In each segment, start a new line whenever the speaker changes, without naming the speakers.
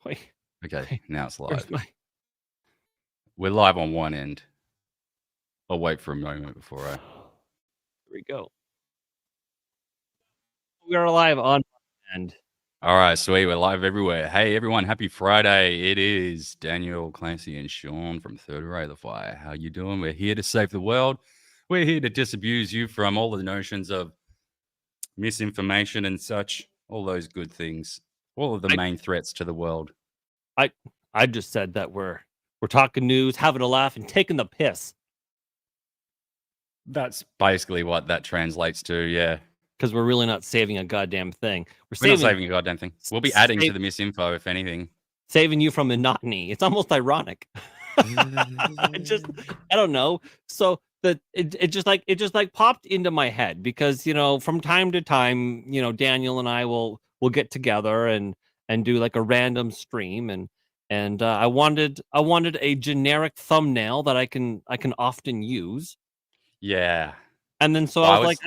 Wait,
Okay,
wait,
now it's
where's
live.
my?
We're live on one end. I'll wait for a moment before I.
Here we go. We are live on and
All right, sweet. We're live everywhere. Hey, everyone. Happy Friday. It is Daniel, Clancy, and Shawn from Third Array the Fire. How you doing? We're here to save the world. We're here to disabuse you from all the notions of misinformation and such. All those good things. All of the main threats to the world.
I just said that we're talking news, having a laugh, and taking the piss
That's basically what that translates to, yeah.
because we're really not saving a goddamn thing.
We're not saving a goddamn thing. We'll be adding to the misinfo, if anything.
Saving you from monotony. It's almost ironic. I don't know. So it just like popped into my head because from time to time Daniel and I will get together and do like a random stream and I wanted a generic thumbnail that I can often use.
Yeah.
And then so I was like, I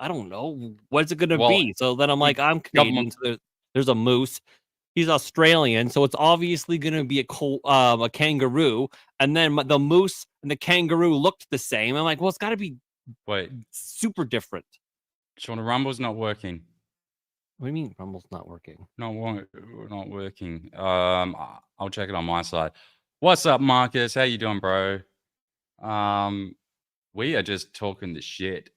don't know what's it gonna be. So then I'm like, I'm Canadian, so there's a moose. He's Australian, so it's obviously going to be a kangaroo. And then the moose and the kangaroo looked the same. I'm like, well, it's got to be super different.
Shawn, Rumble's not working.
What do you mean Rumble's not working?
Not working. I'll check it on my side. What's up, Marcus? How you doing, bro? We are just talking the shit.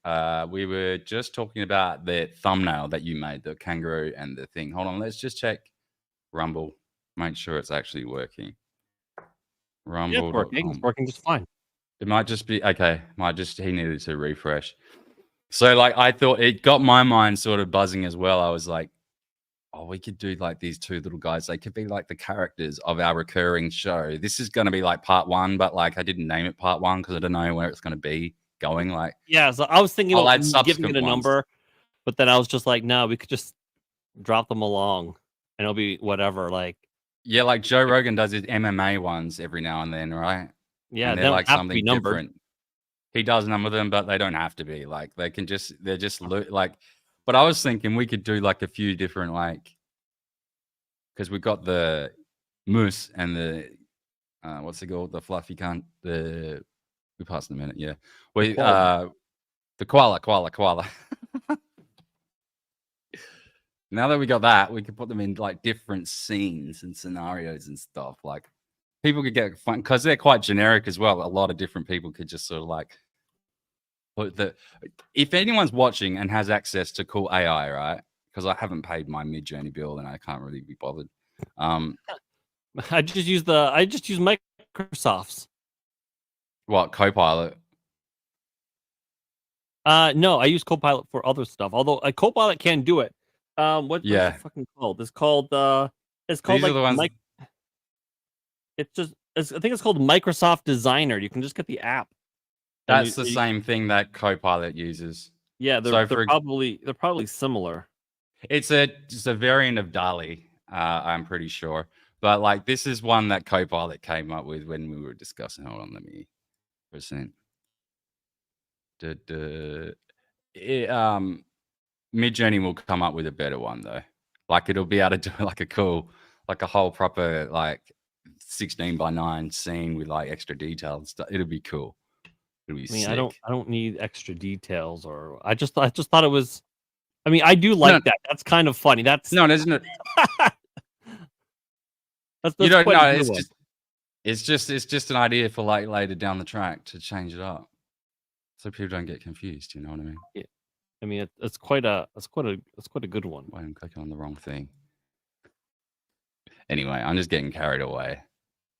We were just talking about the thumbnail that you made, the kangaroo and the thing. Hold on, let's just check Rumble, make sure it's actually working. Rumble.
Yeah, it's working. It's working just fine.
It might just be okay. He needed to refresh. So like I thought it got my mind sort of buzzing as well. I was like, oh, we could do like these two little guys. They could be like the characters of our recurring show. This is going to be like part one, but like I didn't name it part one because I don't know where it's going to be going. Like,
yeah, so I was thinking about giving it a number, but then I was just like, no, we could just drop them along and it'll be whatever. Like,
yeah, like Joe Rogan does his MMA ones every now and then, right?
Yeah, they're like something
different. He does number them, but they don't have to be. Like they're just like. But I was thinking we could do like a few different like, because we've got the moose and the what's it called, the fluffy cunt. We passed in a minute, yeah. The koala. Now that we got that, we could put them in like different scenes and scenarios and stuff. Like people could get fun because they're quite generic as well. A lot of different people could just sort of like put if anyone's watching and has access to cool AI, right? Because I haven't paid my Mid-Journey bill and I can't really be bothered.
I just use Microsoft's.
What, Copilot?
No, I use Copilot for other stuff. Although a Copilot can do it. What's it fucking called? It's called
These like are the ones...
I think it's called Microsoft Designer. You can just get the app.
That's the same thing that Copilot uses.
Yeah, they're probably similar.
It's a variant of DALL-E, I'm pretty sure. But like this is one that Copilot came up with when we were discussing. Hold on, let me present. Mid-Journey will come up with a better one though. Like it'll be able to do like a cool, like a whole proper like 16:9 scene with like extra detail and stuff. It'll be cool. It'll be sick.
I don't need extra details, or I just thought it was. I mean, I do like that. That's kind of funny. That's
no, isn't it? You don't know. It's just an idea for like later down the track to change it up, so people don't get confused. You know what I mean?
Yeah. I mean, it's quite a good one.
Wait, I'm clicking on the wrong thing. Anyway, I'm just getting carried away.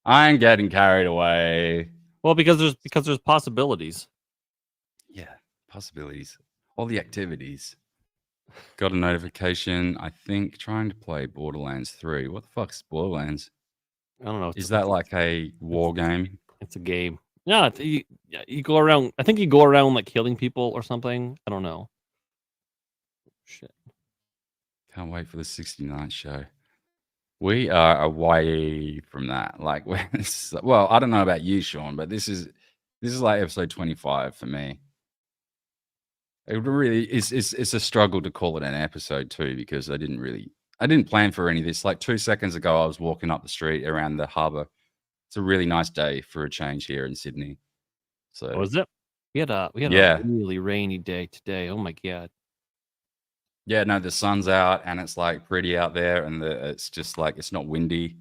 I'm getting carried away.
Well, because there's possibilities.
Yeah, possibilities. All the activities. Got a notification. I think trying to play Borderlands 3. What the fuck's Borderlands?
I don't know.
Is that like a war game?
It's a game. No, you go around. I think you go around like killing people or something. I don't know. Shit.
Can't wait for the 69th show. We are away from that. Like, well, I don't know about you, Shawn, but this is like episode 25 for me. It really is. It's a struggle to call it an episode too, because I didn't really I didn't plan for any of this. Like 2 seconds ago, I was walking up the street around the harbour. It's a really nice day for a change here in Sydney. So
Was it? We had a
yeah,
really rainy day today. Oh my god.
yeah. No, the sun's out and it's like pretty out there, and it's just like it's not windy.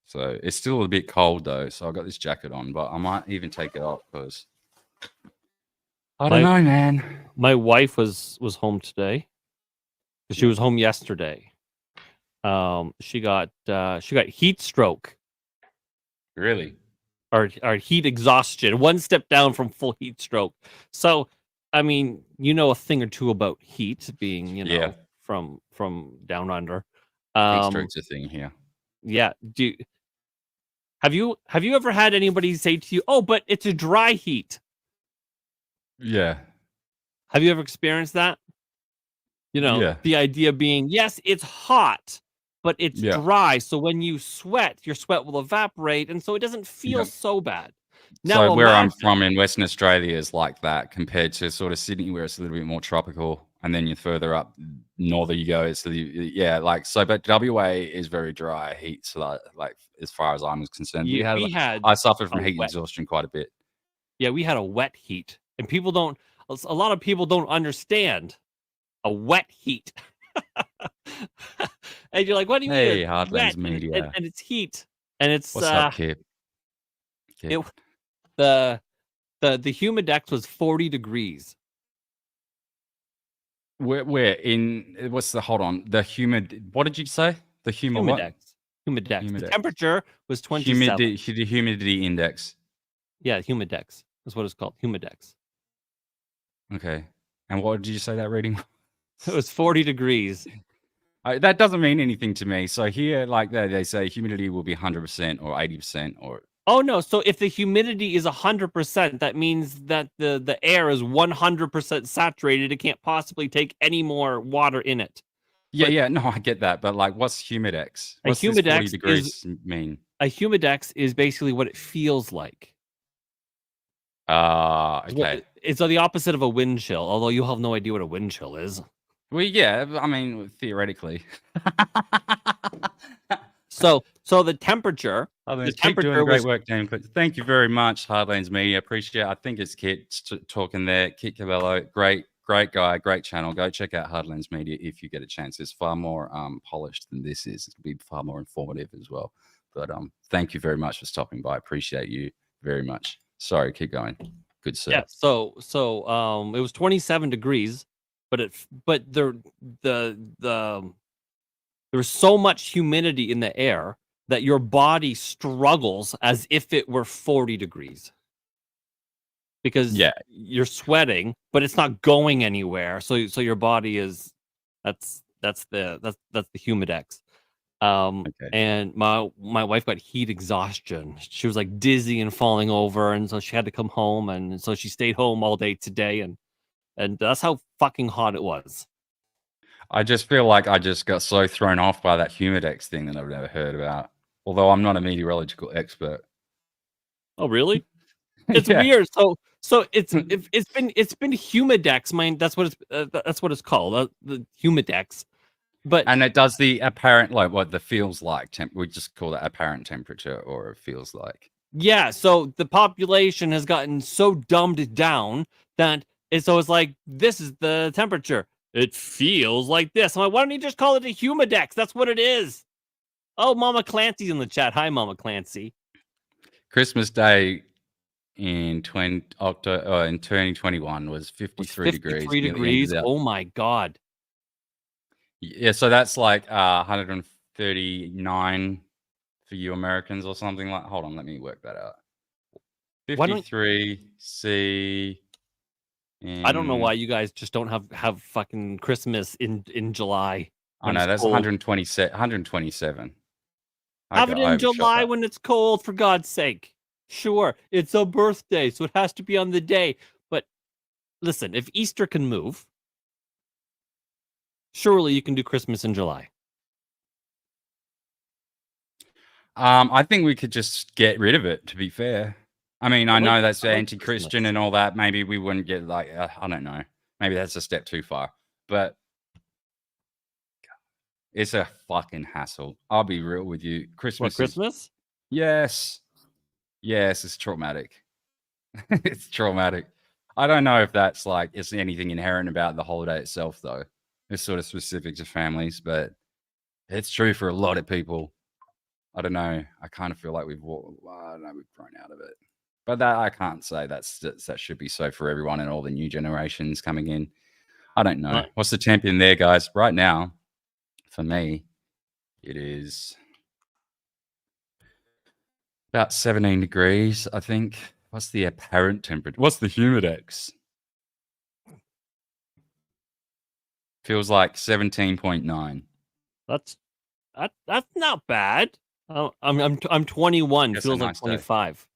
So it's still a bit cold though. So I got this jacket on, but I might even take it off because I don't
My
know, man.
my wife was home today. She was home yesterday. She got heat stroke
Really?
or heat exhaustion. One step down from full heat stroke. So, I mean, you know a thing or two about heat being,
Yeah.
from down under.
Heat stroke's a thing here.
Yeah. Have you ever had anybody say to you, "Oh, but it's a dry heat"?
Yeah.
Have you ever experienced that?
Yeah.
The idea being, yes, it's hot, but it's
Yeah.
dry. So when you sweat, your sweat will evaporate, and so it doesn't feel
Yep.
so bad.
So
Now
where I'm
imagine,
from in Western Australia is like that compared to sort of Sydney, where it's a little bit more tropical, and then you're further up northern you go. So yeah, like so. But WA is very dry heat. So like as far as I'm concerned,
we had
I suffered
a
from heat
wet,
exhaustion quite a bit.
yeah, we had a wet heat, and a lot of people don't understand a wet heat. And you're like, what do you mean
Hey,
it's
Hardlands
wet
Media.
and it's heat and it's
What's up, Kip?
it the the humidex was 40 degrees.
We're in what's the hold on the humid? What did you say? The humid what?
Humidex. The
Humidex.
temperature was 27.
The humidity index.
Yeah, humidex. That's what it's called. Humidex.
Okay. And what did you say that reading?
It was 40 degrees.
That doesn't mean anything to me. So here, like they say, humidity will be 100% or 80% or.
Oh no! So if the humidity is 100%, that means that the air is 100% saturated. It can't possibly take any more water in it.
Yeah,
But
yeah. No, I get that. But like, what's humidex?
a
What's this 40
humidex is
degrees mean?
a humidex is basically what it feels like.
Okay.
It's the opposite of a wind chill, although you have no idea what a wind chill is.
Well, yeah. I mean, theoretically.
So the temperature,
Keep doing the great
was
work, team. Thank you very much, Hardlands Media. Appreciate it. I think it's Kit talking there. Kit Cabello, great guy, great channel. Go check out Hardlands Media if you get a chance. It's far more polished than this is. It'll be far more informative as well. But thank you very much for stopping by. Appreciate you very much. Sorry, keep going. Good sir.
yeah. So it was 27 degrees, but there's so much humidity in the air that your body struggles as if it were 40 degrees. Because you're sweating, but it's not going anywhere. So your body is that's the humidex.
Okay.
And my wife got heat exhaustion. She was like dizzy and falling over, and so she had to come home, and so she stayed home all day today, and that's how fucking hot it was.
I just feel like I just got so thrown off by that humidex thing that I've never heard about. Although I'm not a meteorological expert.
Oh, really? It's
Yeah.
weird. So it's been humidex. That's what it's called. The humidex. But
And it does the apparent, like what the feels like. We just call that apparent temperature, or it feels like.
yeah, so the population has gotten so dumbed down that it's like, this is the temperature. It feels like this. I'm like, why don't you just call it a humidex? That's what it is. Oh, Mama Clancy's in the chat. Hi, Mama Clancy.
Christmas Day in 2021 was 53 degrees.
53 degrees. Oh my God.
Yeah, so that's like 139 for you Americans or something like. Hold on, let me work that out. 53 C.
I don't know why you guys just don't have fucking Christmas in July.
I know that's 127. 127.
Have it in July when it's cold, for God's sake. Sure, it's a birthday, so it has to be on the day. But listen, if Easter can move, surely you can do Christmas in July.
I think we could just get rid of it, to be fair. I mean, I know that's anti-Christian and all that. Maybe we wouldn't get like, I don't know. Maybe that's a step too far. But It's a fucking hassle. I'll be real with you.
What, Christmas?
Yes, it's traumatic. It's traumatic. I don't know if that's like it's anything inherent about the holiday itself, though. It's sort of specific to families, but it's true for a lot of people. I don't know. I kind of feel like we've grown out of it, but that I can't say that should be so for everyone and all the new generations coming in. I don't know.
Right.
What's the champion there, guys? Right now, for me, it is about 17 degrees, I think. What's the apparent temperature? What's the humidex? Feels like 17.9.
That's not bad. Oh, I'm 21.
That's a
Feels like
nice day.
25.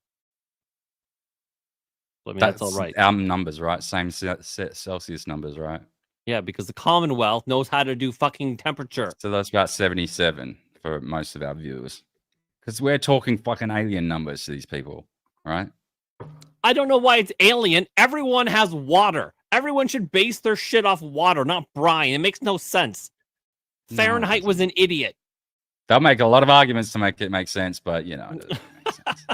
I mean, that's all right.
Our numbers, right? Same Celsius numbers, right?
Yeah, because the Commonwealth knows how to do fucking temperature.
So that's about 77 for most of our viewers. Because we're talking fucking alien numbers to these people, right?
I don't know why it's alien. Everyone has water. Everyone should base their shit off water, not brine. It makes no sense. Fahrenheit was an idiot.
They'll make a lot of arguments to make it make sense, but you know, it doesn't make sense.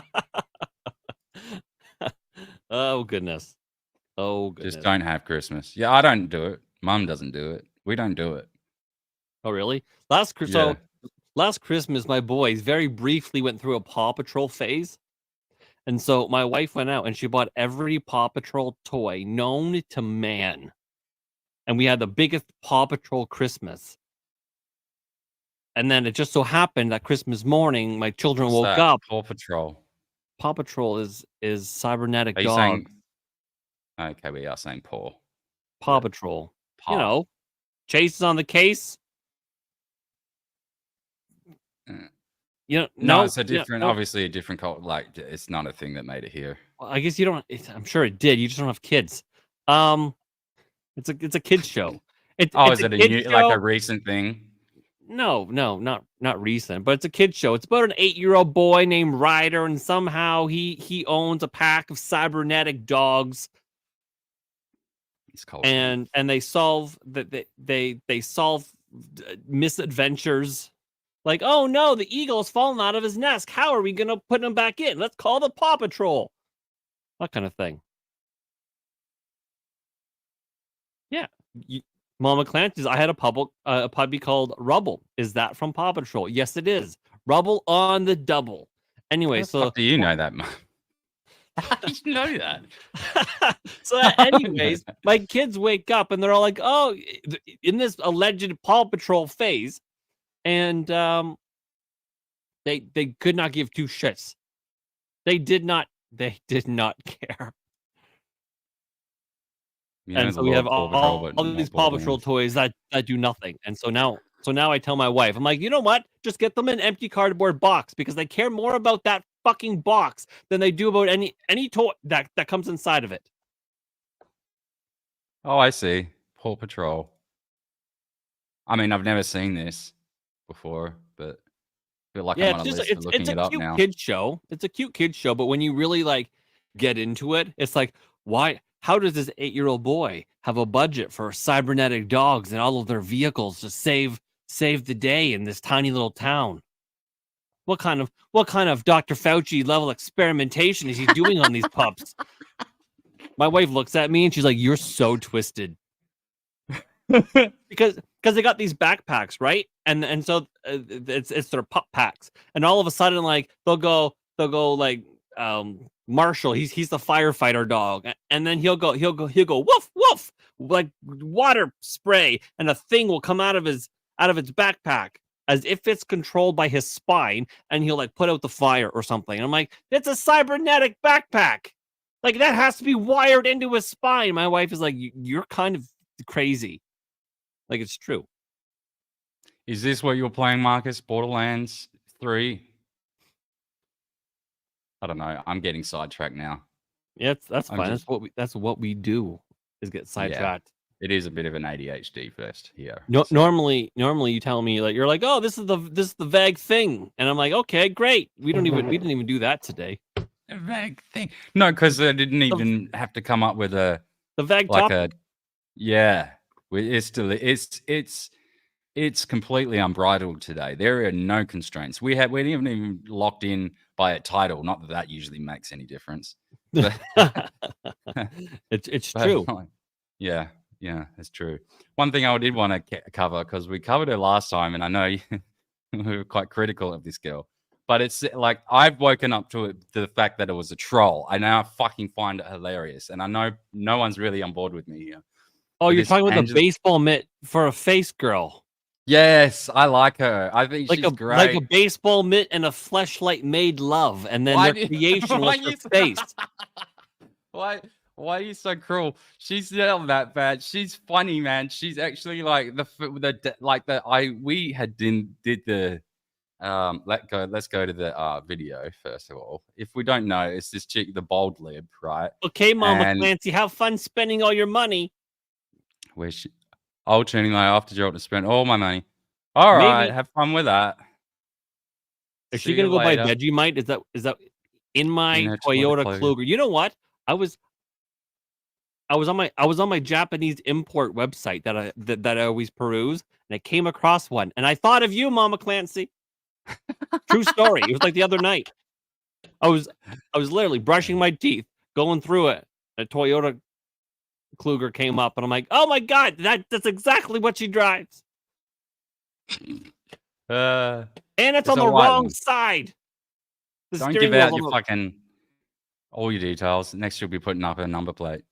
Oh goodness. Oh goodness.
Just don't have Christmas. Yeah, I don't do it. Mum doesn't do it. We don't do it.
Oh really? Last Christmas, my boys very briefly went through a Paw Patrol phase. And so my wife went out and she bought every Paw Patrol toy known to man. And we had the biggest Paw Patrol Christmas. And then it just so happened that Christmas morning, my children woke up.
Paw Patrol.
Paw Patrol is cybernetic
Are you
dog.
saying... Okay, we are saying Paw.
Paw Patrol. You know, Chase is on the case. You know,
no, it's a different, obviously a different cult. Like, it's not a thing that made it here.
Well, I guess you don't. I'm sure it did. You just don't have kids. It's a kids show. Is
it a new, like a recent thing?
No, not recent. But it's a kids show. It's about an 8-year-old boy named Ryder, and somehow he owns a pack of cybernetic dogs. And they solve they solve misadventures. Like, oh no, the eagle has fallen out of his nest. How are we gonna put him back in? Let's call the Paw Patrol. That kind of thing. Yeah, Mama Clancy's. I had a puppy called Rubble. Is that from Paw Patrol? Yes, it is. Rubble on the double. Anyway, so
do you know that? How did you know that?
So, anyways, my kids wake up and they're all like, "Oh," in this alleged Paw Patrol phase. And they could not give two shits. They did not care. And so we have all these Paw Patrol toys that do nothing. And so now I tell my wife, I'm like, you know what? Just get them an empty cardboard box because they care more about that fucking box than they do about any toy that comes inside of it.
Oh, I see. Paw Patrol. I mean, I've never seen this before, but I feel like I'm on a list of looking it up now.
Kid show. It's a cute kid show, but when you really like get into it, it's like, why? How does this 8-year-old boy have a budget for cybernetic dogs and all of their vehicles to save the day in this tiny little town? What kind of Dr. Fauci level experimentation is he doing on these pups? My wife looks at me and she's like, "You're so twisted." because they got these backpacks, right? And so it's their pup packs, and all of a sudden, like they'll go like Marshall, he's the firefighter dog, and then he'll go woof woof, like water spray, and a thing will come out of its backpack as if it's controlled by his spine, and he'll like put out the fire or something. And I'm like, it's a cybernetic backpack, like that has to be wired into his spine. My wife is like, you're kind of crazy. Like, it's true.
Is this what you're playing, Marcus? Borderlands 3? I don't know. I'm getting sidetracked now.
Yeah, that's fine. That's what we do is get sidetracked.
Yeah, it is a bit of an ADHD fest here.
No, normally you tell me like you're like, oh, this is the vague thing, and I'm like, okay, great. We didn't even do that today.
A vague thing? No, because I didn't even have to come up with the
vague topic.
Yeah. It's it's completely unbridled today. There are no constraints. We didn't even locked in by a title. Not that that usually makes any difference. But,
It's
but
true.
like, yeah, it's true. One thing I did want to cover, because we covered it last time, and I know we were quite critical of this girl, but it's like I've woken up to the fact that it was a troll. I now fucking find it hilarious, and I know no one's really on board with me here.
Oh,
But
you're
this
talking about the
Angela,
baseball mitt for a face girl.
yes, I like her. I think
Like
she's
a
great.
baseball mitt and a fleshlight made love, and then
Why
their
do you,
creation
why
was her
you
face.
why why are you so cruel? She's not that bad. She's funny, man. She's actually like we did the let's go to the video first of all. If we don't know, it's this chick, the bald lib, right?
Okay, Mama
And
Clancy, have fun spending all your money.
where she tuning my after job to spend all my money. All right,
Maybe
have fun with that.
is she
See you
gonna go buy
later.
Vegemite? Is that in
In
my
her Toyota
Toyota
Kluger.
Kluger? You know what? I was on my Japanese import website that I always peruse, and I came across one, and I thought of you, Mama Clancy. True story. It was like the other night. I was literally brushing my teeth, going through it. A Toyota Kluger came up, and I'm like, oh my god, that's exactly what she drives.
Uh,
And it's
it's
on
a
the
white
wrong
one.
side. The
Don't
steering
give out
wheel's
your fucking all your details. Next, you'll be putting up a number plate.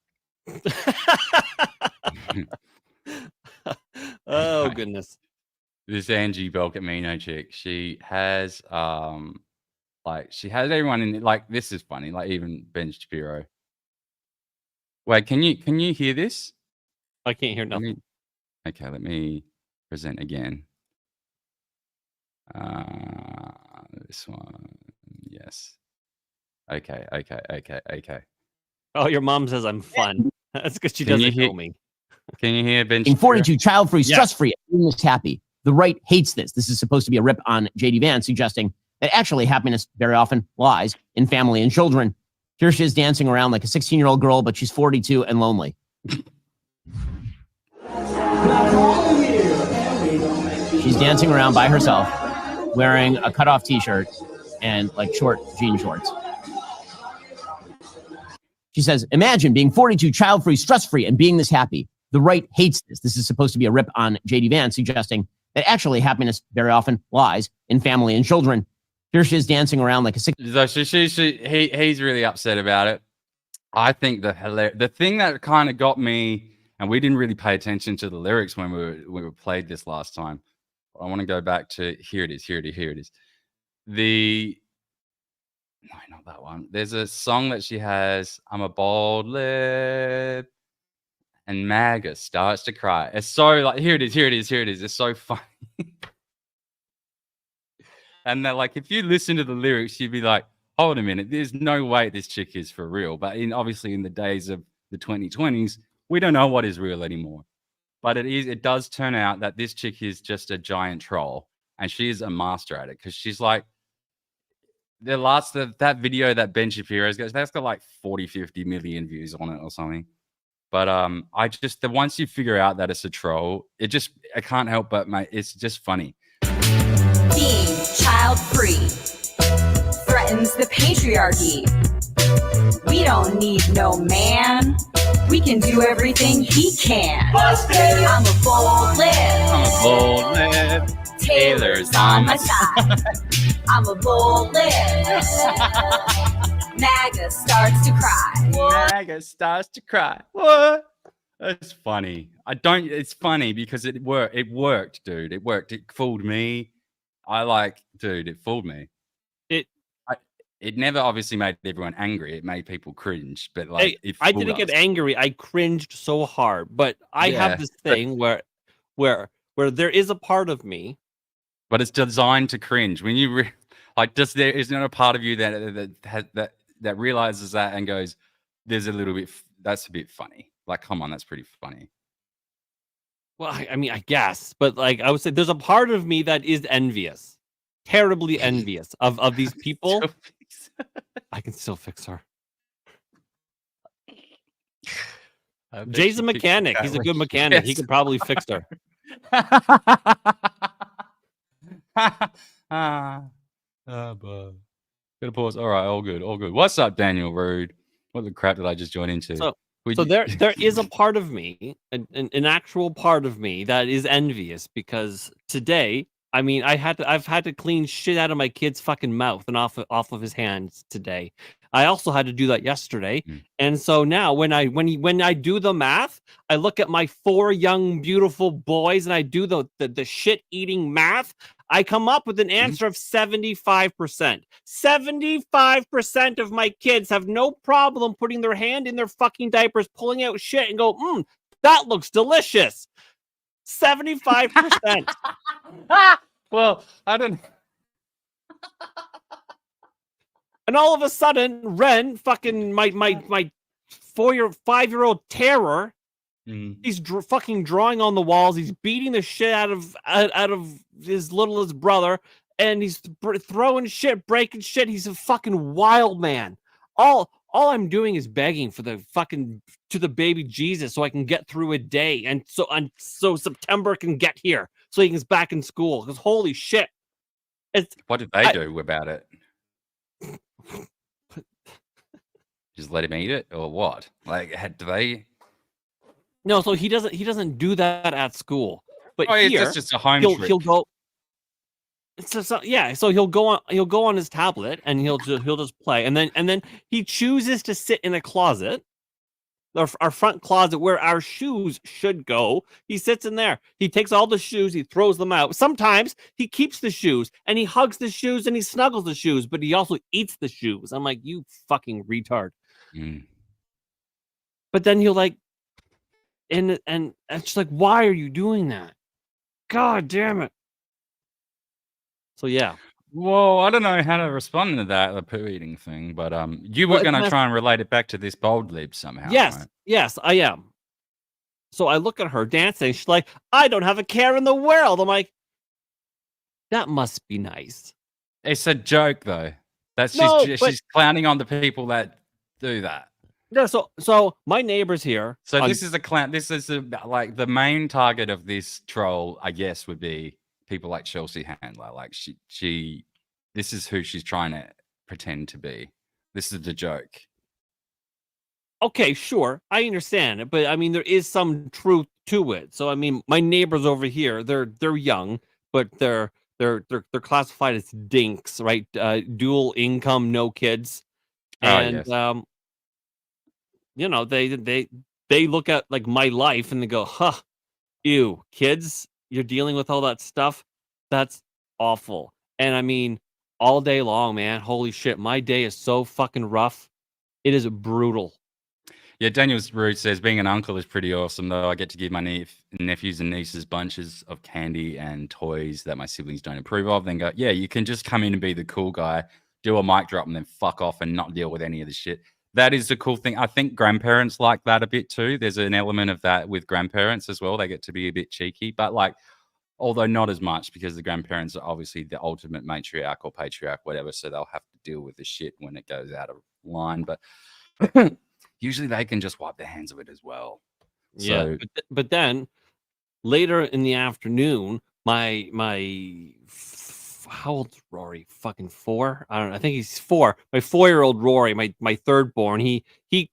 Oh goodness.
This Angie Belcamino chick, she has she has everyone in it. Like, this is funny, like even Ben Shapiro. Wait, can you hear this?
I can't hear
Let me
nothing.
okay, let me present again. This one. Yes. Okay.
Oh, your mom says I'm fun. That's because she
Can you
doesn't
hear
know me.
can you hear Ben
Being
Shapiro?
42, child-free,
Yes.
stress-free, being this happy. The right hates this. This is supposed to be a rip on J.D. Vance, suggesting that actually happiness very often lies in family and children. Here she is dancing around like a 16-year-old girl, but she's 42 and lonely. She's dancing around by herself, wearing a cutoff T-shirt and like short jean shorts. She says, imagine being 42, child-free, stress-free, and being this happy. The right hates this. This is supposed to be a rip on J.D. Vance, suggesting that actually happiness very often lies in family and children. Here she is dancing around like a
So he's really upset about it. I think the thing that kind of got me, and we didn't really pay attention to the lyrics when we were played this last time. I want to go back to here it is. No, not that one. There's a song that she has. I'm a bald lip, and MAGA starts to cry. It's so like here it is. It's so funny. And they're like, if you listen to the lyrics, you'd be like, hold a minute, there's no way this chick is for real. But obviously in the days of the 2020s, we don't know what is real anymore. But it does turn out that this chick is just a giant troll, and she is a master at it, because she's like, that video that Ben Shapiro's got, that's got like 40, 50 million views on it or something. But once you figure out that it's a troll, I can't help but, mate, it's just funny.
Being child-free threatens the patriarchy. We don't need no man. We can do everything he can.
Busted!
I'm a bold lip.
Taylor's
on my side. I'm a bold lip. MAGA starts to cry.
MAGA starts to cry. What? That's funny. It's funny because it worked. It worked, dude. It worked. It fooled me. It fooled me. It never obviously made everyone angry. It made people cringe. But
I didn't get angry. I cringed so hard. But I have this thing where there is a part of me.
But it's designed to cringe. When you there isn't a part of you that realizes that and goes, "There's a little bit. That's a bit funny. Like, come on, that's pretty funny."
Well, I mean, I guess, but like I would say, there's a part of me that is envious, terribly envious of these people. I can still fix her. Jay's a mechanic. He's a good mechanic. Yes. He could probably fix her.
But gotta pause. All right, all good, all good. What's up, Daniel Rude? What the crap did I just join into?
So there is a part of me, an actual part of me that is envious because today, I mean, I've had to clean shit out of my kid's fucking mouth and off of his hands today. I also had to do that yesterday, and so now when I do the math, I look at my 4 young beautiful boys and I do the shit eating math. I come up with an answer of 75%. 75% of my kids have no problem putting their hand in their fucking diapers, pulling out shit, and go, that looks delicious. 75%.
Well, I don't.
And all of a sudden, Ren, fucking my 5-year-old terror, he's fucking drawing on the walls. He's beating the shit out of his littlest brother, and he's throwing shit, breaking shit. He's a fucking wild man. All I'm doing is begging for the baby Jesus so I can get through a day, and so September can get here so he gets back in school. Because holy shit,
what did they do about it? Just let him eat it, or what? Like, do they?
No, so he doesn't do that at school. But
here, it's just a home trick.
He'll go. So he'll go on his tablet and he'll just play, and then he chooses to sit in a closet, our front closet where our shoes should go. He sits in there. He takes all the shoes, he throws them out. Sometimes he keeps the shoes and he hugs the shoes and he snuggles the shoes, but he also eats the shoes. I'm like, you fucking retard. But then he'll like, and it's just like, why are you doing that? God damn it. So yeah.
Well, I don't know how to respond to that, the poo eating thing, but you were going to try and relate it back to this bold lib somehow.
Yes,
right?
yes, I am. So I look at her dancing. She's like, I don't have a care in the world. I'm like, that must be nice.
It's a joke, though. She's clowning on the people that do that.
Yeah, so my neighbor's here.
So this is a clown. This is like the main target of this troll, I guess, would be people like Chelsea Handler. Like she this is who she's trying to pretend to be. This is the joke.
Okay, sure, I understand it, but I mean there is some truth to it. So I mean, my neighbors over here, they're young, but they're classified as dinks, right? Dual income, no kids, and
yes.
You know, they look at like my life and they go, huh, ew, kids, you're dealing with all that stuff. That's awful. And I mean, all day long, man, holy shit, my day is so fucking rough. It is brutal.
Yeah, Daniel Rude says, being an uncle is pretty awesome, though. I get to give my nephews and nieces bunches of candy and toys that my siblings don't approve of. Then go, yeah, you can just come in and be the cool guy, do a mic drop, and then fuck off and not deal with any of the shit. That is the cool thing. I think grandparents like that a bit too. There's an element of that with grandparents as well. They get to be a bit cheeky, but like, although not as much because the grandparents are obviously the ultimate matriarch or patriarch, whatever. So they'll have to deal with the shit when it goes out of line. But usually they can just wipe their hands of it as well.
Yeah. So, but then later in the afternoon, my how old's Rory? Fucking 4? I don't know. I think he's 4. My 4-year-old Rory, my third born, he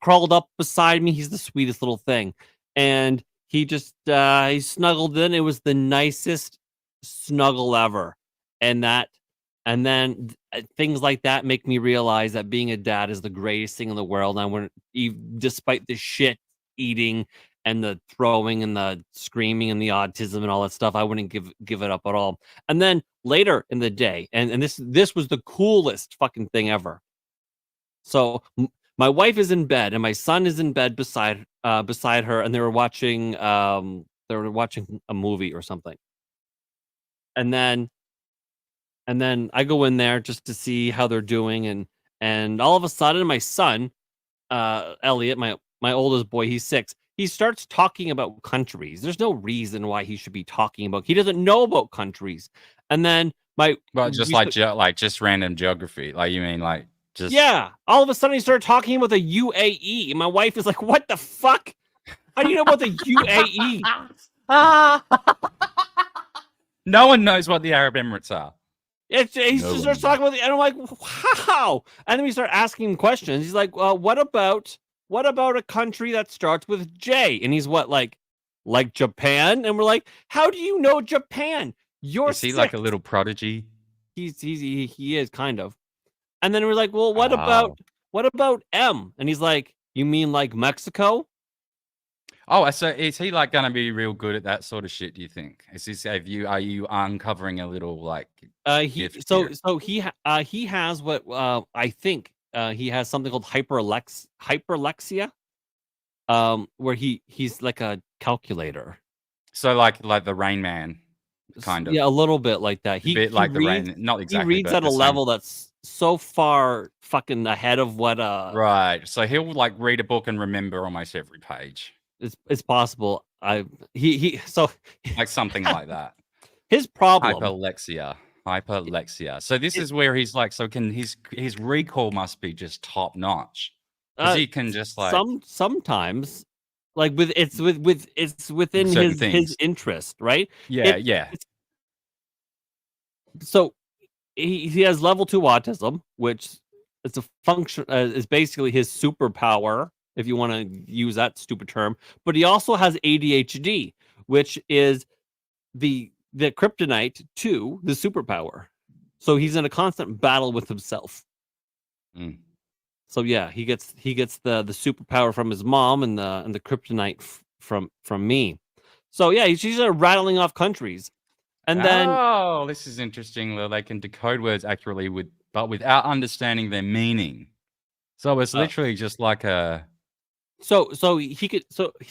crawled up beside me. He's the sweetest little thing. And he just he snuggled in. It was the nicest snuggle ever. And then things like that make me realize that being a dad is the greatest thing in the world. And I wouldn't, despite the shit eating and the throwing and the screaming and the autism and all that stuff, I wouldn't give it up at all. And then later in the day, and this was the coolest fucking thing ever. So my wife is in bed and my son is in bed beside her, and they were watching a movie or something. And then I go in there just to see how they're doing, and all of a sudden my son, Elliot, my oldest boy, he's 6. He starts talking about countries. There's no reason why he should be talking about. He doesn't know about countries. And then
just random geography. Like, you mean like just
all of a sudden he started talking about the UAE. And my wife is like, "What the fuck? How do you know about the UAE?"
No one knows what the Arab Emirates are.
He
No
just starts
one
talking about and I'm like, how? And then we start asking him questions. He's like, what about a country that starts with J? And he's what, like Japan? And we're like, how do you know Japan? You're
Is he like a
six.
little prodigy?
He is kind of. And then we're like, well, what
Oh.
about M? And he's like, you mean like Mexico?
Oh, so is he like going to be real good at that sort of shit? Do you think? Is this are you uncovering a little like?
He
gift here?
he has what I think he has something called hyperlexia, where he's like a calculator.
So like the Rain Man, kind of.
Yeah, a little bit like that.
A bit like the Rain, not exactly.
He reads
but
at a
the same.
level that's so far fucking ahead of what
Right. So he'll like read a book and remember almost every page.
it's possible. So
Like something like that.
his problem.
Hyperlexia. So this is where he's like, so can his recall must be just top notch. Because he can just like
sometimes like it's within his interest, right?
Yeah.
So he has level 2 autism, which it's a function is basically his superpower, if you want to use that stupid term. But he also has ADHD, which is the kryptonite to the superpower. So he's in a constant battle with himself.
Mm.
So yeah, he gets the superpower from his mom and the kryptonite from me. So yeah, he's rattling off countries. And then
this is interesting. They can decode words accurately but without understanding their meaning. So it's literally just like a.
So he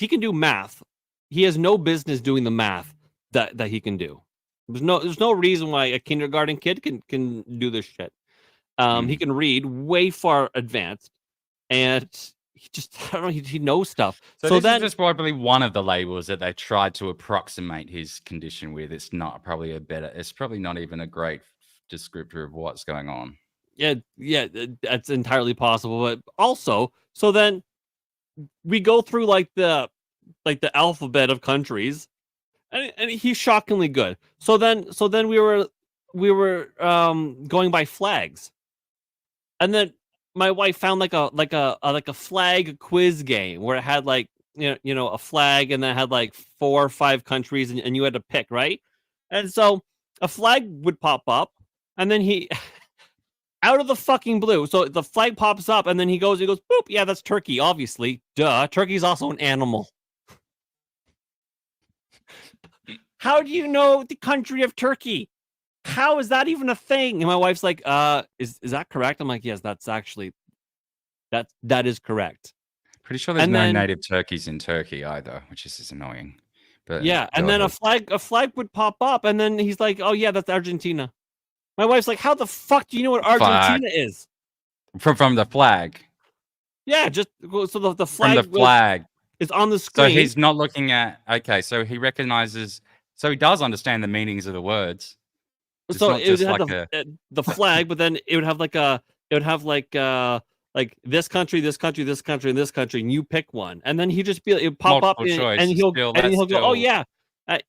can do math. He has no business doing the math that he can do. There's no reason why a kindergarten kid can do this shit. He can read way far advanced, and he just I don't know. He knows stuff.
So this is just probably one of the labels that they tried to approximate his condition with. It's not probably it's probably not even a great descriptor of what's going on.
Yeah, that's entirely possible. But also, so then we go through like the alphabet of countries, and he's shockingly good. So then we were going by flags, and then my wife found like a flag quiz game where it had like a flag and then it had like 4 or 5 countries and you had to pick, right? And so a flag would pop up and then he out of the fucking blue. So the flag pops up and then he goes, boop, yeah, that's Turkey, obviously. Duh. Turkey's also an animal. How do you know the country of Turkey? How is that even a thing? And my wife's like, is that correct? I'm like, yes, that's actually that is correct.
Pretty sure there's no native turkeys in Turkey either, which is just annoying. But
yeah, and then a flag would pop up, and then he's like, oh yeah, that's Argentina. My wife's like, how the fuck do you know what Argentina is?
From the flag.
Yeah, just so the flag.
From the flag
is on the screen.
So he's not looking at. Okay, so he recognizes. So he does understand the meanings of the words. It's
so it would have the flag, but then it would have like this country, this country, this country, and this country, and you pick one, and then he just pop up, and he'll go, oh yeah,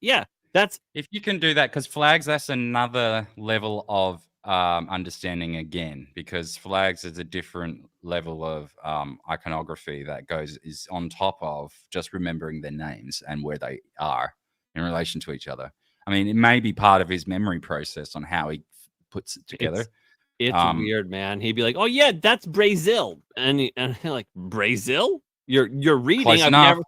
yeah. That's
if you can do that, because flags, that's another level of understanding again, because flags is a different level of iconography that is on top of just remembering their names and where they are in relation to each other. I mean, it may be part of his memory process on how he puts it together.
It's weird, man. He'd be like, "Oh yeah, that's Brazil," and like, Brazil? You're reading.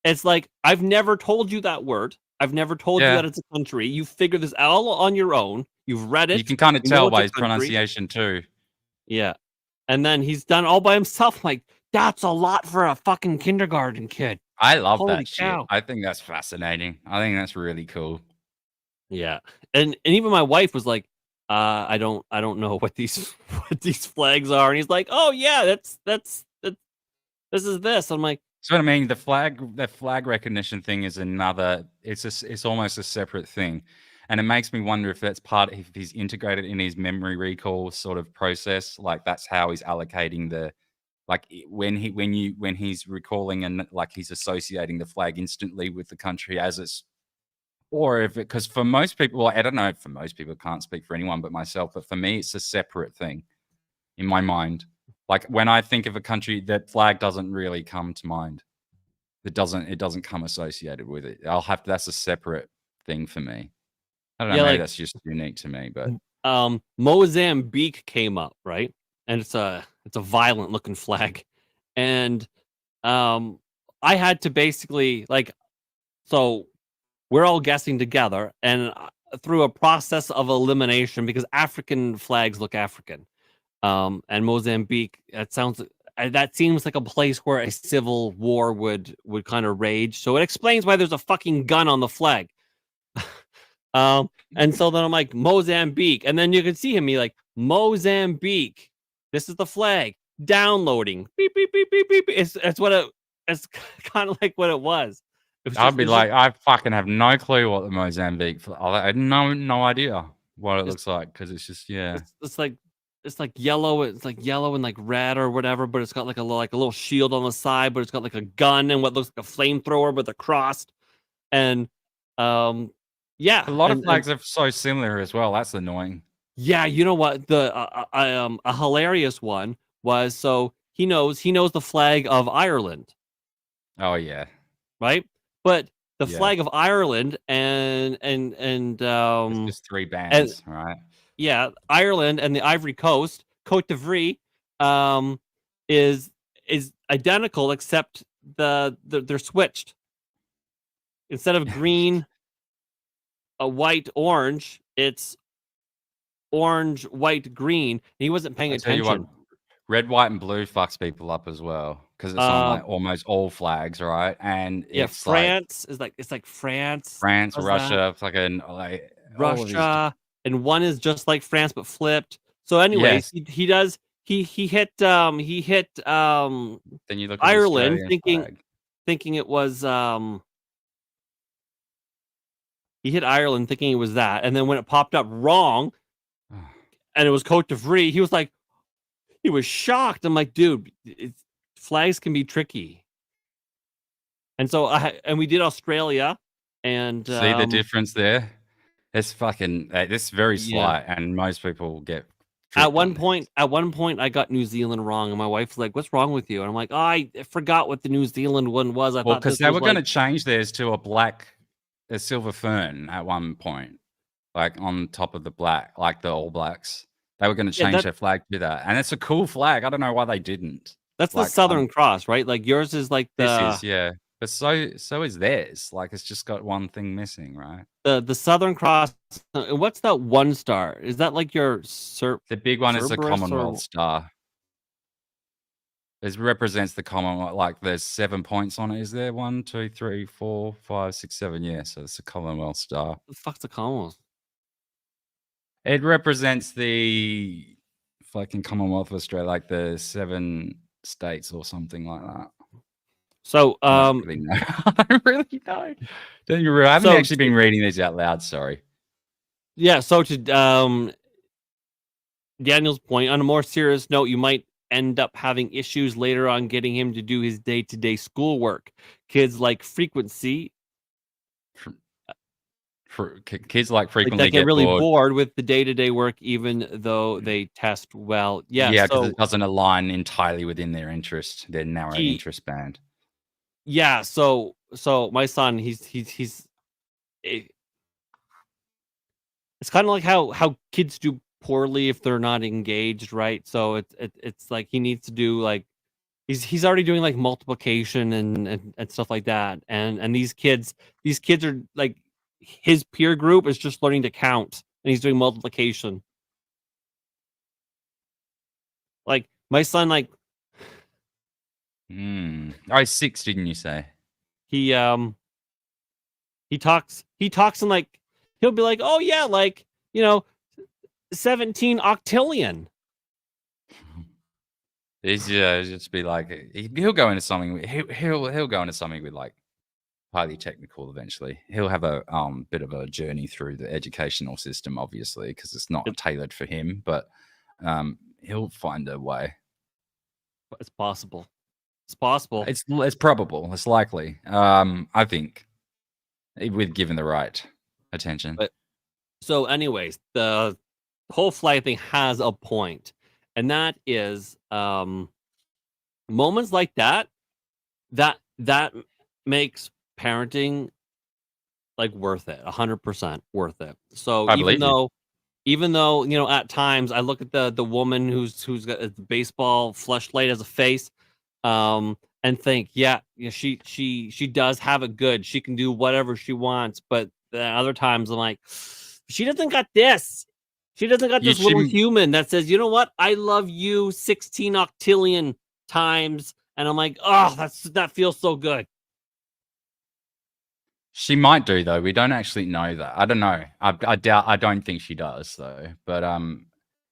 It's like I've never told you that word. I've never told you that it's a country. You figure this out on your own. You've read it.
You can kind of tell by his pronunciation too.
Yeah, and then he's done all by himself. Like, that's a lot for a fucking kindergarten kid.
I love that shit. I think that's fascinating. I think that's really cool.
Yeah, and even my wife was like, I don't know what these flags are, and he's like, oh yeah, that's this is this. I'm like,
so I mean, the flag recognition thing is another. It's almost a separate thing, and it makes me wonder if that's if he's integrated in his memory recall sort of process. Like that's how he's allocating the. Like when he's recalling and like he's associating the flag instantly with the country as it's Or if because for most people, well, I don't know, for most people, can't speak for anyone but myself, but for me, it's a separate thing in my mind. Like when I think of a country, that flag doesn't really come to mind. It doesn't come associated with it. That's a separate thing for me. I don't know,
Yeah,
maybe
like
that's just unique to me, but
Mozambique came up, right? And it's a violent looking flag. And I had to basically so we're all guessing together, and through a process of elimination, because African flags look African, and Mozambique, that seems like a place where a civil war would kind of rage. So it explains why there's a fucking gun on the flag. And so then I'm like, Mozambique, and then you can see him be like, Mozambique, this is the flag. Downloading, beep beep beep beep beep. It's kind of like what it was.
I'd be like, I fucking have no clue what the Mozambique. I had no idea what it looks like, because it's just
it's like yellow. It's like yellow and like red or whatever, but it's got like a little shield on the side, but it's got like a gun and what looks like a flamethrower with a cross. And yeah,
a lot of flags are so similar as well. That's annoying.
Yeah, you know what? A hilarious one was, so he knows the flag of Ireland.
Oh yeah,
right. But the flag of Ireland and
it's just three bands, right?
Yeah, Ireland and the Ivory Coast, Côte d'Ivoire, is identical, except they're switched. Instead of green, white, orange, it's orange, white, green. He wasn't paying attention.
Red, white, and blue fucks people up as well, because it's on like almost all flags, right? And it's
France is like France,
Russia, fucking
Russia, and one is just like France but flipped. So, anyways, he hit then
you look at
Ireland, thinking it was he hit Ireland thinking it was that, and then when it popped up wrong, and it was Côte d'Ivoire, he was shocked. I'm like, dude, flags can be tricky. And so we did Australia, and
see the difference there. It's fucking this very slight, and most people get.
At one point, I got New Zealand wrong, and my wife's like, "What's wrong with you?" And I'm like, "Oh, I forgot what the New Zealand one was." I thought
because they were going to change theirs to a silver fern at one point, like on top of the black, like the All Blacks. They were going to change their flag to that, and it's a cool flag. I don't know why they didn't.
That's the Southern Cross, right? Like yours is like
this is, but so is theirs. Like it's just got one thing missing, right?
The Southern Cross. What's that one star? Is that like your
the big one is the Commonwealth star. It represents the Commonwealth. Like there's 7 points on it. Is there 1, 2, 3, 4, 5, 6, 7? Yeah, so it's a Commonwealth star.
What the fuck's the Commonwealth?
It represents the fucking Commonwealth of Australia, like the 7 states or something like that.
So
I don't really know. I don't really know. I haven't actually been reading these out loud. Sorry.
Yeah. So to Daniel's point, on a more serious note, you might end up having issues later on getting him to do his day-to-day schoolwork. Kids like frequency.
Kids like frequently
get really bored with the day-to-day work, even though they test well. Yeah,
because it doesn't align entirely within their interest, their narrow interest band.
Yeah, so my son, he's it's kind of like how kids do poorly if they're not engaged, right? So it's like he needs to do like he's already doing like multiplication and stuff like that, and these kids are like, his peer group is just learning to count, and he's doing multiplication. Like my son, like
he's 6, didn't you say?
He talks and like he'll be like, oh yeah, like 17 octillion.
He's just be like, he'll go into something. He'll go into something with like highly technical eventually. He'll have a bit of a journey through the educational system, obviously, because it's not tailored for him, but he'll find a way.
It's possible. It's possible.
It's probable. It's likely. I think, with given the right attention.
But so, anyways, the whole flight thing has a point, and that is moments like that makes parenting like worth it, 100% worth it. So
I believe you.
even though at times I look at the woman who's got a baseball fleshlight as a face, and think, she does have it good. She can do whatever she wants, but other times I'm like, she doesn't got this. She doesn't got this little human that says, you know what, I love you 16 octillion times, and I'm like, oh, that feels so good.
She might do though. We don't actually know that. I don't know. I doubt. I don't think she does though. But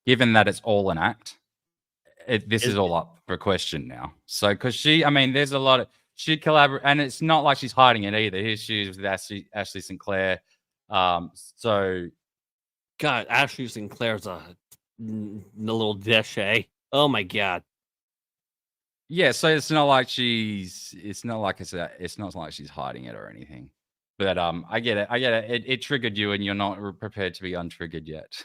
given that it's all an act, this is all up for question now. So because there's a lot of she collaborate, and it's not like she's hiding it either. Here she is with Ashley Sinclair. So,
God, Ashley Sinclair's a little dish, eh? Oh my God.
Yeah, so it's not like she's hiding it or anything. But I get it. It triggered you, and you're not prepared to be untriggered yet.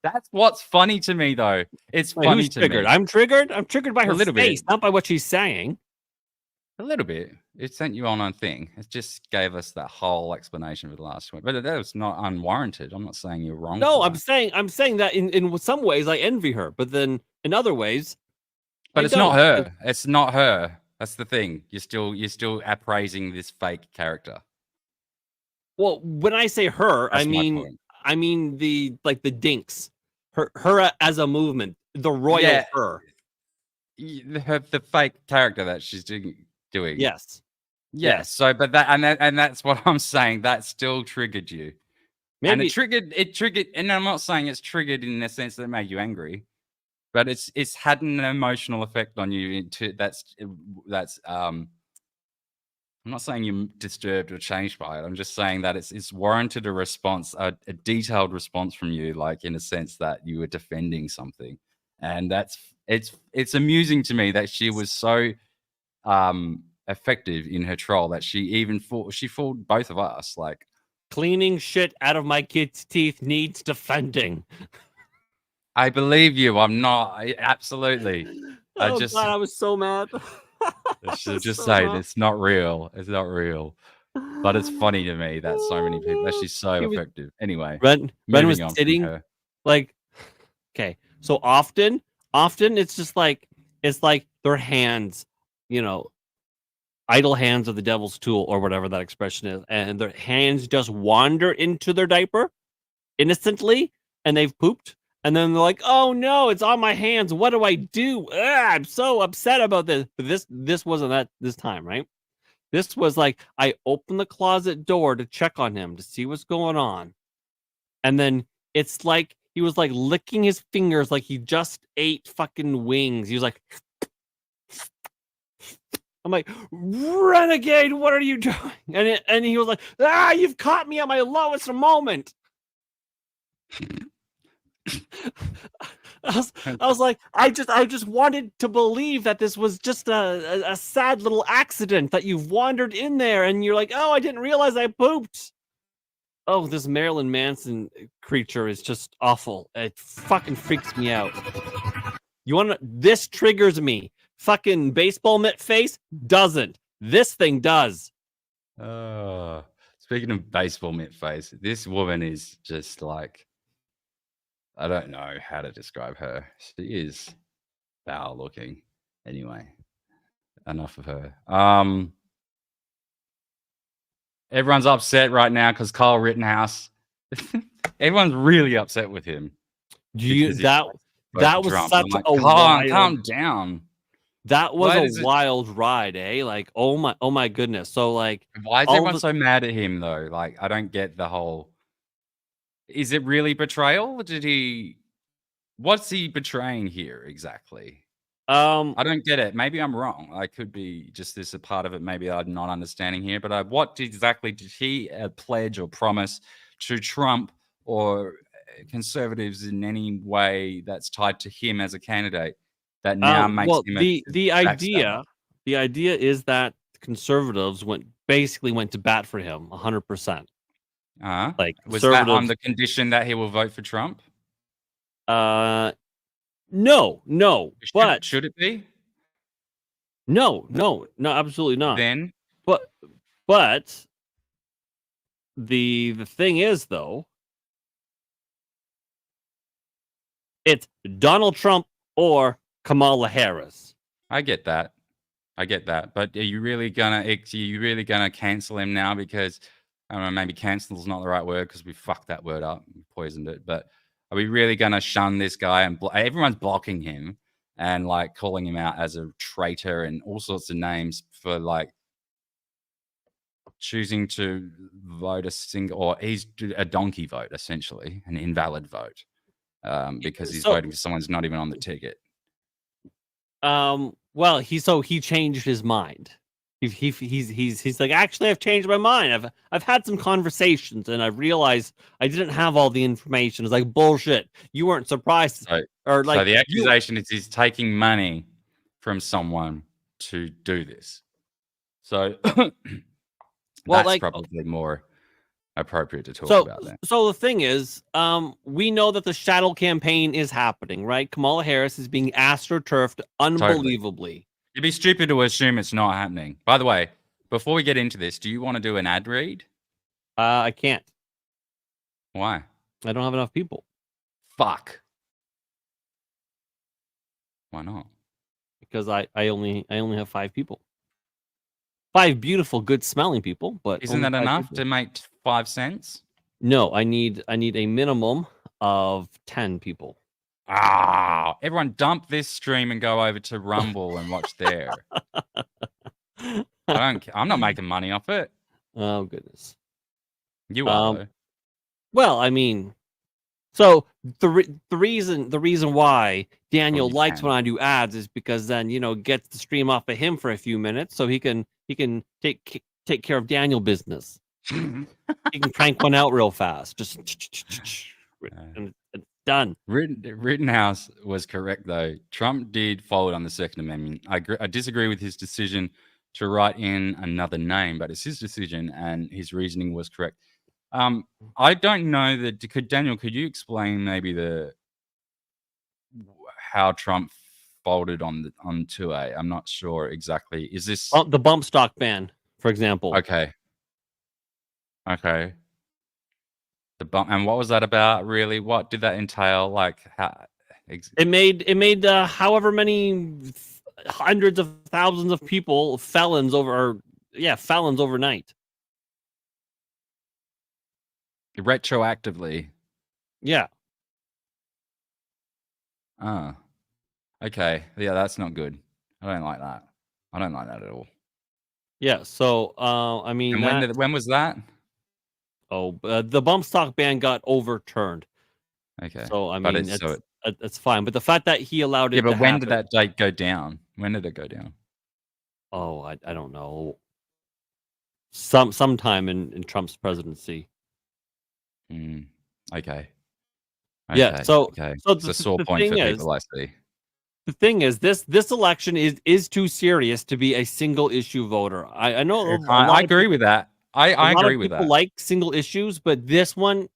That's what's funny to me, though. It's funny to
triggered?
me.
I'm triggered. I'm triggered by her face, not by what she's saying.
A little bit. It sent you on a thing. It just gave us that whole explanation for the last one, but that was not unwarranted. I'm not saying you're wrong.
No, I'm saying that in some ways I envy her, but then in other ways,
but it's not her. It's not her. That's the thing. You're still appraising this fake character.
Well, when I say her, I mean the dinks. Her as a movement, the royal her.
The fake character that she's doing.
Yes.
So, but that's what I'm saying. That still triggered you. Maybe. And it triggered, and I'm not saying it's triggered in the sense that it made you angry. But it's had an emotional effect on you. I'm not saying you're disturbed or changed by it. I'm just saying that it's warranted a response, a detailed response from you, like in a sense that you were defending something, and it's amusing to me that she was so effective in her troll that she fooled both of us. Like,
cleaning shit out of my kid's teeth needs defending.
I believe you. I'm not. Absolutely.
God, I was so mad.
I should just say it's not real. It's not real. But it's funny to me that so many people. That she's so effective. Anyway,
Ren was sitting like, okay. So often it's just like their hands, idle hands of the devil's tool or whatever that expression is, and their hands just wander into their diaper innocently, and they've pooped. And then they're like, "Oh no, it's on my hands. What do I do? I'm so upset about this." But this wasn't that this time, right? This was like I opened the closet door to check on him to see what's going on, and then it's like he was like licking his fingers like he just ate fucking wings. He was like, I'm like, "Renegade, what are you doing?" And he was like, "You've caught me at my lowest moment." I was like, I just wanted to believe that this was just a sad little accident that you've wandered in there, and you're like, "Oh, I didn't realize I pooped." Oh, this Marilyn Manson creature is just awful. It fucking freaks me out. This triggers me. Fucking baseball mitt face doesn't. This thing does.
Speaking of baseball mitt face, this woman is just like, I don't know how to describe her. She is foul looking. Anyway, enough of her. Everyone's upset right now because Kyle Rittenhouse. Everyone's really upset with him.
That was such
like,
a wild,
calm down.
That was a wild ride, eh? Like, oh my goodness. So like,
why is everyone so mad at him though? Like, I don't get the whole. Is it really betrayal? What's he betraying here exactly? I don't get it. Maybe I'm wrong. I could be just this a part of it. Maybe I'm not understanding here. But what exactly did he pledge or promise to Trump or conservatives in any way that's tied to him as a candidate that now makes him
the idea is that conservatives went to bat for him 100%. Like
Was that on
conservative.
the condition that he will vote for Trump?
No, but
Should it be?
no, absolutely not.
Then
But the thing is, though, it's Donald Trump or Kamala Harris.
I get that. But are you really gonna cancel him now? Because I don't know, maybe cancel is not the right word because we fucked that word up, we poisoned it. But are we really gonna shun this guy and everyone's blocking him and like calling him out as a traitor and all sorts of names for like choosing to vote or he's a donkey vote, essentially an invalid vote, because he's voting for someone who's not even on the ticket.
Well, he changed his mind. He's like, actually, I've changed my mind. I've had some conversations and I've realized I didn't have all the information. It's like bullshit. You weren't surprised,
So the accusation is he's taking money from someone to do this. So that's probably more appropriate to talk about that.
So the thing is, we know that the shadow campaign is happening, right? Kamala Harris is being astroturfed unbelievably.
Totally. It'd be stupid to assume it's not happening. By the way, before we get into this, do you want to do an ad read?
I can't.
Why?
I don't have enough people.
Fuck. Why not?
Because I only have 5 people. 5 beautiful, good smelling people, but
isn't that enough to make 5 cents?
No, I need a minimum of 10 people.
Everyone dump this stream and go over to Rumble and watch there. I'm not making money off it.
Oh goodness.
You are though.
Well, I mean, so the reason why Daniel likes when I do ads is because then, gets the stream off of him for a few minutes so he can take care of Daniel business. He can crank one out real fast. Just and it's done.
Rittenhouse was correct though. Trump did fold on the Second Amendment. I disagree with his decision to write in another name, but it's his decision and his reasoning was correct. I don't know that. Daniel, could you explain maybe how Trump folded on 2A? I'm not sure exactly. Is this
the bump stock ban, for example?
Okay. The bump, and what was that about? Really, what did that entail? Like, how?
It made however many hundreds of thousands of people felons overnight.
Retroactively.
Yeah.
Okay. Yeah, that's not good. I don't like that. I don't like that at all.
Yeah. So, I mean,
and when was that?
The bump stock ban got overturned.
Okay.
So I mean, it's fine. But the fact that he allowed it,
yeah. But when did that date go down? When did it go down?
Oh, I don't know. Sometime in Trump's presidency.
Okay.
Yeah. So
it's a sore point for people, I see.
The thing is, this election is too serious to be a single issue voter. I know.
I agree with that. I agree with that.
People like single issues, but this one,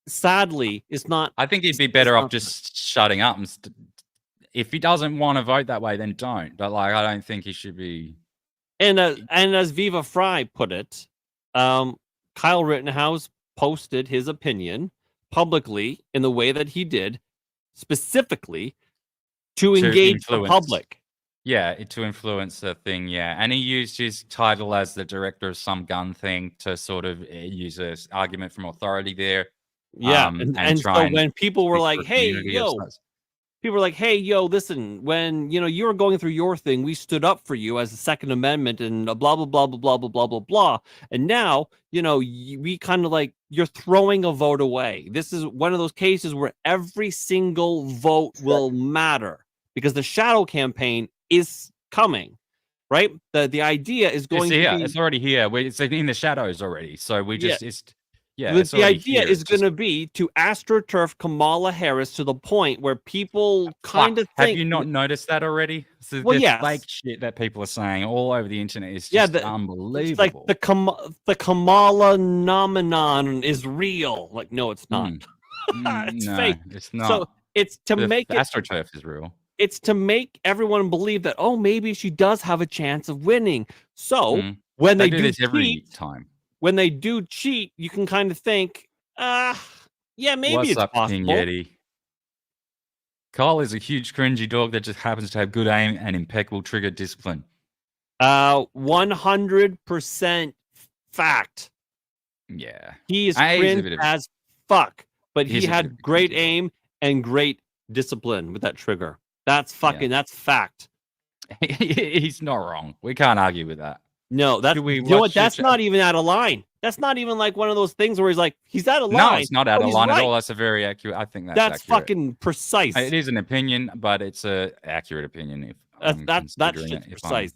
sadly, is not.
I think he'd be better off just shutting up. If he doesn't want to vote that way, then don't. But I don't think he should be.
And as Viva Fry put it, Kyle Rittenhouse posted his opinion publicly in the way that he did, specifically to engage the public.
Yeah, to influence a thing, yeah. And he used his title as the director of some gun thing to sort of use an argument from authority there.
Yeah, and so when people were like, hey, yo, listen, when, you were going through your thing, we stood up for you as the Second Amendment and blah, blah, blah, blah, blah, blah, blah, blah, blah. And now, we kind of like, you're throwing a vote away. This is one of those cases where every single vote will matter because the shadow campaign is coming, right? The idea is going to be...
It's already here. It's in the shadows already. So we just... Yeah,
the
it's already
idea
here.
is
It's just
going to be to astroturf Kamala Harris to the point where people
fuck.
kind of
Have
think,
you not noticed that already? So
well,
this
yes,
fake shit that people are saying all over the internet is
yeah,
just
it's like
unbelievable.
the Kamala nomenon is real. Like, no, it's not. It's
No,
fake.
it's
So
not.
it's to
The
make it.
AstroTurf is real.
It's to make everyone believe that, oh, maybe she does have a chance of winning. So when
They
they
do
do
this every
cheat,
time.
when they do cheat, you can kind of think, yeah, maybe
What's
it's
up, King
possible.
Yeti? Kyle is a huge cringy dog that just happens to have good aim and impeccable trigger discipline.
100% fact.
Yeah.
He is
He's a
cringe
bit of
as fuck, but he
he's a bit of
had
a
great
cringy dog.
aim and great discipline with that trigger. That's fucking, that's fact.
He's not wrong. We can't argue with that.
No, that's,
Should we
you know what?
watch the
That's not even out of line. That's not even like one of those things where he's like, he's out of line.
No, it's not out
Oh,
of
he's
line at
right.
all. That's a very accurate. I think that's
That's
accurate.
fucking precise.
It is an opinion, but it's a accurate opinion. If I'm
that
considering
shit's
it,
precise.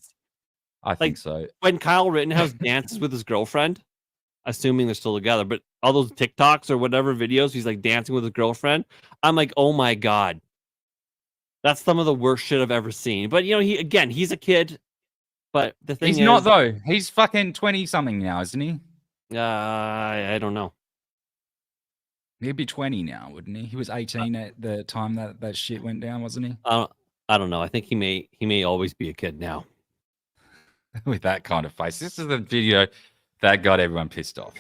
I think so.
When Kyle Rittenhouse dances with his girlfriend, assuming they're still together, but all those TikToks or whatever videos, he's like dancing with his girlfriend. I'm like, oh my God. That's some of the worst shit I've ever seen. But you know, he's a kid. But the thing
He's
is,
not though. He's fucking 20 something now, isn't he?
I don't know.
He'd be 20 now, wouldn't he? He was 18 at the time that shit went down, wasn't he?
I don't know. I think he may always be a kid now.
With that kind of face. This is the video that got everyone pissed off.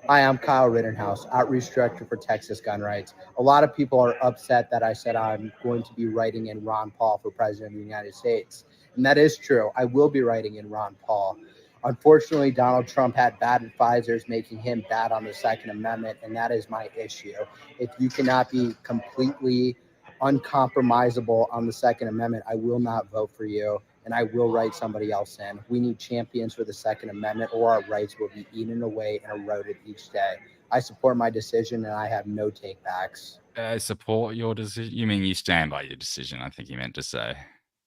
Hi, I'm Kyle Rittenhouse, Outreach Director for Texas Gun Rights. A lot of people are upset that I said I'm going to be writing in Ron Paul for President of the United States. And that is true. I will be writing in Ron Paul. Unfortunately, Donald Trump had bad advisors making him bad on the Second Amendment, and that is my issue. If you cannot be completely uncompromisable on the Second Amendment, I will not vote for you, and I will write somebody else in. We need champions for the Second Amendment, or our rights will be eaten away and eroded each day. I support my decision, and I have no takebacks.
Support your decision? You mean you stand by your decision? I think you meant to say.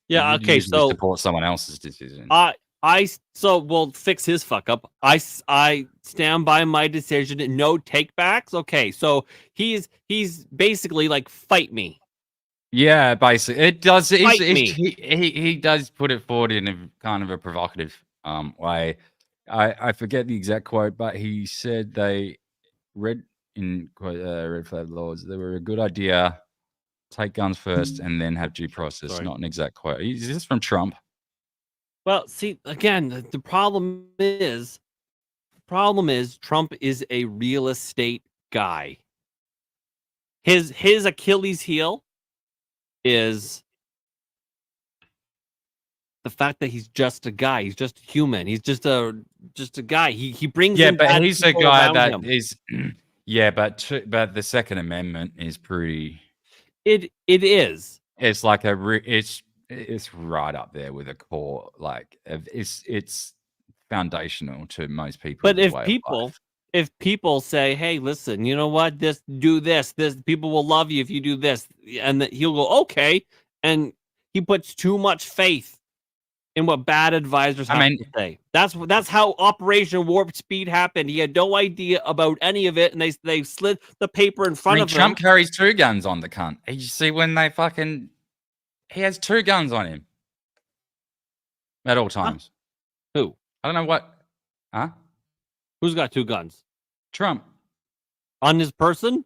Yeah.
You
Okay.
usually
So
support someone else's decision.
we'll fix his fuck up. I stand by my decision. No takebacks. Okay. So he's basically like, fight me.
Yeah, basically, it does.
Fight me.
He does put it forward in a kind of a provocative way. I forget the exact quote, but he said they red flag laws. They were a good idea. Take guns first and then have due process.
Sorry.
Not an exact quote. Is this from Trump?
Well, see, again, the problem is Trump is a real estate guy. His Achilles heel is the fact that he's just a guy. He's just human. He's just a guy. He brings in
but
bad
he's a
people
guy
around
that
him.
is. Yeah, but the Second Amendment is pretty.
It is.
It's like it's right up there with a core. Like it's foundational to most people.
But if people say, "Hey, listen, you know what? Do this. People will love you if you do this," and he'll go, "Okay," and he puts too much faith in what bad advisors have to say. That's how Operation Warp Speed happened. He had no idea about any of it, and they slid the paper in front of him.
Trump carries 2 guns on the cunt. You see when they fucking. He has 2 guns on him at all times.
Huh? Who?
I don't know what. Huh?
Who's got 2 guns?
Trump.
On his person?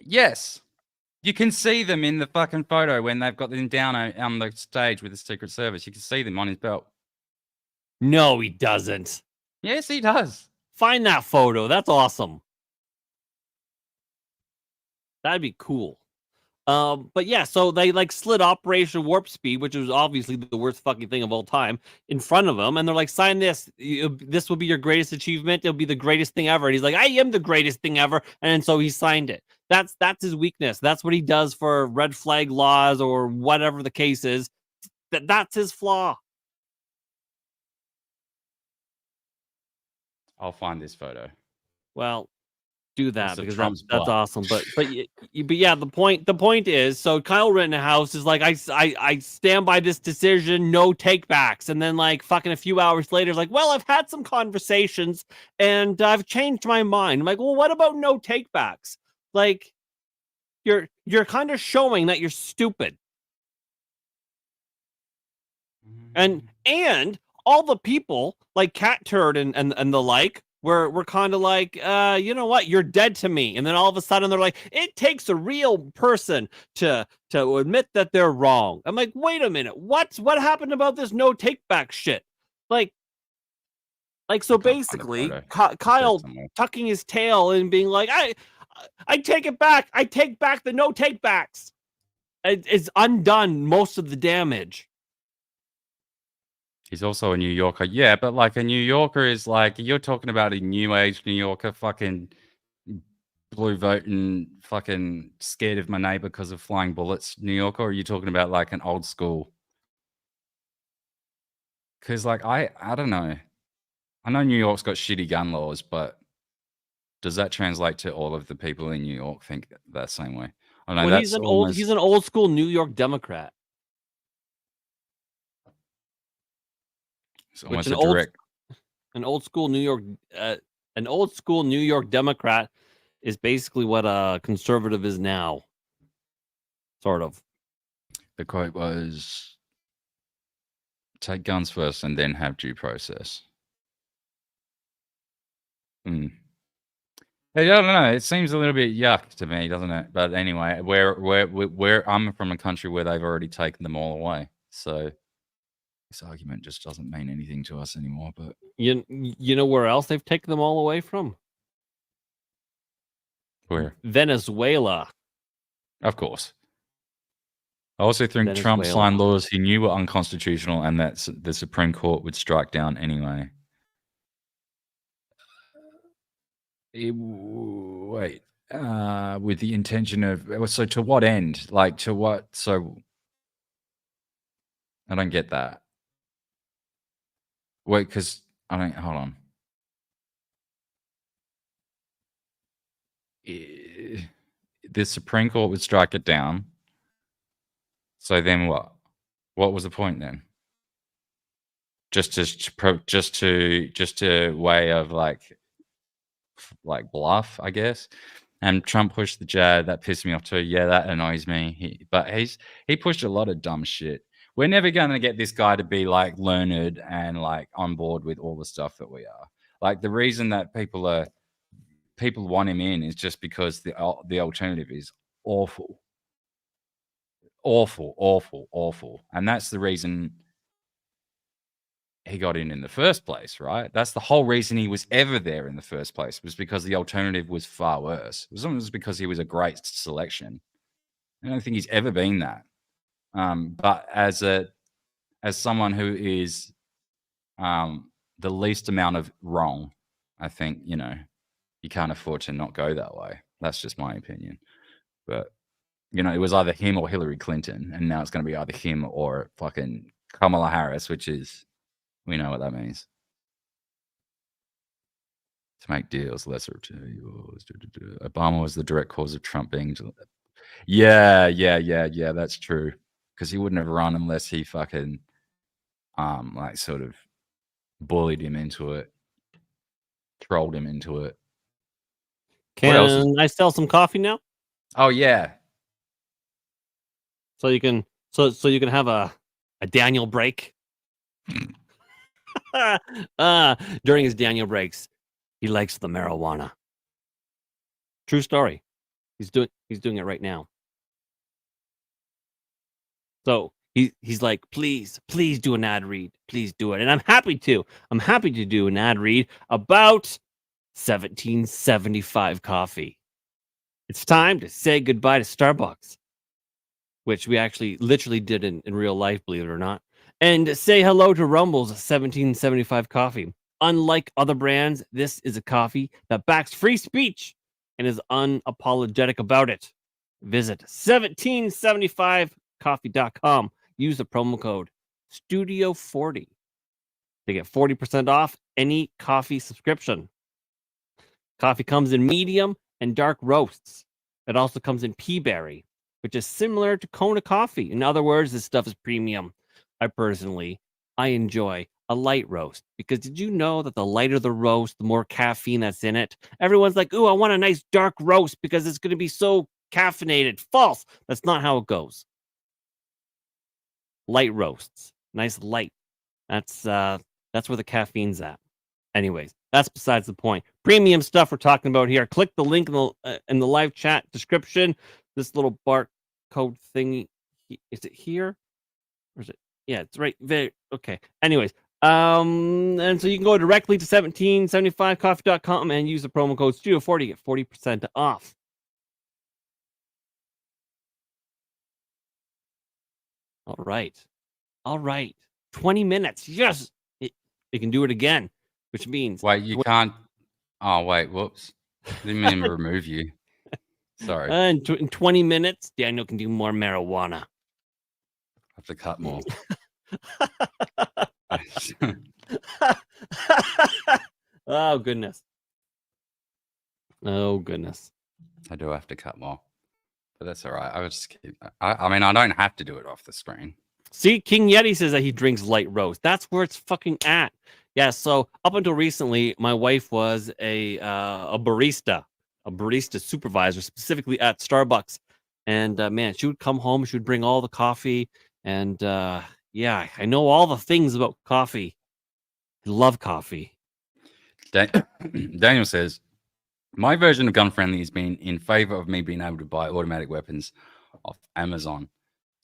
Yes. You can see them in the fucking photo when they've got them down on the stage with the Secret Service. You can see them on his belt.
No, he doesn't.
Yes, he does.
Find that photo. That's awesome. That'd be cool. But yeah, so they like slid Operation Warp Speed, which was obviously the worst fucking thing of all time, in front of him, and they're like, "Sign this. This will be your greatest achievement. It'll be the greatest thing ever." And he's like, "I am the greatest thing ever," and so he signed it. That's his weakness. That's what he does for red flag laws or whatever the case is. That's his flaw.
I'll find this photo.
Well, do that
of
because
Trump's
that's
blood.
awesome. But yeah, the point is, so Kyle Rittenhouse is like, I stand by this decision, no takebacks, and then like fucking a few hours later, like, well, I've had some conversations and I've changed my mind. I'm like, well, what about no takebacks? Like, you're kind of showing that you're stupid, and all the people like Cat Turd and the like we're kind of like, you know what, you're dead to me. And then all of a sudden they're like, it takes a real person to admit that they're wrong. I'm like, wait a minute, what happened about this no take back shit? Like so basically Kyle tucking his tail and being like, I take it back, I take back the no take backs. It's undone most of the damage.
He's also a New Yorker. Yeah, but like a New Yorker is like, you're talking about a new age New Yorker, fucking blue voting, fucking scared of my neighbor because of flying bullets New Yorker, or are you talking about like an old school? Because like, I don't know. I know New York's got shitty gun laws, but does that translate to all of the people in New York think that same way? I know
Well, he's an old school New York Democrat.
It's almost a direct.
An old school New York Democrat is basically what a conservative is now. Sort of.
The quote was, take guns first and then have due process. I don't know. It seems a little bit yuck to me, doesn't it? But anyway, where I'm from a country where they've already taken them all away. So this argument just doesn't mean anything to us anymore. But
you know where else they've taken them all away from?
Where?
Venezuela.
Of course. I also think Trump signed laws he knew were unconstitutional and that the Supreme Court would strike down anyway. Wait, with the intention of, so to what end? Like to what? So I don't get that. Wait, because I don't, hold on. The Supreme Court would strike it down. So then what? What was the point then? Just a way of like bluff, I guess. And Trump pushed the jab. That pissed me off too. Yeah, that annoys me. But he pushed a lot of dumb shit. We're never going to get this guy to be like learned and like on board with all the stuff that we are. Like the reason that people want him in is just because the alternative is awful. And that's the reason he got in the first place, right? That's the whole reason he was ever there in the first place, was because the alternative was far worse. It was almost because he was a great selection. I don't think he's ever been that. But as someone who is the least amount of wrong, I think, you can't afford to not go that way. That's just my opinion. But, it was either him or Hillary Clinton, and now it's going to be either him or fucking Kamala Harris, which is, we know what that means. To make deals lesser to yours. Obama was the direct cause of Trump being. Yeah, that's true. Because he wouldn't have run unless he fucking, sort of bullied him into it, trolled him into it.
Can I sell some coffee now?
Oh yeah.
So you can have a Daniel break. During his Daniel breaks, he likes the marijuana. True story. He's doing it right now. So he's like, please do an ad read. Please do it. And I'm happy to. I'm happy to do an ad read about 1775 coffee. It's time to say goodbye to Starbucks, which we actually literally did in real life, believe it or not. And say hello to Rumble's 1775 coffee. Unlike other brands, this is a coffee that backs free speech and is unapologetic about it. Visit 1775coffee.com. Use the promo code Studio40 to get 40% off any coffee subscription. Coffee comes in medium and dark roasts. It also comes in pea berry, which is similar to Kona coffee. In other words, this stuff is premium. I enjoy a light roast because did you know that the lighter the roast, the more caffeine that's in it? Everyone's like, ooh, I want a nice dark roast because it's going to be so caffeinated. False. That's not how it goes. Light roasts, nice light. That's where the caffeine's at. Anyways, that's besides the point. Premium stuff we're talking about here. Click the link in the live chat description. This little barcode thingy. Is it here? Or is it? Yeah, it's right there. Okay. Anyways, and so you can go directly to 1775coffee.com and use the promo code Studio40 to get 40% off. All right. 20 minutes. Yes. You can do it again, which means
Wait, you can't. Oh, wait. Whoops. Didn't mean to remove you. Sorry.
in 20 minutes, Daniel can do more marijuana.
I have to cut more.
Oh, goodness. Oh, goodness.
I do have to cut more. But that's all right. I would just keep. I mean, I don't have to do it off the screen.
See, King Yeti says that he drinks light roast. That's where it's fucking at. Yeah. So up until recently, my wife was a barista supervisor, specifically at Starbucks. And man, she would come home. She would bring all the coffee. And yeah, I know all the things about coffee. I love coffee.
Daniel says, my version of gun friendly has been in favor of me being able to buy automatic weapons off Amazon.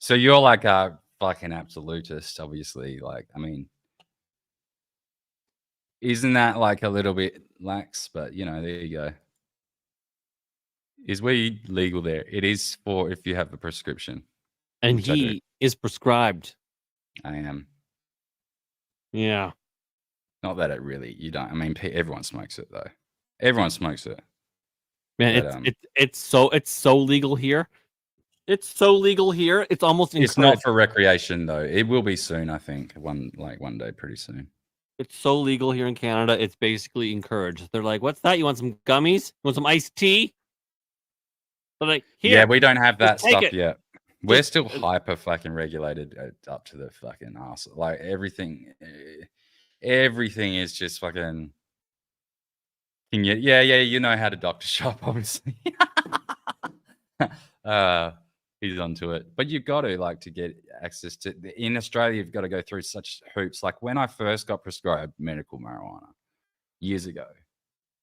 So you're like a fucking absolutist, obviously. Like, I mean, isn't that like a little bit lax? But you know, there you go. Is weed legal there? It is for if you have a prescription.
And he is prescribed.
I am.
Yeah.
Not that it really. You don't. I mean, everyone smokes it though. Everyone smokes it.
Man, but, it's so legal here. It's so legal here. It's almost
it's not for recreation though. It will be soon, I think. One day, pretty soon.
It's so legal here in Canada. It's basically encouraged. They're like, "What's that? You want some gummies? You want some iced tea?" They're like, "Here."
Yeah, we don't have that stuff yet. We're
Just,
still hyper fucking regulated up to the fucking ass. Like everything is just fucking. Yeah, you know how to doctor shop, obviously. He's onto it, but you've got to like to get access to. In Australia, you've got to go through such hoops. Like when I first got prescribed medical marijuana years ago,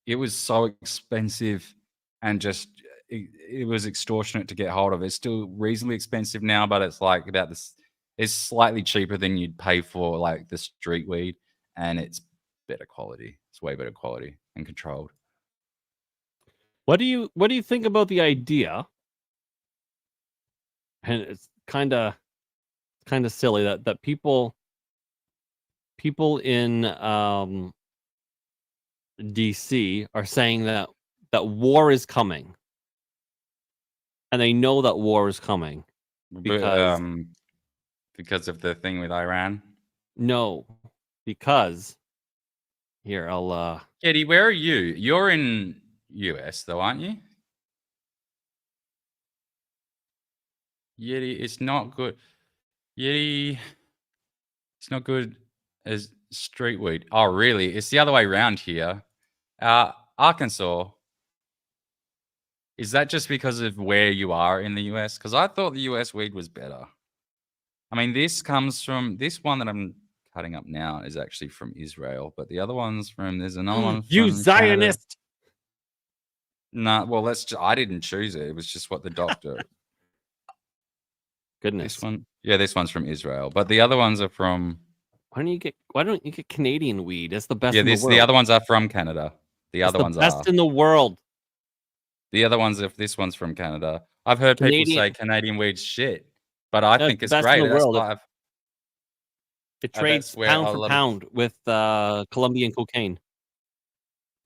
it was so expensive, and just it was extortionate to get hold of. It's still reasonably expensive now, but it's like about this. It's slightly cheaper than you'd pay for like the street weed, and it's better quality. It's way better quality and controlled.
What do you think about the idea? And it's kind of silly that people in DC are saying that war is coming, and they know that war is coming
because of the thing with Iran.
No, because here I'll.
Eddie, where are you? You're in US though, aren't you? Yeti, it's not good. Yeti, it's not good as street weed. Oh, really? It's the other way around here. Arkansas. Is that just because of where you are in the US? Because I thought the US weed was better. I mean, this comes from this one that I'm cutting up now is actually from Israel, but the other one's from there's another one.
You Zionist.
Nah, well, I didn't choose it. It was just what the doctor.
Goodness.
This one, yeah, this one's from Israel, but the other ones are from.
Why don't you get Canadian weed? It's the best.
Yeah,
in the world.
The other ones are from Canada. The other ones are
best in the world.
The other ones, if this one's from Canada, I've heard people say Canadian weed's shit, but I think it's great.
It trades pound for pound with Colombian cocaine.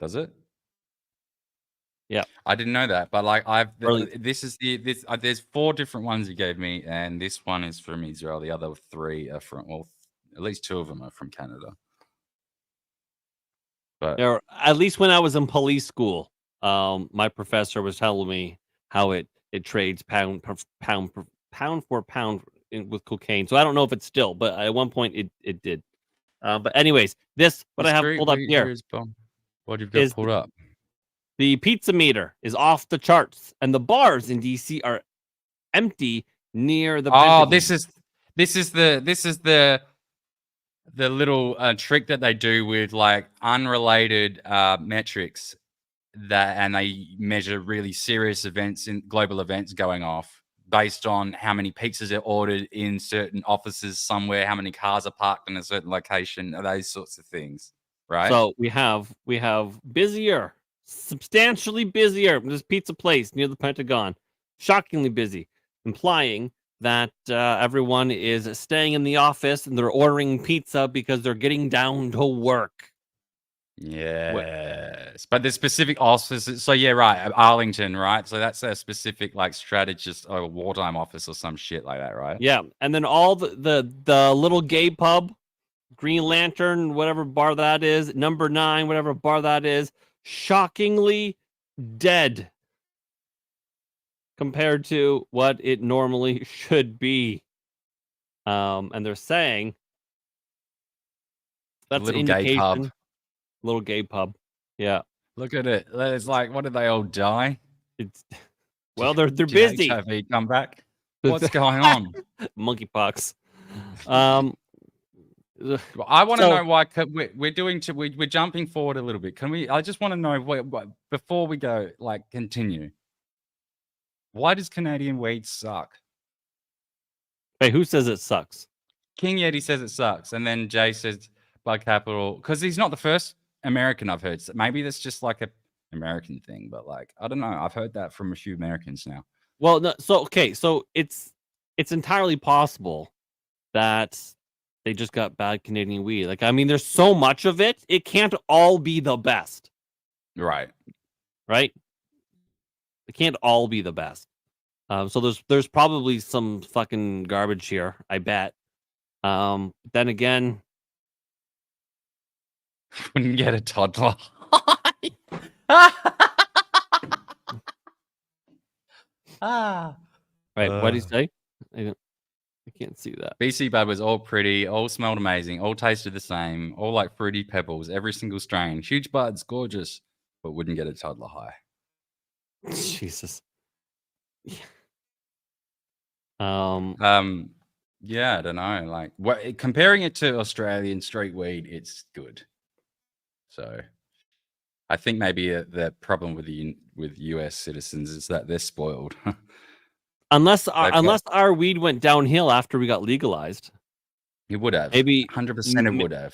Does it?
Yeah,
I didn't know that, but like there's 4 different ones you gave me, and this one is from Israel. The other 3 are from, well, at least 2 of them are from Canada. But
at least when I was in police school, my professor was telling me how it trades pound for pound with cocaine. So I don't know if it's still, but at one point it did. But anyways, what I have pulled up here
What you've got
is
pulled up?
the pizza meter is off the charts, and the bars in DC are empty near the.
Oh,
Pentagon.
this is the little trick that they do with like unrelated metrics and they measure really serious events in global events going off based on how many pizzas are ordered in certain offices somewhere, how many cars are parked in a certain location, those sorts of things, right?
So we have busier, substantially busier. This pizza place near the Pentagon, shockingly busy, implying that everyone is staying in the office and they're ordering pizza because they're getting down to work.
Yes, but the specific offices. So yeah, right, Arlington, right? So that's a specific like strategist or wartime office or some shit like that, right?
Yeah, and then all the little gay pub, Green Lantern, whatever bar that is, number 9, whatever bar that is, shockingly dead compared to what it normally should be. And they're saying that's
little
an
gay pub.
indication. Little gay pub. Yeah.
Look at it. It's like, what did they all die?
It's well, they're
Did
busy.
HIV come back? What's going on?
Monkeypox.
I want to know why we're jumping forward a little bit. Can we? I just want to know what before we go, like, continue. Why does Canadian weed suck?
Hey, who says it sucks?
King Yeti says it sucks, and then Jay says Bug Capital, because he's not the first American I've heard. So maybe that's just like a American thing, but like I don't know. I've heard that from a few Americans now.
Well, no, so it's entirely possible that they just got bad Canadian weed. Like, I mean, there's so much of it; it can't all be the best,
right?
Right? It can't all be the best. So there's probably some fucking garbage here, I bet. Then again,
wouldn't get a toddler.
Right, what do you say? I can't see that.
BC Bud was all pretty, all smelled amazing, all tasted the same, all like fruity pebbles, every single strain. Huge buds, gorgeous, but wouldn't get a toddler high.
Jesus.
Yeah, I don't know. Like, comparing it to Australian street weed, it's good. So, I think maybe the problem with US citizens is that they're spoiled.
Unless our weed went downhill after we got legalized.
It would have.
Maybe
100% it would have.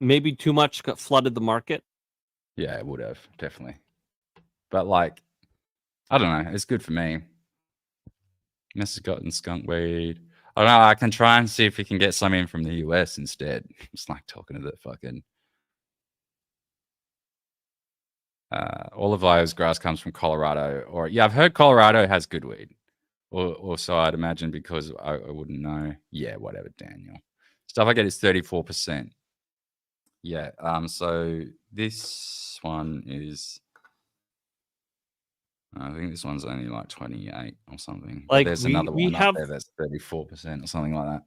Maybe too much flooded the market.
Yeah, it would have, definitely. But like, I don't know. It's good for me. Mrs. Gotten skunk weed. I don't know. I can try and see if we can get some in from the US instead. It's like talking to the fucking. Olivia's grass comes from Colorado, or yeah, I've heard Colorado has good weed, or so I'd imagine, because I wouldn't know. Yeah, whatever, Daniel. Stuff I get is 34%. Yeah. So this one is. I think this one's only like 28 or something.
Like,
there's another one up there that's 34% or something like that.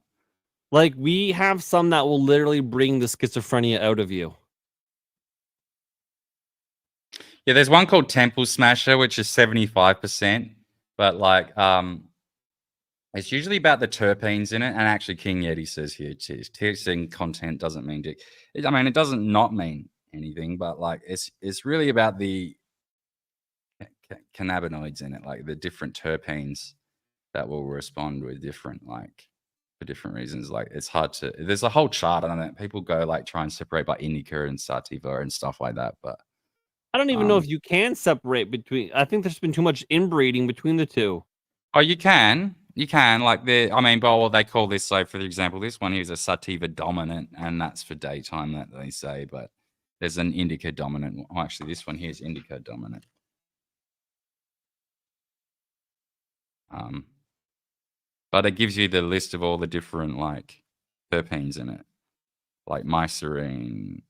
Like, we have some that will literally bring the schizophrenia out of you.
Yeah, there's one called Temple Smasher, which is 75%, but like it's usually about the terpenes in it. And actually, King Yeti says here, THC content doesn't mean dick. I mean, it doesn't not mean anything, but like it's really about the cannabinoids in it, like the different terpenes that will respond with different, like, for different reasons. Like, it's hard to. There's a whole chart on it. People go like try and separate by indica and sativa and stuff like that, but.
I don't even know if you can separate between. I think there's been too much inbreeding between the two.
Oh, you can. Like, I mean, well, they call this, so for example, this one here is a sativa dominant, and that's for daytime, that they say, but there's an indica dominant. Oh, actually, this one here is indica dominant. But it gives you the list of all the different, like, terpenes in it, like mycerne.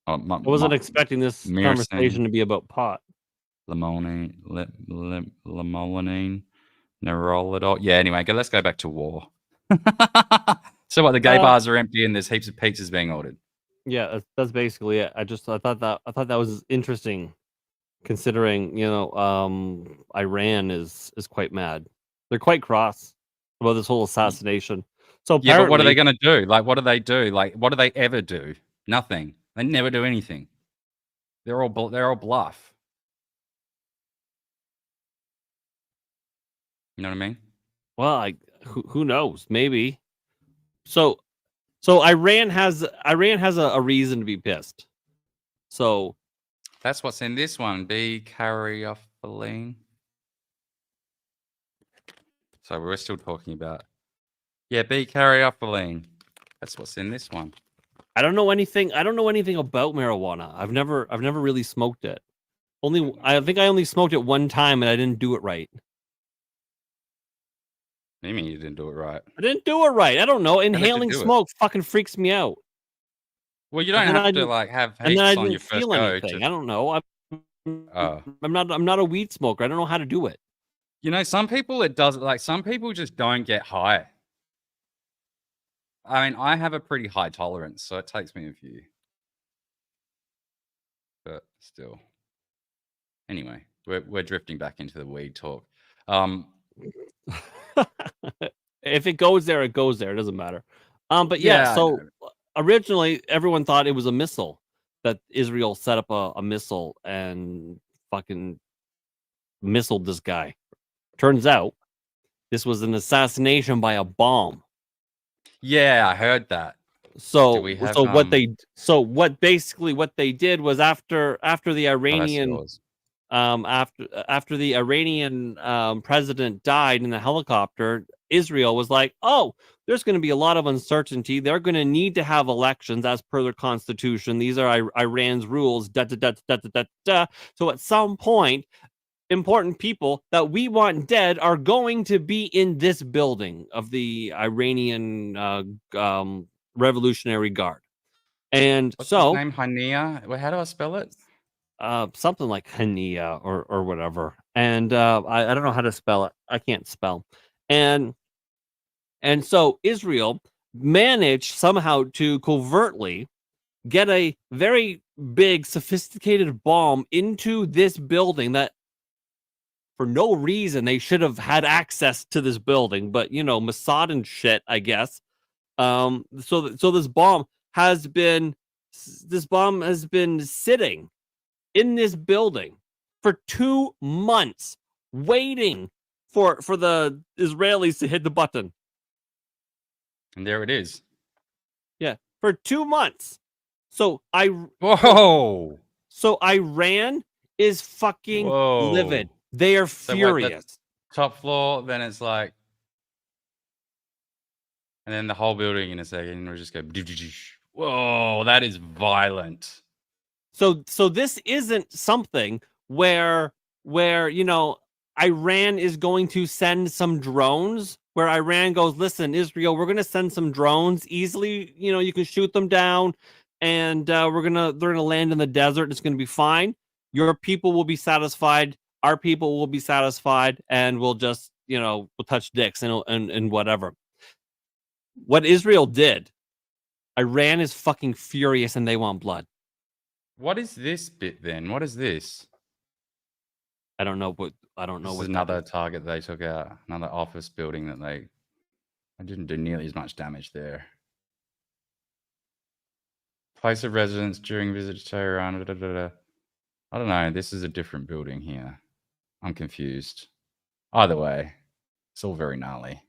I wasn't expecting this conversation to be about pot.
Lamolanine, Nerolidol. Yeah, anyway, let's go back to war. So what, the gay
Well-
bars are empty and there's heaps of pizzas being ordered.
Yeah, that's basically it. I thought that was interesting, considering Iran is quite mad. They're quite cross about this whole assassination. So
Yeah, but what are they
apparently-
going to do? Like, what do they do? Like, what do they ever do? Nothing. They never do anything. They're all bluff. You know what I mean?
Well, who knows? Maybe. So Iran has a reason to be pissed. So
That's what's in this one. B-caryophyllene. So we're still talking about. Yeah, B-caryophyllene. That's what's in this one.
I don't know anything about marijuana. I've never really smoked it. I think I only smoked it one time and I didn't do it right.
What do you mean you didn't do it right?
I didn't do it right. I don't know.
did you
Inhaling
do it?
smoke fucking freaks me out.
Well, you don't
And then I
have to
didn't-
like have
And
heaps
then I
on
didn't
your first
feel
go.
anything. I don't know.
Oh.
I'm not a weed smoker. I don't know how to do it.
You know, some people it does like some people just don't get high. I mean, I have a pretty high tolerance, so it takes me a few. But still. Anyway, we're drifting back into the weed talk.
If it goes there, it goes there. It doesn't matter. But yeah,
Yeah, I
so originally everyone thought it was a missile, that Israel set up a missile and fucking missiled this guy. Turns out this was an assassination by a bomb.
Yeah, I heard that.
So
we have,
what they did was after the
Oh, that's
Iranian
yours.
after the Iranian president died in the helicopter, Israel was like, oh, there's going to be a lot of uncertainty. They're going to need to have elections as per their constitution. These are Iran's rules. Da, da, da, da, da, da, da. So at some point, important people that we want dead are going to be in this building of the Iranian Revolutionary Guard. And
What's
so
his name? Hania? Well, how do I spell it?
something like Hania or whatever. And I don't know how to spell it. I can't spell. And so Israel managed somehow to covertly get a very big, sophisticated bomb into this building that for no reason they should have had access to this building, but Mossad and shit, I guess. So this bomb has been sitting in this building for 2 months, waiting for the Israelis to hit the button.
And there it is.
Yeah, for 2 months. So
Whoa!
So Iran is fucking
Whoa.
livid. They are
So wait,
furious.
Top floor, then it's like, and then the whole building in a second will just go. Whoa, that is violent.
So this isn't something where Iran is going to send some drones, where Iran goes, listen, Israel, we're going to send some drones easily. You can shoot them down, and they're gonna land in the desert. It's going to be fine. Your people will be satisfied. Our people will be satisfied, and we'll just we'll touch dicks and whatever. What Israel did, Iran is fucking furious, and they want blood.
What is this bit then? What is this?
I don't know what
This is
that
another
is.
target they took out. Another office building that I didn't do nearly as much damage there. Place of residence during visit to Tehran. Da, da, da, da. I don't know. This is a different building here. I'm confused. Either way, it's all very gnarly.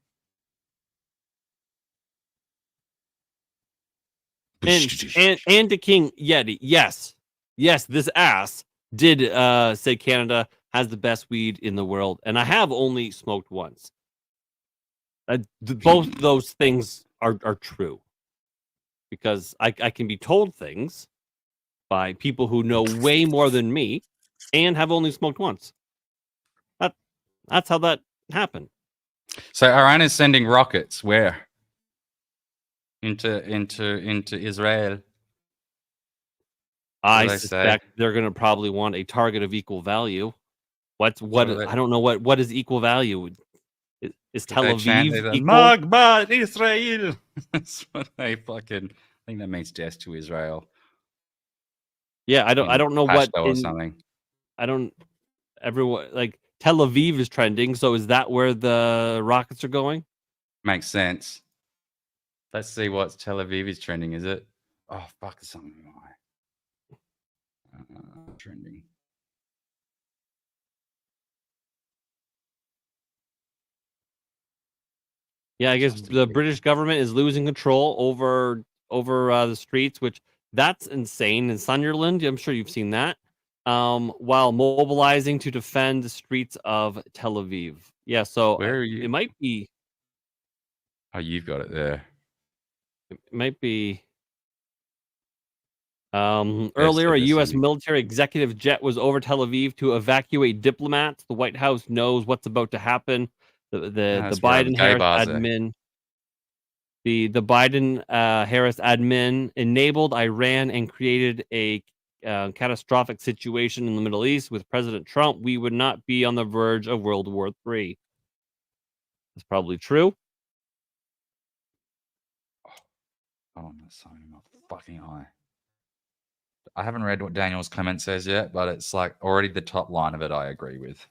And to King Yeti, yes, this ass did say Canada has the best weed in the world, and I have only smoked once. Both those things are true, because I can be told things by people who know way more than me and have only smoked once. That's how that happened.
So Iran is sending rockets where? Into Israel.
I
What did I say?
suspect they're going to probably want a target of equal value. what
So
I don't know what is equal value. Is Tel
they chant
Aviv
the
equal?
Magba Israel. That's what they fucking. I think that means death to Israel.
Yeah, I don't know what
Pashto or something.
I don't everyone like Tel Aviv is trending, so is that where the rockets are going?
Makes sense. Let's see what Tel Aviv is trending. Is it? Oh fuck! There's something trending.
Yeah, I guess
Just
the British government is losing control over the streets, which that's insane. In Sunderland, I'm sure you've seen that. While mobilizing to defend the streets of Tel Aviv. Yeah, so
Where are you?
it might be.
Oh, you've got it there.
It might be. Earlier, a U.S. military executive jet was over Tel Aviv to evacuate diplomats. The White House knows what's about to happen. The Biden-Harris admin. The Biden Harris admin enabled Iran and created a catastrophic situation in the Middle East with President Trump. We would not be on the verge of World War III. That's probably true.
Oh, I'm signing my fucking eye. I haven't read what Daniel's comment says yet, but it's like already the top line of it I agree with.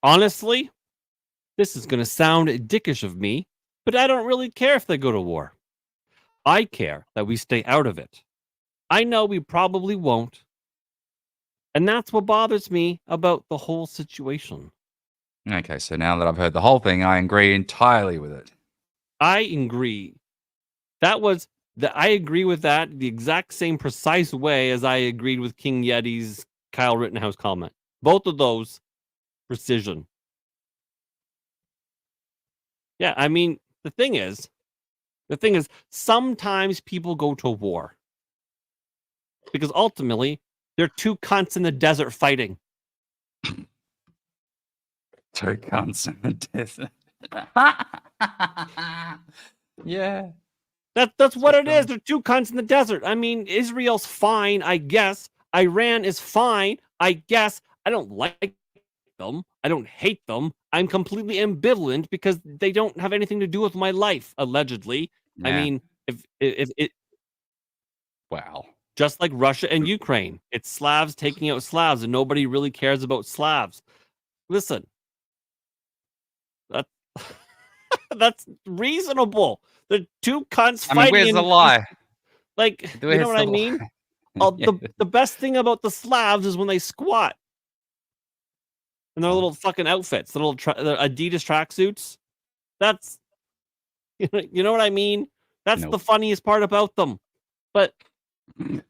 Honestly, this is going to sound dickish of me, but I don't really care if they go to war. I care that we stay out of it. I know we probably won't. And that's what bothers me about the whole situation.
Okay, so now that I've heard the whole thing, I agree entirely with it.
I agree. I agree with that the exact same precise way as I agreed with King Yeti's Kyle Rittenhouse comment. Both of those, precision. Yeah, I mean, the thing is, sometimes people go to war because ultimately they're two cunts in the desert fighting.
Two cunts in the desert. Yeah.
That's what it is. They're two cunts in the desert. I mean, Israel's fine, I guess. Iran is fine, I guess. I don't like them. I don't hate them. I'm completely ambivalent because they don't have anything to do with my life, allegedly. Yeah. I mean, if it
wow.
Just like Russia and Ukraine, it's Slavs taking out Slavs, and nobody really cares about Slavs. Listen, that's reasonable. The two cunts fighting.
Where's the lie?
Like, you know what I mean? The best thing about the Slavs is when they squat. And their little fucking outfits, the little their Adidas tracksuits. That's, you know what I mean? That's the funniest part about them. But
I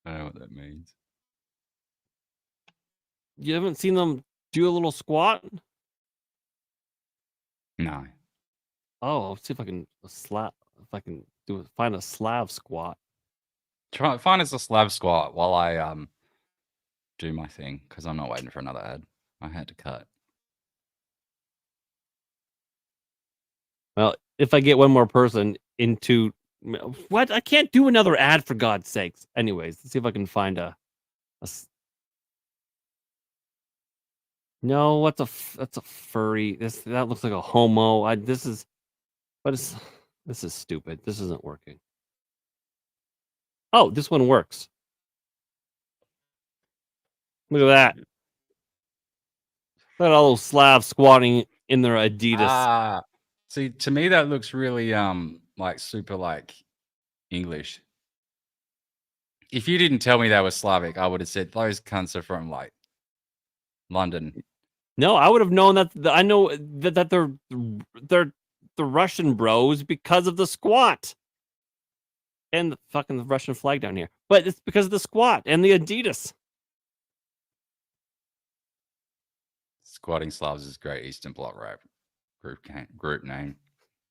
don't know what that means.
You haven't seen them do a little squat?
No.
Oh, let's see if I can find a Slav squat.
Find us a Slav squat while I do my thing, because I'm not waiting for another ad. I had to cut.
Well, if I get one more person into what, I can't do another ad for God's sakes. Anyways, let's see if I can find a no. That's a furry. That looks like a homo. This is stupid. This isn't working. Oh, this one works. Look at that. Look at all those Slavs squatting in their Adidas.
See, to me that looks really like super like English. If you didn't tell me they were Slavic, I would have said those cunts are from like London.
No, I would have known that. I know that they're the Russian bros because of the squat and the fucking Russian flag down here. But it's because of the squat and the Adidas.
Squatting Slavs is great Eastern Bloc rap group name.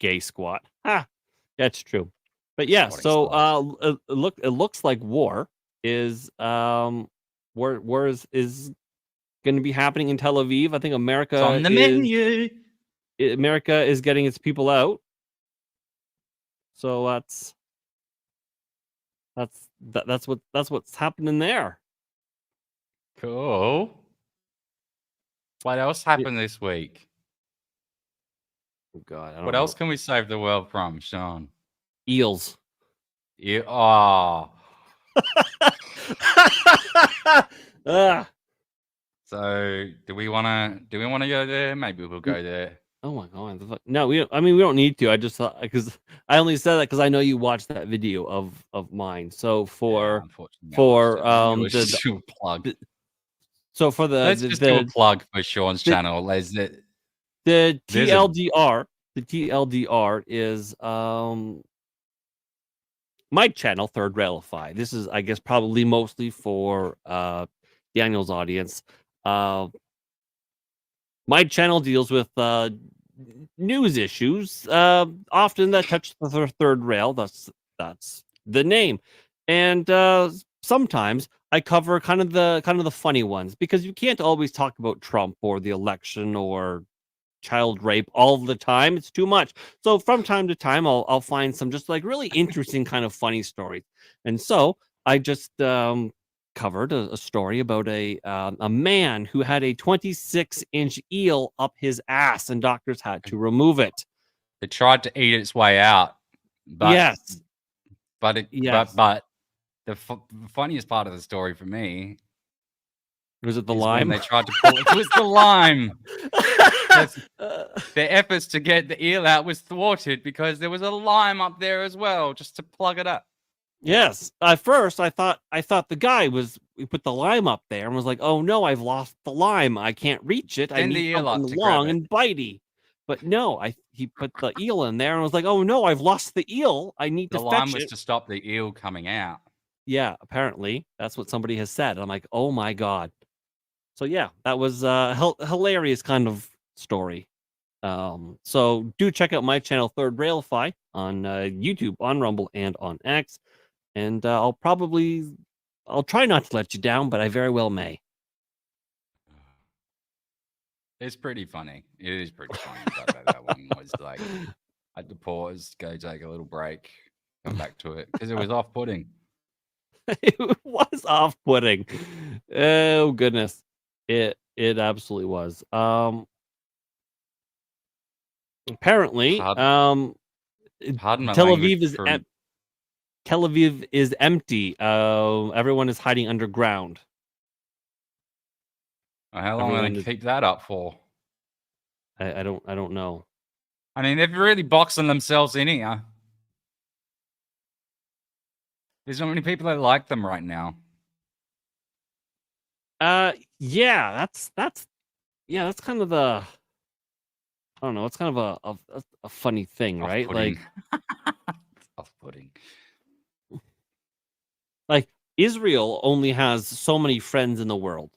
Gay squat. That's true. But yeah, so it looks like war is going to be happening in Tel Aviv. I think America
on the menu.
America is getting its people out. So that's what's happening there.
Cool. What else happened this week?
Oh God, I don't
What
know.
else can we save the world from, Sean?
Eels.
You, oh,
Ah.
so do we wanna go there? Maybe we'll go there.
Oh my God! the fuck- No, we. I mean, we don't need to. I just thought because I only said that because I know you watched that video of mine. So
Yeah,
for
unfortunately, I
for
watched it. Maybe
the
let's do a plug.
the- so for
Let's just do a plug for Sean's
the-
channel.
the
There's a-
TLDR the TLDR is my channel, Third Railify. This is, I guess, probably mostly for Daniel's audience. My channel deals with news issues, often that touch the third rail. That's the name, and sometimes I cover kind of the funny ones because you can't always talk about Trump or the election or child rape all the time. It's too much. So from time to time, I'll find some just like really interesting kind of funny stories, and so I just covered a story about a man who had a 26-inch eel up his ass, and doctors had to remove it.
It tried to eat its way out, but
Yes,
but it
yes.
but the funniest part of the story for me
Was it the
is
lime?
when they tried to pull it was the lime. Their efforts to get the eel out was thwarted because there was a lime up there as well, just to plug it up.
Yes. At first, I thought the guy we put the lime up there and was like, "Oh no, I've lost the lime. I can't reach it. I
Send the
need
eel up
something
to grab
long
it."
and bitey." But no, he put the eel in there and was like, "Oh no, I've lost the eel. I need
The
to
lime
fetch
was
it."
to stop the eel coming out.
Yeah, apparently that's what somebody has said. I'm like, "Oh my God." So yeah, that was a hilarious kind of story. So do check out my channel, Third Railify, on YouTube, on Rumble, and on X. And I'll try not to let you down, but I very well may.
It's pretty funny. It is pretty funny. But that one was like, I had to pause, go take a little break, come back to it because it was off-putting.
It was off-putting. Oh goodness, it absolutely was. Apparently,
Pardon my
Tel
language
Aviv is
from-
Tel Aviv is empty. Everyone is hiding underground.
How long will they keep that up for?
I don't know.
I mean, they're really boxing themselves in here. There's not many people that like them right now.
Yeah, that's kind of the, I don't know. It's kind of a funny thing, right?
Off-putting. Off-putting.
Like Israel only has so many friends in the world,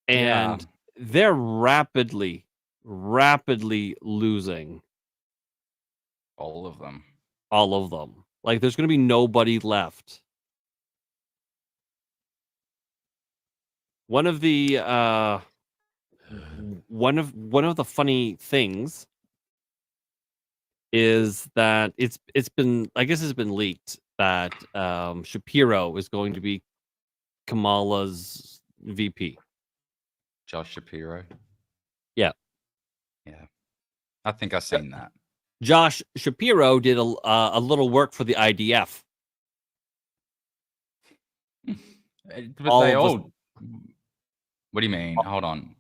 and
Yeah.
they're rapidly losing
All of them.
all of them. Like there's going to be nobody left. One of the one of the funny things is that it's been, I guess it's been leaked that Shapiro is going to be Kamala's VP.
Josh Shapiro.
Yeah.
Yeah. I think I've seen that.
Josh Shapiro did a little work for the IDF.
But
All
they
of us-
all. What do you mean? Hold on.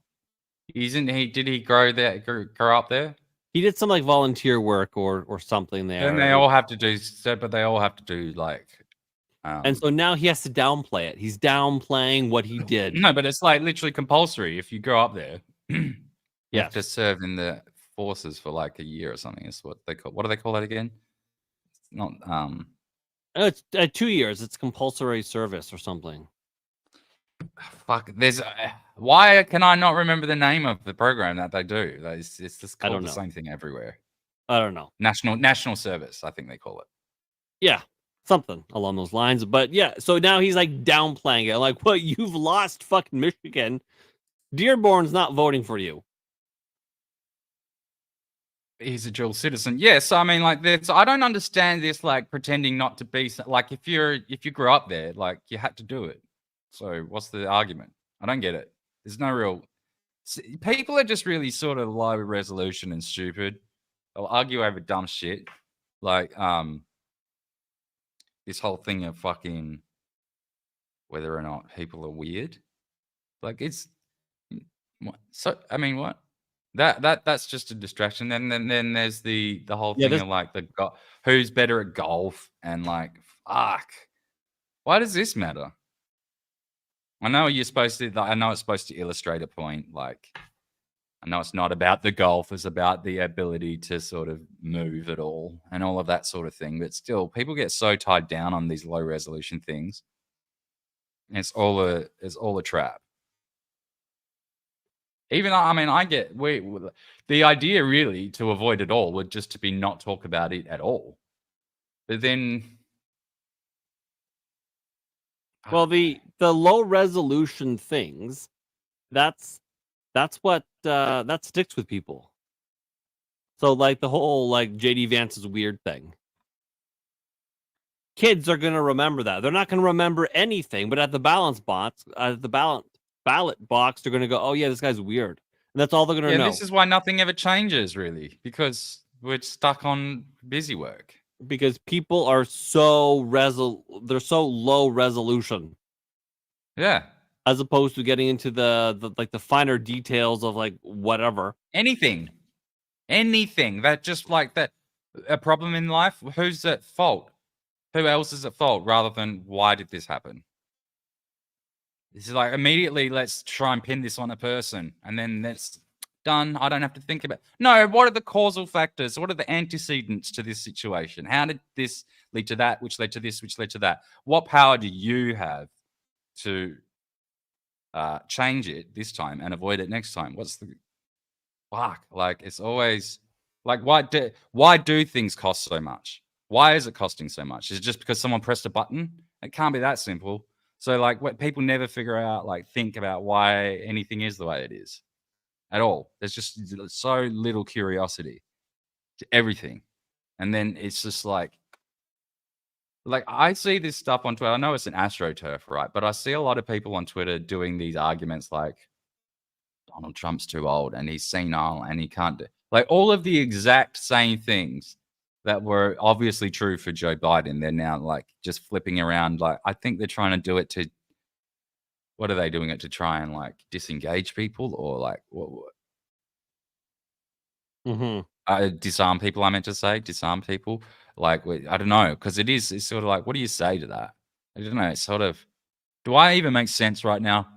Isn't he? Did he grow up there?
He did some like volunteer work or something there.
And they all have to do. But they all have to do like.
And so now he has to downplay it. He's downplaying what he did.
No, but it's like literally compulsory if you grow up there. You
Yes.
have to serve in the forces for like a year or something. Is what they call. What do they call that again? It's not.
It's 2 years. It's compulsory service or something.
Fuck. There's. Why can I not remember the name of the program that they do? It's just
I
called
don't
the
know.
same thing everywhere.
I don't know.
National service, I think they call it.
Yeah, something along those lines. But yeah, so now he's like downplaying it. Like, what? You've lost fucking Michigan. Dearborn's not voting for you.
he's a dual citizen. Yes, I mean, like, I don't understand this, like, pretending not to be like, if you grew up there, like, you had to do it. So what's the argument? I don't get it. There's no real. People are just really sort of low resolution and stupid. They'll argue over dumb shit, like this whole thing of fucking whether or not people are weird. Like, it's so. I mean, what? That's just a distraction. Then there's the whole thing of like who's better at golf and like fuck. Why does this matter? I know you're supposed to. I know it's supposed to illustrate a point. Like, I know it's not about the golf; it's about the ability to sort of move at all and all of that sort of thing. But still, people get so tied down on these low resolution things. It's all a trap. Even though, I mean, I get the idea really to avoid it all would just to be not talk about it at all. But then,
well, the low resolution things, that's what that sticks with people. So like the whole like JD Vance's weird thing. Kids are gonna remember that. They're not gonna remember anything, but at the ballot box, they're gonna go, "Oh yeah, this guy's weird," and that's all they're gonna know.
This is why nothing ever changes, really, because we're stuck on busy work.
Because people are so they're so low resolution.
Yeah.
As opposed to getting into the like the finer details of like whatever.
Anything that just like that a problem in life. Who's at fault? Who else is at fault? Rather than why did this happen? This is like immediately let's try and pin this on a person, and then that's done. I don't have to think about. No, what are the causal factors? What are the antecedents to this situation? How did this lead to that, which led to this, which led to that? What power do you have to change it this time and avoid it next time? What's the fuck? Like, it's always like, why do things cost so much? Why is it costing so much? Is it just because someone pressed a button? It can't be that simple. So like, what people never figure out, like, think about why anything is the way it is at all. There's just so little curiosity to everything, and then it's just like I see this stuff on Twitter. I know it's an AstroTurf, right? But I see a lot of people on Twitter doing these arguments like Donald Trump's too old and he's senile and he can't do like all of the exact same things that were obviously true for Joe Biden. They're now like just flipping around. Like, I think they're trying to do it to, what are they doing it to try and like disengage people or like what? Disarm people. I meant to say disarm people. Like, I don't know, because it's sort of like, what do you say to that? I don't know. It's sort of, do I even make sense right now?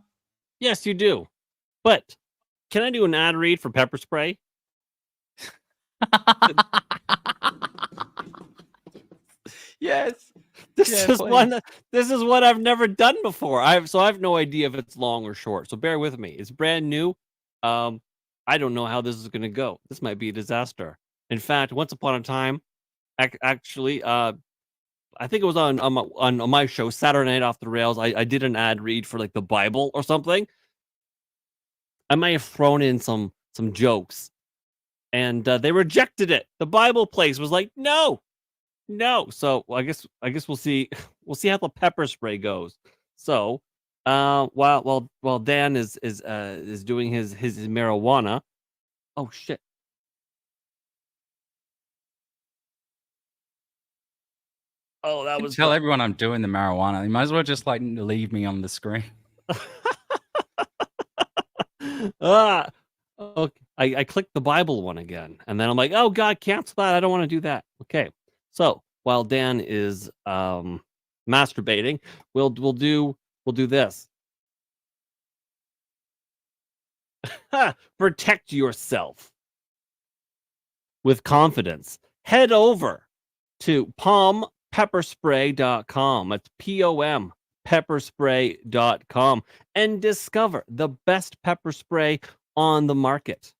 Yes, you do. But can I do an ad read for pepper spray?
Yes.
This is what I've never done before. I have no idea if it's long or short. So bear with me. It's brand new. I don't know how this is going to go. This might be a disaster. In fact, once upon a time, actually, I think it was on my show, Saturday Night Off the Rails. I did an ad read for like the Bible or something. I might have thrown in some jokes, and they rejected it. The Bible place was like, no. So I guess we'll see how the pepper spray goes. So while Dan is doing his marijuana. Oh shit. Oh, that was
tell everyone I'm doing the marijuana. You might as well just like leave me on the screen.
Okay. I clicked the Bible one again, and then I'm like, oh God, cancel that. I don't want to do that. Okay. So while Dan is masturbating, we'll do this. Protect yourself with confidence. Head over to pompepperspray.com. It's POM pepperspray.com and discover the best pepper spray on the market.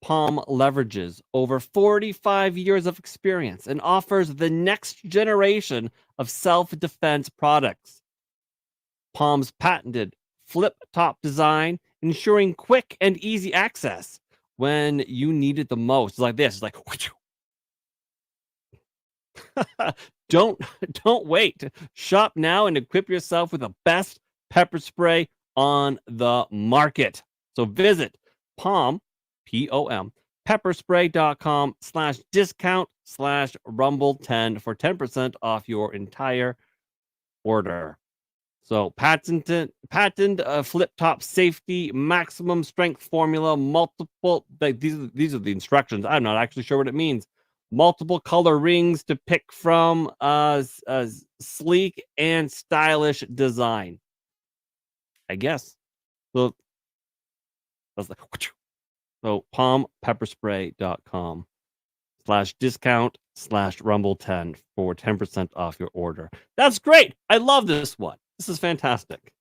Palm leverages over 45 years of experience and offers the next generation of self-defense products. Palm's patented flip top design, ensuring quick and easy access, when you need it the most. It's like this. It's like don't wait. Shop now and equip yourself with the best pepper spray on the market. So visit POM, P-O-M, pepperspray.com/discount/rumble10 for 10% off your entire order. So patented flip top safety, maximum strength formula, multiple. These are the instructions. I'm not actually sure what it means. Multiple color rings to pick from. Sleek and stylish design. I guess. So that's like so palmpepperspray.com/discount/rumble10 for 10% off your order. That's great. I love this one. This is fantastic.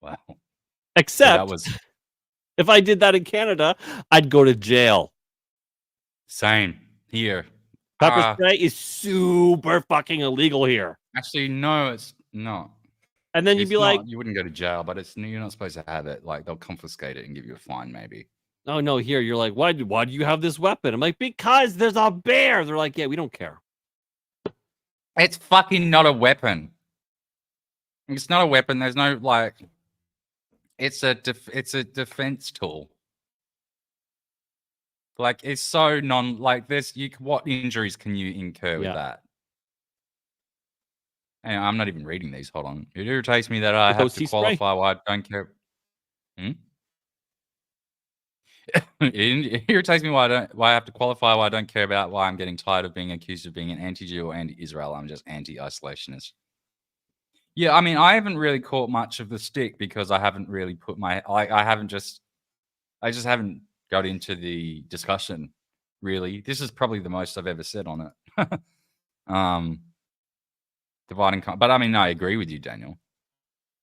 Wow.
Except
So that was
if I did that in Canada, I'd go to jail.
same here.
Pepper spray is super fucking illegal here.
Actually, no, it's not.
And then you'd
It's
be like,
not, you wouldn't go to jail, but you're not supposed to have it. Like they'll confiscate it and give you a fine, maybe.
oh no, here you're like, why do you have this weapon? I'm like, because there's a bear. They're like, yeah, we don't care.
It's fucking not a weapon. It's not a weapon. There's no like. It's a defense tool. Like it's so like this. What injuries can you incur with that? And I'm not even reading these. Hold on. It irritates me that I
With
have
OC
to
spray?
qualify why I don't care. It irritates me why I have to qualify why I don't care about why I'm getting tired of being accused of being an anti-Jew or anti-Israel. I'm just anti-isolationist. Yeah, I mean, I haven't really caught much of the stick because I haven't really put I just haven't got into the discussion. Really, this is probably the most I've ever said on it. But I mean, I agree with you, Daniel.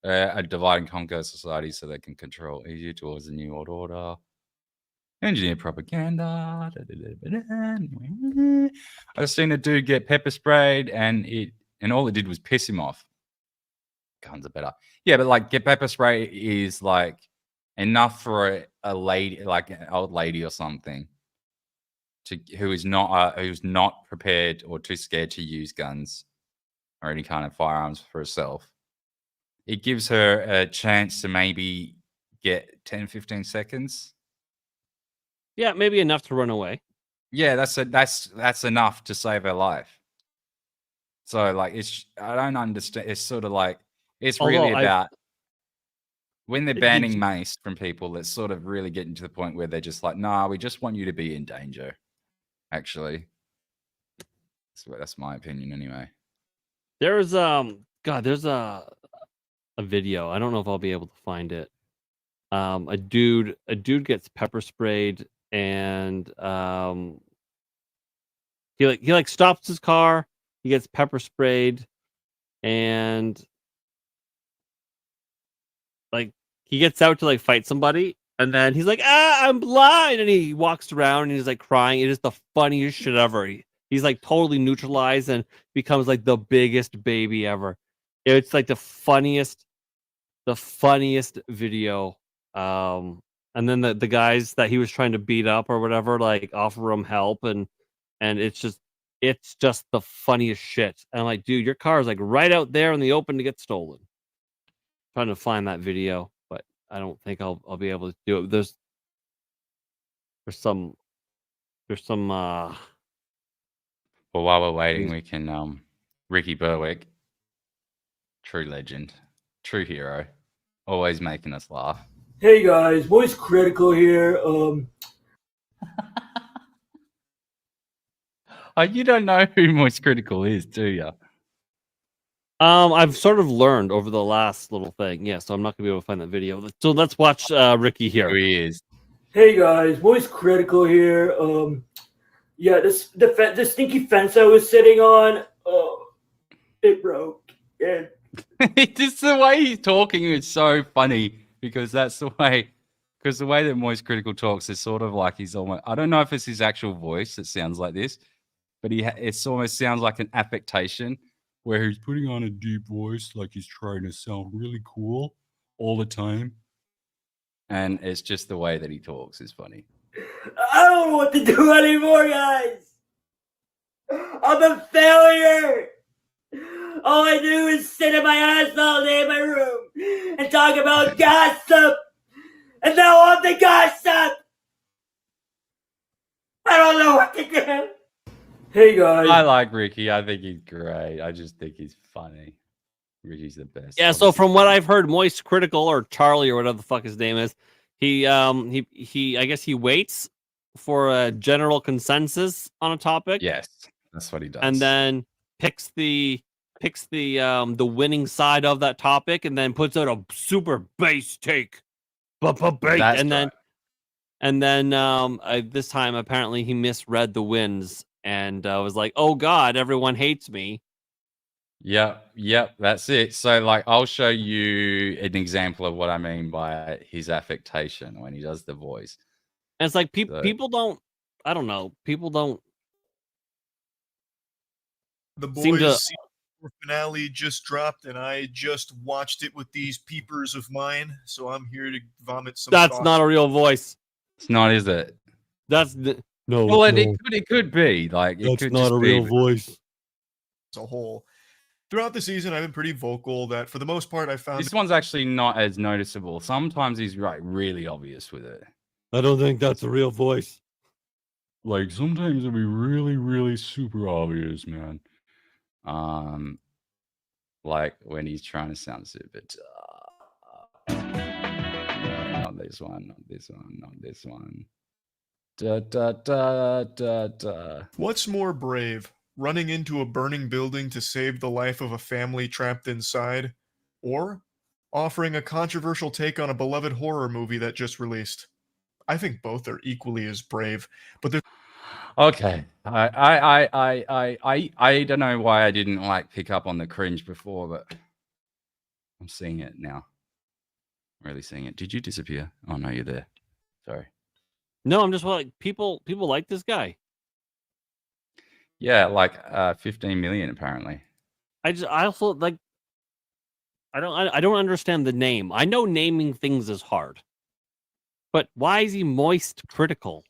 A divide and conquer society so they can control Asia towards the new world order. Engineer propaganda. I've seen a dude get pepper sprayed and all it did was piss him off. Guns are better. Yeah, but like get pepper spray is like enough for a lady, like an old lady or something, who's not prepared or too scared to use guns or any kind of firearms for herself. It gives her a chance to maybe get 10, 15 seconds.
Yeah, maybe enough to run away.
Yeah, that's enough to save her life. So like I don't understand. It's sort of like it's really about when they're banning mace from people, it's sort of really getting to the point where they're just like, nah, we just want you to be in danger. Actually. That's my opinion anyway.
There's there's a video. I don't know if I'll be able to find it. A dude gets pepper sprayed and he stops his car, he gets pepper sprayed and like he gets out to like fight somebody and then he's like, I'm blind, and he walks around and he's like crying. It is the funniest shit ever. He's like totally neutralized and becomes like the biggest baby ever. It's like the funniest video. And then the guys that he was trying to beat up or whatever, like offer him help and it's just the funniest shit. And I'm like, dude, your car is like right out there in the open to get stolen. Trying to find that video, but I don't think I'll be able to do it. There's some
well, while we're waiting, we can Ricky Berwick, true legend, true hero, always making us laugh.
Hey guys, Voice Critical here.
You don't know who Moist Critical is, do you?
I've sort of learned over the last little thing. Yeah, so I'm not gonna be able to find that video. So let's watch Ricky here.
Who he is.
Hey guys, Voice Critical here. Yeah, the stinky fence I was sitting on, it broke. And
just the way he's talking is so funny because that's the way. Because the way that Moist Critical talks is sort of like he's almost. I don't know if it's his actual voice that sounds like this, but it almost sounds like an affectation where he's putting on a deep voice, like he's trying to sound really cool all the time. and it's just the way that he talks is funny.
I don't know what to do anymore, guys. I'm a failure. All I do is sit in my ass all day in my room and talk about gossip. And now I'm the gossip. I don't know what to do. Hey, guys.
I like Ricky. I think he's great. I just think he's funny. Ricky's the best.
Yeah, so from what I've heard, Moist Critical or Charlie or whatever the fuck his name is, he I guess he waits for a general consensus on a topic.
Yes, that's what he does.
And then picks the winning side of that topic and then puts out a super base take. And then this time apparently he misread the wins and was like, "Oh God, everyone hates me."
Yep, that's it. So, like, I'll show you an example of what I mean by his affectation when he does the voice.
And it's like people don't. I don't know. People don't.
The
seem to-
boys finale just dropped, and I just watched it with these peepers of mine. So I'm here to vomit some.
That's
thoughts.
not a real voice.
It's not, is it?
That's no.
Well,
no.
it could be. Like, it
That's
could
not
just
a real
be.
voice.
As a whole. Throughout the season, I've been pretty vocal that for the most part, I found
This one's actually not as noticeable. Sometimes he's like really obvious with it.
I don't think that's a real voice.
Like sometimes it'll be really, really super obvious, man. Like when he's trying to sound super. Not this one. Not this one. Not this one. Da da da da da.
What's more brave, running into a burning building to save the life of a family trapped inside, or offering a controversial take on a beloved horror movie that just released? I think both are equally as brave, but there's
Okay, I don't know why I didn't like pick up on the cringe before, but I'm seeing it now. I'm really seeing it. Did you disappear? Oh no, you're there. Sorry.
No, I'm just like people like this guy.
Yeah, like 15 million apparently.
I also like. I don't understand the name. I know naming things is hard, but why is he Moist Critical?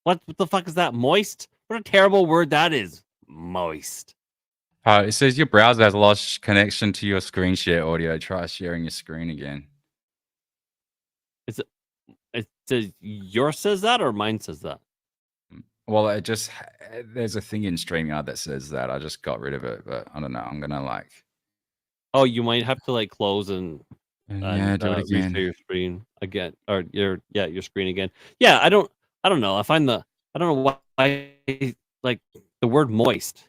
What the fuck is that? Moist? What a terrible word that is. Moist.
It says your browser has lost connection to your screen share audio. Try sharing your screen again.
It says yours says that or mine says that?
Well, there's a thing in StreamYard that says that. I just got rid of it, but I don't know. I'm gonna like.
Oh, you might have to like close and
do it again.
restart your screen again, or your screen again. Yeah, I don't know. I don't know why like the word moist.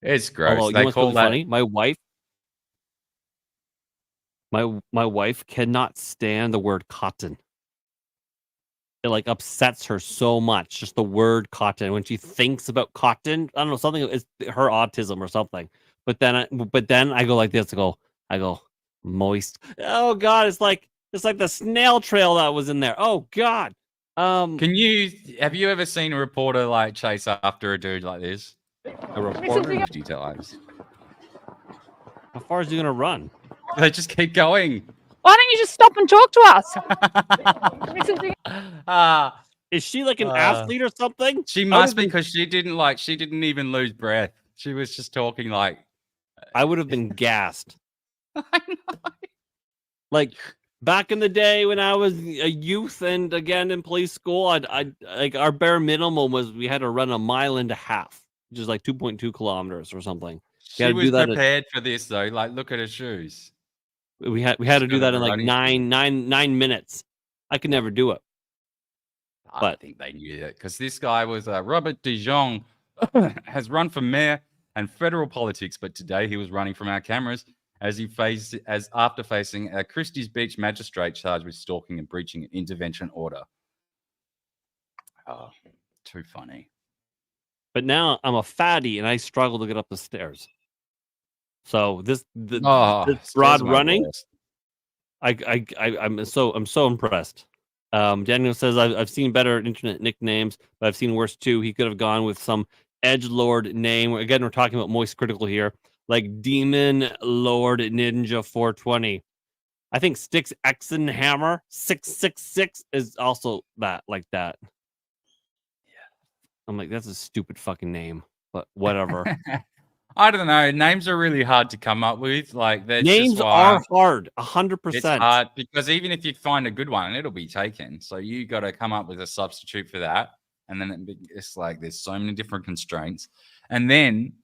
It's gross.
Although,
They
you know what's
call
really
that.
funny? My wife cannot stand the word cotton. It like upsets her so much, just the word cotton. When she thinks about cotton, I don't know, something is her autism or something. But then I go like this. I go moist. Oh God, it's like the snail trail that was in there. Oh God.
Have you ever seen a reporter like chase after a dude like this? A reporter? Details.
How far is he gonna run?
They just keep going.
Why don't you just stop and talk to us?
Is she like an athlete or something?
She must be, because she didn't even lose breath. She was just talking like.
I would have been gassed. I know. Like back in the day when I was a youth and again in police school, I like our bare minimum was we had to run 1.5 miles, which is like 2.2 kilometers or something.
She was prepared for this though. Like, look at her shoes.
We had to do that in like nine minutes. I could never do it.
I think they knew that because this guy was Robert Dijon, has run for mayor and federal politics, but today he was running from our cameras after facing a Christie's Beach magistrate charged with stalking and breaching an intervention order. Oh, too funny.
But now I'm a fatty and I struggle to get up the stairs. So this broad running,
worst.
I'm so impressed. Daniel says I've seen better internet nicknames, but I've seen worse too. He could have gone with some edgelord name. Again, we're talking about Moist Critical here, like Demon Lord Ninja 420. I think Sticks Exenhammer 666 is also that like that. I'm like, that's a stupid fucking name, but whatever.
I don't know. Names are really hard to come up with. Like that's
Names
just why
are hard, 100%.
it's hard because even if you find a good one, it'll be taken. So you got to come up with a substitute for that, and then it's like there's so many different constraints, and then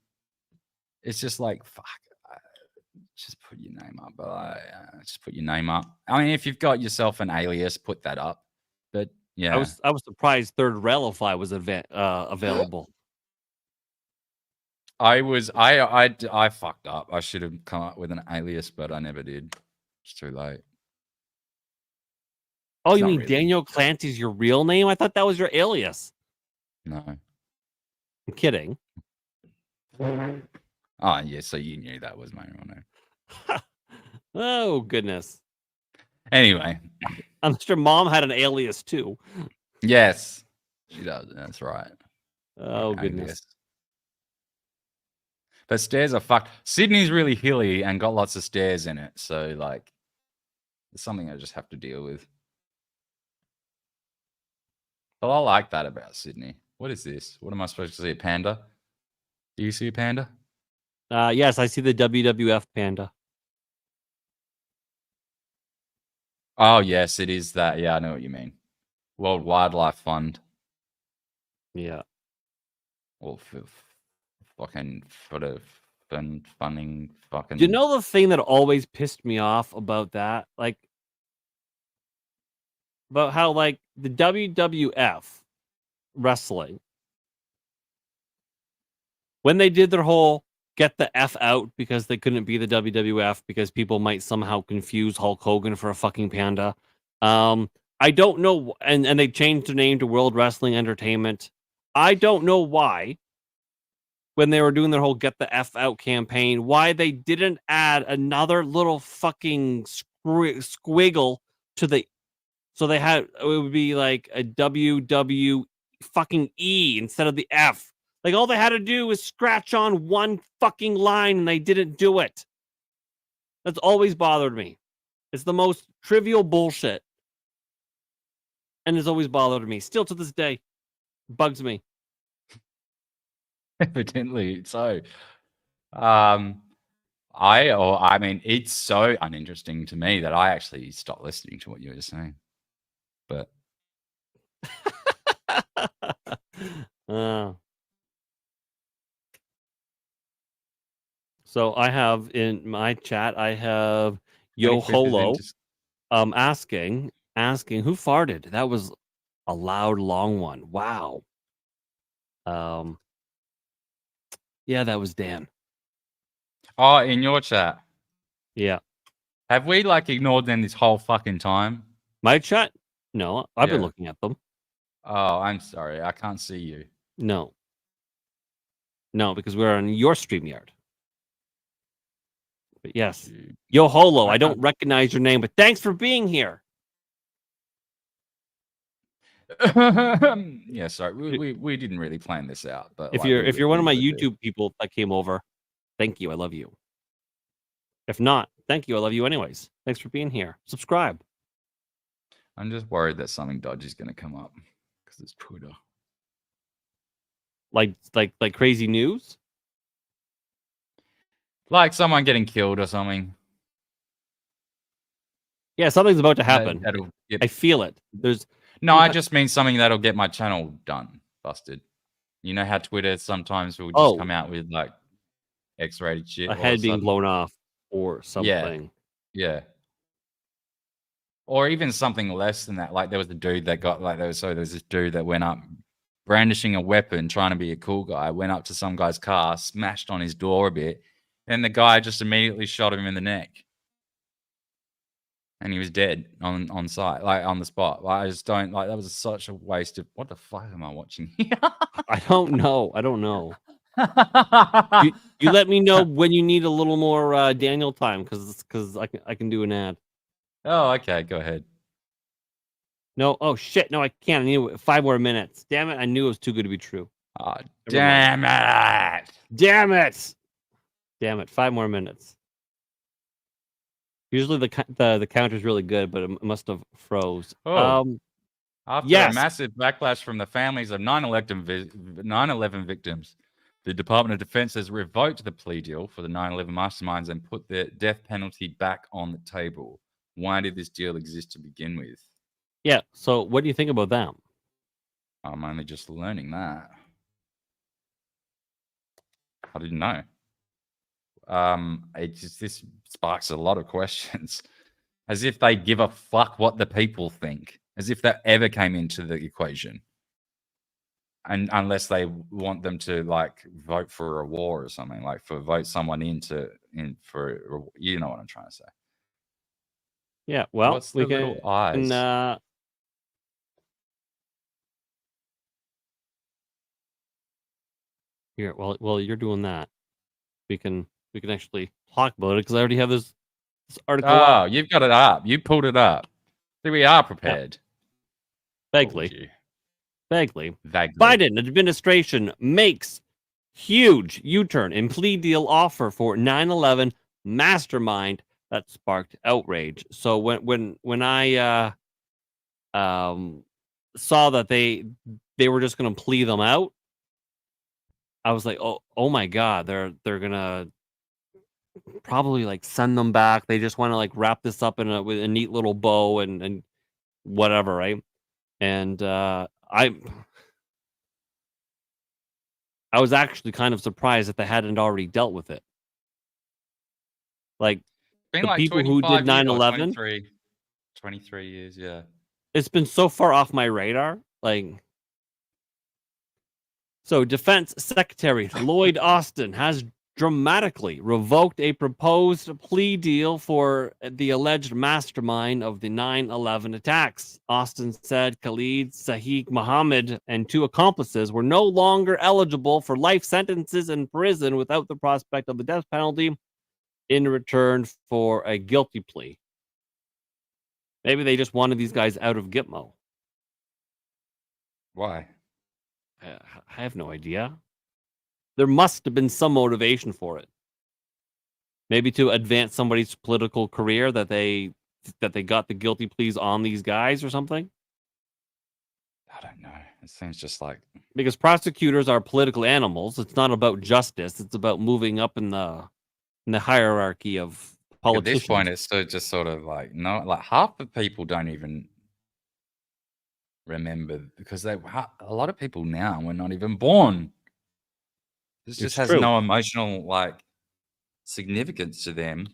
it's just like fuck. Just put your name up. Just put your name up. I mean, if you've got yourself an alias, put that up. But yeah,
I was surprised Third Relify was available.
I fucked up. I should have come up with an alias, but I never did. It's too late.
Oh,
It's
you
not
mean
really.
Daniel Clancy's your real name? I thought that was your alias.
No.
I'm kidding.
Oh yeah, so you knew that was my real name.
Oh goodness.
Anyway,
I'm sure Mom had an alias too.
yes, she does. That's right.
Oh
An
goodness.
alias. But stairs are fucked. Sydney's really hilly and got lots of stairs in it, so like, it's something I just have to deal with. But I like that about Sydney. What is this? What am I supposed to see? A panda? Do you see a panda?
Yes, I see the WWF panda.
Oh yes, it is that. Yeah, I know what you mean. World Wildlife Fund.
Yeah.
Or fucking funding fucking.
You know the thing that always pissed me off about that? Like about how like the WWF wrestling when they did their whole get the F out because they couldn't be the WWF because people might somehow confuse Hulk Hogan for a fucking panda. I don't know, and they changed their name to World Wrestling Entertainment. I don't know why, when they were doing their whole get the F out campaign, why they didn't add another little fucking squiggle to the, so they had, it would be like a WW fucking E instead of the F. Like all they had to do was scratch on one fucking line and they didn't do it. That's always bothered me. It's the most trivial bullshit. And it's always bothered me. Still to this day. Bugs me.
Evidently so. I mean, it's so uninteresting to me that I actually stopped listening to what you were saying. But
so I have in my chat, I have Yo Holo asking who farted. That was a loud, long one. Wow. Yeah, that was Dan.
Oh, in your chat.
Yeah.
Have we like ignored them this whole fucking time?
My chat? No, I've been looking at them.
Oh, I'm sorry. I can't see you.
No. No, because we're on your StreamYard. But yes. Yo Holo, I don't recognize your name, but thanks for being here.
Yeah, sorry. We didn't really plan this out, but
If
like,
you're one of my YouTube people that came over, thank you. I love you. If not, thank you. I love you anyways. Thanks for being here. Subscribe.
I'm just worried that something dodgy is going to come up because it's Twitter.
Like crazy news?
Like someone getting killed or something.
Yeah, something's about to happen.
That'll get...
I feel it.
No, I just mean something that'll get my channel busted. You know how Twitter sometimes will just come out with like X-rated shit.
A head being blown off or something.
Yeah. Or even something less than that. Like there was a dude that got like there was this dude that went up brandishing a weapon, trying to be a cool guy, went up to some guy's car, smashed on his door a bit, and the guy just immediately shot him in the neck. And he was dead on site, like on the spot. Like I just don't like that was such a waste of what the fuck am I watching here?
I don't know. You let me know when you need a little more Daniel time because I can do an ad.
Oh, okay, go ahead.
No, oh shit, no, I can't. I need 5 more minutes. Damn it, I knew it was too good to be true.
Oh, damn it!
Damn it! 5 more minutes. Usually the counter's really good, but it must have froze.
Oh. After a
yes.
massive backlash from the families of 9/11 victims, the Department of Defense has revoked the plea deal for the 9/11 masterminds and put the death penalty back on the table. Why did this deal exist to begin with?
Yeah. So what do you think about that?
I'm only just learning that. I didn't know. This sparks a lot of questions. As if they give a fuck what the people think. As if that ever came into the equation. And unless they want them to like vote for a war or something, like vote someone in for you know what I'm trying to say.
Yeah. Well,
What's the little eyes?
Here, while you're doing that, we can actually talk about it because I already have this article.
Oh, you've got it up. You pulled it up. See, we are prepared.
Vaguely. Biden administration makes huge U-turn in plea deal offer for 9/11 mastermind that sparked outrage. So when I saw that they were just going to plea them out, I was like, oh my God, they're gonna probably like send them back. They just want to like wrap this up with a neat little bow and whatever, right? And I was actually kind of surprised that they hadn't already dealt with it. Like
been
the
like
people who did 9/11,
23 years, yeah.
It's been so far off my radar, like. So, Defense Secretary Lloyd Austin has dramatically revoked a proposed plea deal for the alleged mastermind of the 9/11 attacks. Austin said Khalid Sahih Mohammed and 2 accomplices were no longer eligible for life sentences in prison without the prospect of the death penalty in return for a guilty plea. Maybe they just wanted these guys out of Gitmo.
Why?
I have no idea. There must have been some motivation for it. Maybe to advance somebody's political career that they got the guilty pleas on these guys or something.
I don't know. It seems just like
because prosecutors are political animals. It's not about justice. It's about moving up in the hierarchy of politicians.
At this point, it's just sort of like half the people don't even remember because a lot of people now were not even born. This just has no emotional significance to them,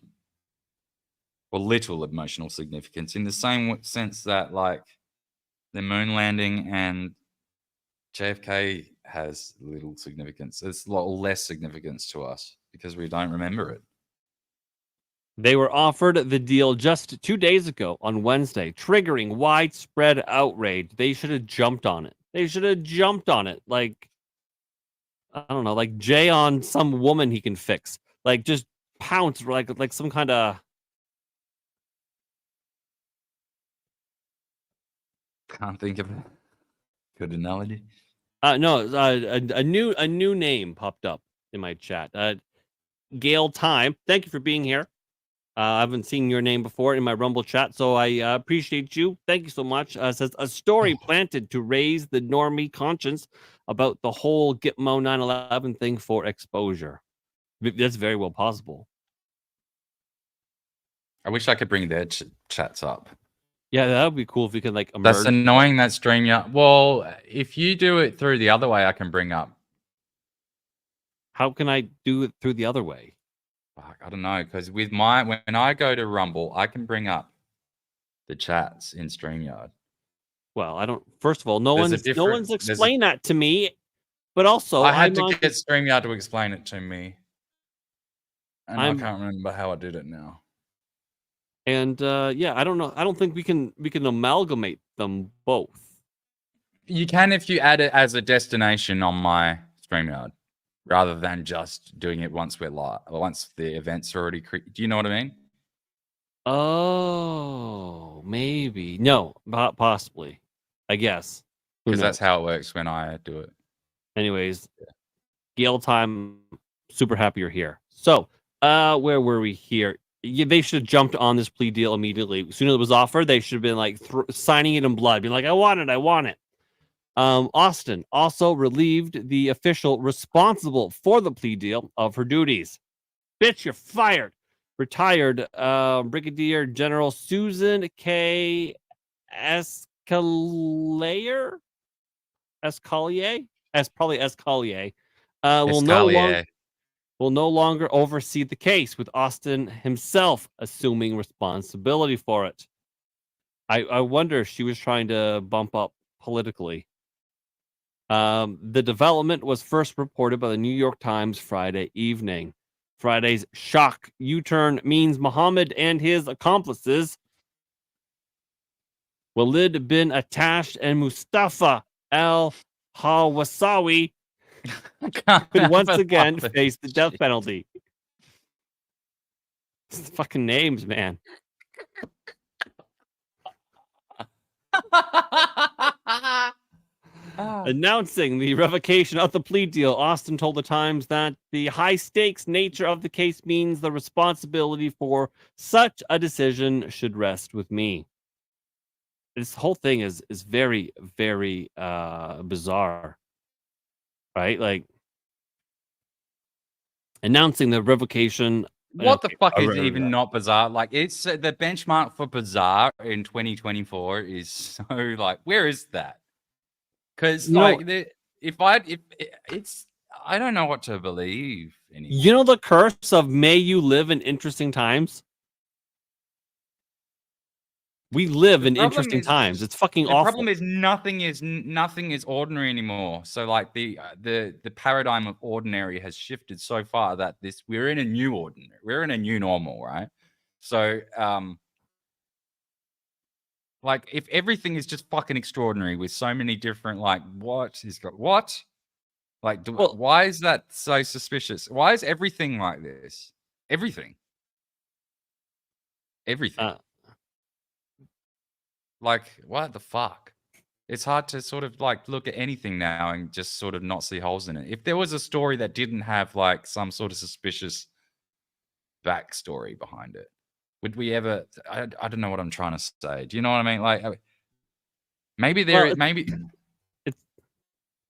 or little emotional significance, in the same sense that the moon landing and JFK has little significance. It's a lot less significance to us because we don't remember it.
They were offered the deal just 2 days ago on Wednesday, triggering widespread outrage. They should have jumped on it. Like, I don't know, like Jay on some woman he can fix. Like, just pounce like some kind of.
Can't think of a good analogy.
No, a new name popped up in my chat. Gail Time, thank you for being here. I haven't seen your name before in my Rumble chat, so I appreciate you. Thank you so much. Says a story planted to raise the normie conscience about the whole Gitmo 9/11 thing for exposure. That's very well possible.
I wish I could bring their chats up.
Yeah, that would be cool if we could emerge.
That's annoying, that StreamYard. Well, if you do it through the other way, I can bring up.
How can I do it through the other way?
I don't know, because when I go to Rumble, I can bring up the chats in StreamYard.
Well, I don't. First of all, no one's explained that to me. But also,
I had to get StreamYard to explain it to me, and I can't remember how I did it now.
And yeah, I don't know. I don't think we can amalgamate them both.
You can if you add it as a destination on my StreamYard, rather than just doing it once we're live, once the event's already created. Do you know what I mean?
Oh, maybe. No, possibly. I guess.
Because that's how it works when I do it.
Anyways, Gail Time, super happy you're here. So, where were we here? they should have jumped on this plea deal immediately. As soon as it was offered, they should have been like signing it in blood, being like, I want it. Austin also relieved the official responsible for the plea deal of her duties. Bitch, you're fired. Retired Brigadier General Susan K. Escalier, will no longer oversee the case, with Austin himself assuming responsibility for it. I wonder if she was trying to bump up politically. The development was first reported by the New York Times Friday evening. Friday's shock U-turn means Muhammad and his accomplices, Walid bin Attash and Mustafa al-Hawasawi, could once again face the death penalty. It's fucking names, man. Announcing the revocation of the plea deal, Austin told the Times that the high-stakes nature of the case means the responsibility for such a decision should rest with me. This whole thing is very, very bizarre, right? Like, announcing the revocation.
What the fuck is even not bizarre? Like, it's the benchmark for bizarre in 2024 is so like, where is that? Because like, I don't know what to believe anymore.
You know the curse of may you live in interesting times. We live in interesting times. It's fucking awful.
The problem is nothing is ordinary anymore. So like the paradigm of ordinary has shifted so far that we're in a new ordinary. We're in a new normal, right? So like if everything is just fucking extraordinary with so many different like why is that so suspicious? Why is everything like this? Everything. Like, what the fuck? It's hard to sort of like look at anything now and just sort of not see holes in it. If there was a story that didn't have like some sort of suspicious backstory behind it, would we ever? I don't know what I'm trying to say. Do you know what I mean? Like, maybe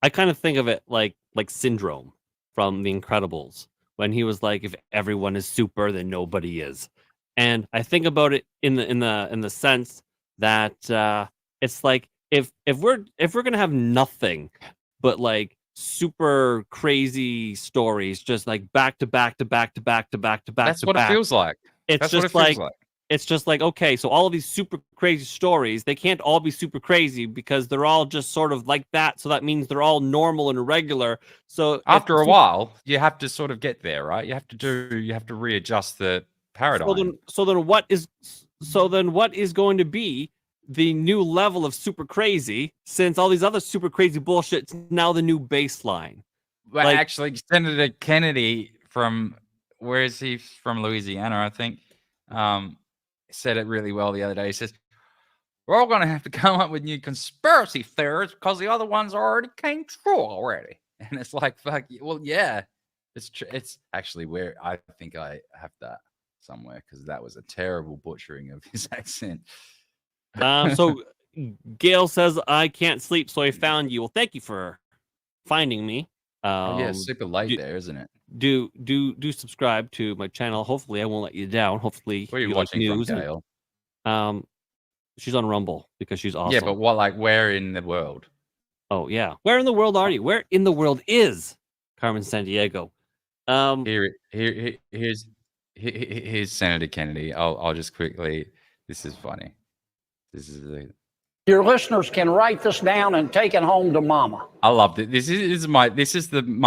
I kind of think of it like Syndrome from The Incredibles, when he was like, if everyone is super, then nobody is. And I think about it in the sense that it's like if we're gonna have nothing but like super crazy stories, just like back to back.
That's what it feels like.
It's just like okay, so all of these super crazy stories, they can't all be super crazy because they're all just sort of like that. So that means they're all normal and irregular. So
after a while, you have to sort of get there, right? You have to readjust the paradigm.
So then what is going to be the new level of super crazy, since all these other super crazy bullshit's now the new baseline?
But like, actually, Senator Kennedy from where is he from? Louisiana, I think, said it really well the other day. He says, we're all going to have to come up with new conspiracy theories because the other ones already came true already. And it's like, fuck, well, yeah, it's actually where I think I have that somewhere, because that was a terrible butchering of his accent.
So Gail says, I can't sleep, so I found you. Well, thank you for finding me.
Yeah, super late there, isn't it?
Do subscribe to my channel. Hopefully I won't let you down. Hopefully
where are you watching
news
from, Gail?
She's on Rumble because she's awesome.
Yeah, but where in the world?
Oh yeah, where in the world are you? Where in the world is Carmen Sandiego?
Here's Senator Kennedy. I'll just quickly. This is funny.
Your listeners can write this down and take it home to mama.
I loved it. This is my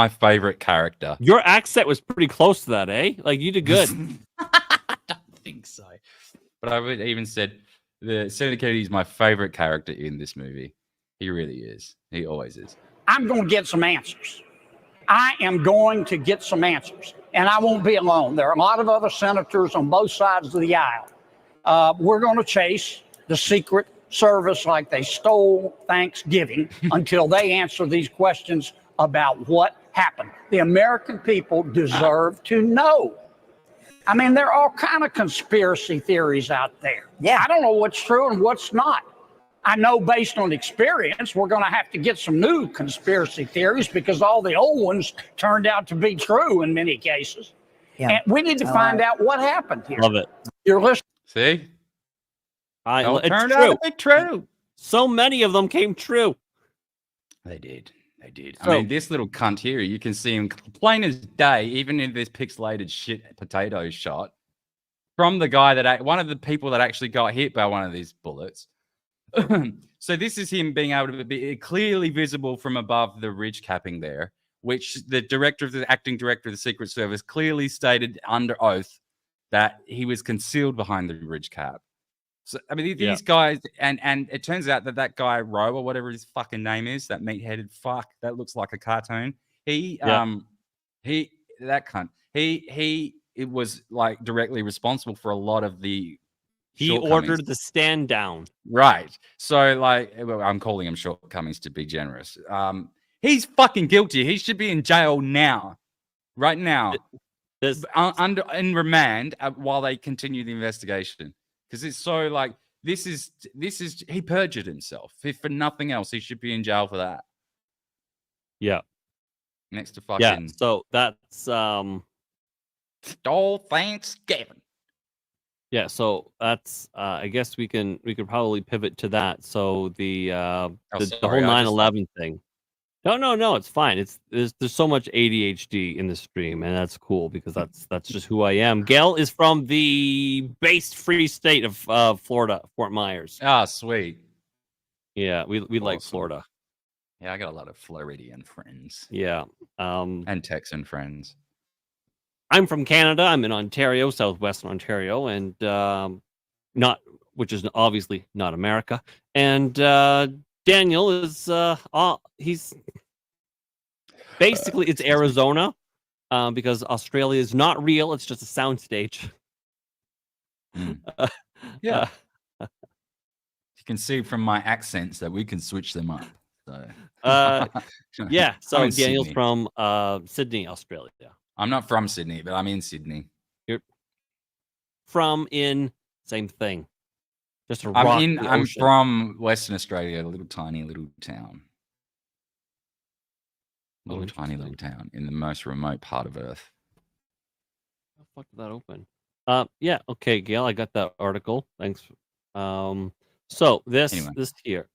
favorite character.
Your accent was pretty close to that, eh? Like you did good.
I don't think so. But I would even said the Senator Kennedy is my favorite character in this movie. He really is. He always is.
I'm going to get some answers. I am going to get some answers. And I won't be alone. There are a lot of other senators on both sides of the aisle. We're going to chase the Secret Service like they stole Thanksgiving until they answer these questions about what happened. The American people deserve to know. I mean, there are all kind of conspiracy theories out there. Yeah, I don't know what's true and what's not. I know based on experience, we're going to have to get some new conspiracy theories because all the old ones turned out to be true in many cases. Yeah. And we need to find out what happened here.
Love it.
You're listening.
See?
It
turned out to be true.
So many of them came true.
They did. They did.
So-
I mean, this little cunt here, you can see him plain as day, even in this pixelated shit potato shot, from the guy one of the people that actually got hit by one of these bullets. So this is him being able to be clearly visible from above the ridge capping there, which the acting director of the Secret Service clearly stated under oath that he was concealed behind the ridge cap. So I mean, these guys, and it turns out that guy Roe or whatever his fucking name is, that meat-headed fuck that looks like a cartoon. It was like directly responsible for a lot of the.
He ordered the stand down.
Right. So, like, I'm calling him shortcomings to be generous. He's fucking guilty. He should be in jail now. Right now. In remand while they continue the investigation. Because it's so, like, this is, he perjured himself. If for nothing else, he should be in jail for that.
Yeah.
Next to fucking.
Yeah, so that's,
Stole Thanksgiving.
Yeah, so that's I guess we could probably pivot to that. So the whole 9/11 thing. No, it's fine. There's so much ADHD in the stream, and that's cool because that's just who I am. Gail is from the based free state of Florida, Fort Myers.
Ah, sweet.
Yeah, we
Awesome.
like Florida.
Yeah, I got a lot of Floridian friends.
Yeah.
And Texan friends.
I'm from Canada. I'm in Ontario, southwestern Ontario, and which is obviously not America. And Daniel is he's basically it's Arizona because Australia is not real. It's just a soundstage.
Yeah. You can see from my accents that we can switch them up. So.
Yeah. So Daniel's
Sydney.
from Sydney, Australia.
I'm not from Sydney, but I'm in Sydney.
You're from in same thing. Just a rock.
I'm from Western Australia, a little tiny little town. Tiny little town in the most remote part of Earth.
How the fuck did that open? Yeah, okay, Gail, I got that article. Thanks. So this here.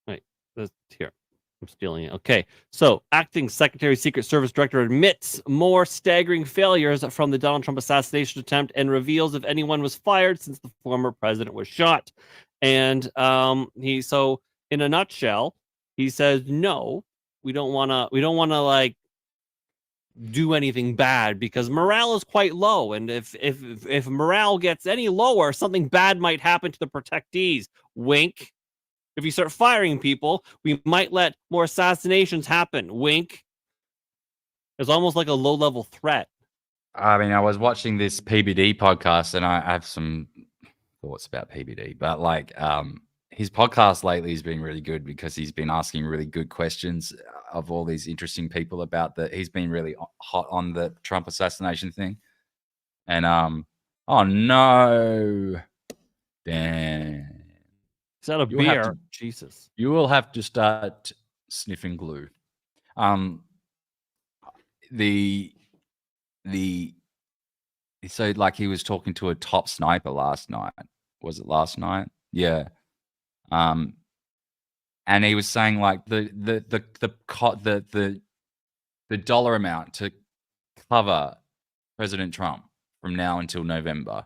Right, this here. I'm stealing it. Okay, so acting Secretary Secret Service Director admits more staggering failures from the Donald Trump assassination attempt and reveals if anyone was fired since the former president was shot. And so in a nutshell, he says no, we don't want to like do anything bad because morale is quite low, and if morale gets any lower, something bad might happen to the protectees. Wink. If you start firing people, we might let more assassinations happen. Wink. It's almost like a low-level threat.
I mean, I was watching this PBD podcast, and I have some thoughts about PBD. But like, his podcast lately has been really good because he's been asking really good questions of all these interesting people about he's been really hot on the Trump assassination thing. And oh no, damn.
Is that a beer? Jesus.
You will have to start sniffing glue. So like he was talking to a top sniper last night. Was it last night? Yeah. And he was saying like the dollar amount to cover President Trump from now until November,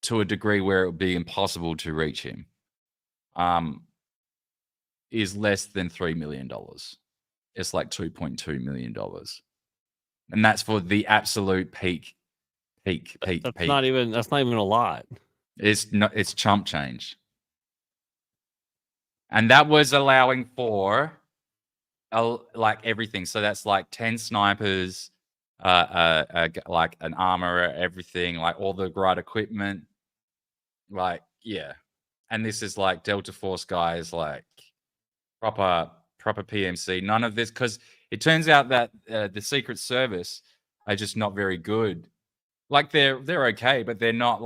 to a degree where it would be impossible to reach him, is less than $3 million. It's like $2.2 million. And that's for the absolute peak.
That's not even a lot.
It's chump change. And that was allowing for like everything. So that's like 10 snipers, like an armorer, everything, like all the right equipment. Like, yeah. And this is like Delta Force guys, like proper PMC. None of this, because it turns out that the Secret Service are just not very good like they're okay, but they're not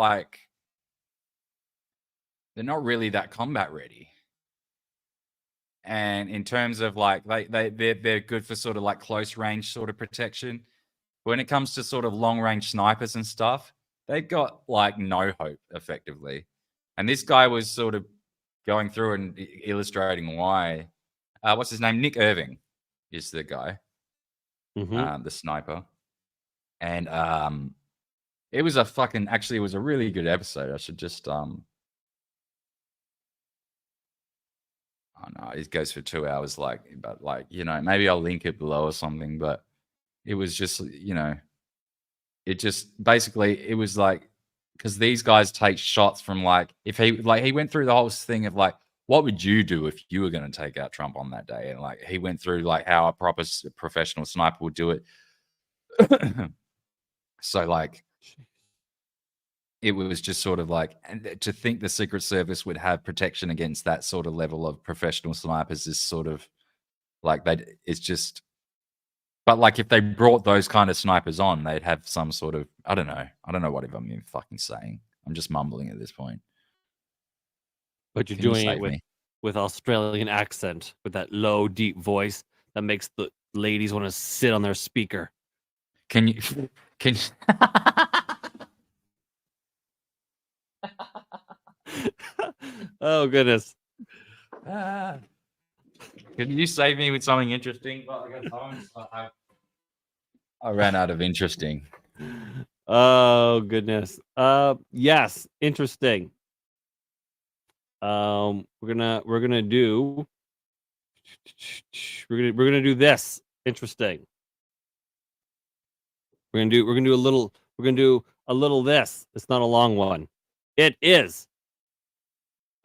really that combat ready. And in terms of like they're good for sort of like close range sort of protection. When it comes to sort of long range snipers and stuff, they've got like no hope effectively. And this guy was sort of going through and illustrating why. What's his name? Nick Irving is the guy, the sniper. And it was it was a really good episode. I should just oh no, it goes for 2 hours, but maybe I'll link it below or something. But it was just, it just basically, it was like, because these guys take shots from if he went through the whole thing of what would you do if you were going to take out Trump on that day? And he went through how a proper professional sniper would do it. So it was just sort of and to think the Secret Service would have protection against that sort of level of professional snipers is sort of it's just, but if they brought those kind of snipers on, they'd have some sort of, I don't know what I'm even fucking saying. I'm just mumbling at this point.
But you're doing it with Australian accent, with that low, deep voice that makes the ladies want to sit on their speaker.
Can you?
Oh goodness!
Can you save me with something interesting? I ran out of interesting.
Oh goodness. Yes, interesting. We're gonna do this. Interesting. We're gonna do a little this. It's not a long one. It is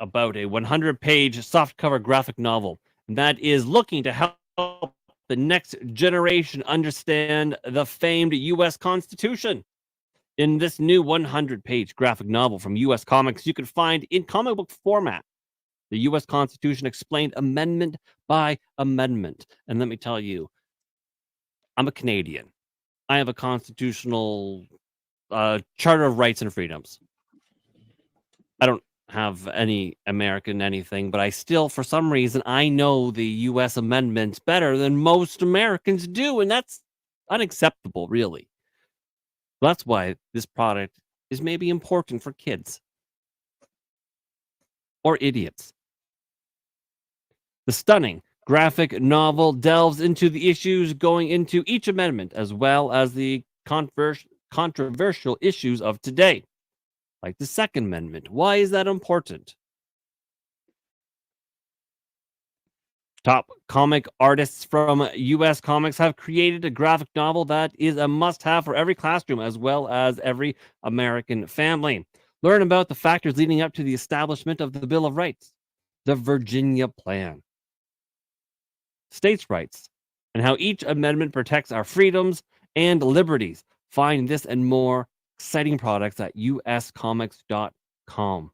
about a 100-page softcover graphic novel, and that is looking to help the next generation understand the famed U.S. Constitution. In this new 100-page graphic novel from U.S. Comics, you can find in comic book format the U.S. Constitution explained amendment by amendment. And let me tell you, I'm a Canadian. I have a constitutional Charter of Rights and Freedoms. I don't have any American anything, but I still, for some reason, I know the U.S. amendments better than most Americans do, and that's unacceptable, really. That's why this product is maybe important for kids or idiots. The stunning graphic novel delves into the issues going into each amendment, as well as the controversial issues of today, like the Second Amendment. Why is that important? Top comic artists from U.S. Comics have created a graphic novel that is a must-have for every classroom, as well as every American family. Learn about the factors leading up to the establishment of the Bill of Rights, the Virginia Plan, states' rights, and how each amendment protects our freedoms and liberties. Find this and more exciting products at uscomics.com.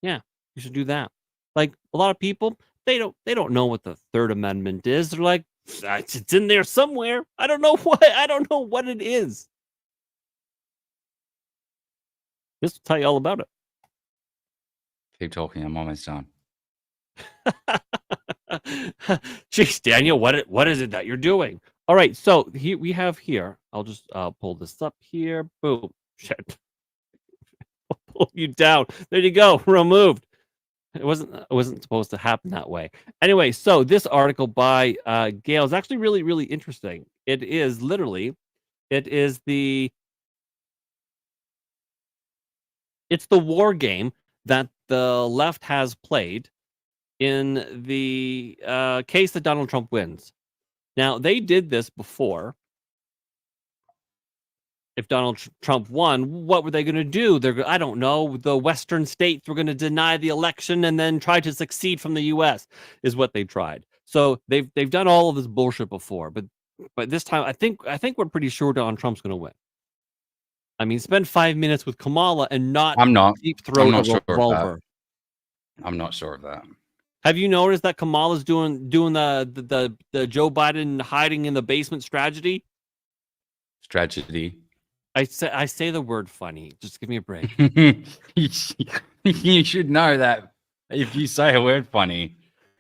Yeah, you should do that. Like a lot of people, they don't know what the Third Amendment is. They're like, it's in there somewhere. I don't know what it is. This will tell you all about it.
Keep talking. I'm almost done.
Jeez, Daniel, what is it that you're doing? All right, so we have here. I'll just pull this up here. Boom. Shit. I'll pull you down. There you go. Removed. It wasn't supposed to happen that way. Anyway, so this article by Gail is actually really, really interesting. It is the war game that the left has played in the case that Donald Trump wins. Now, they did this before. If Donald Trump won, what were they going to do? I don't know. The Western states were going to deny the election and then try to succeed from the U.S. is what they tried. So they've done all of this bullshit before, but this time I think we're pretty sure Donald Trump's going to win. I mean, spend 5 minutes with Kamala and not deep throat a revolver.
I'm not sure of that.
Have you noticed that Kamala's doing the Joe Biden hiding in the basement strategy? I say the word funny. Just give me a break.
You should know that if you say a word funny,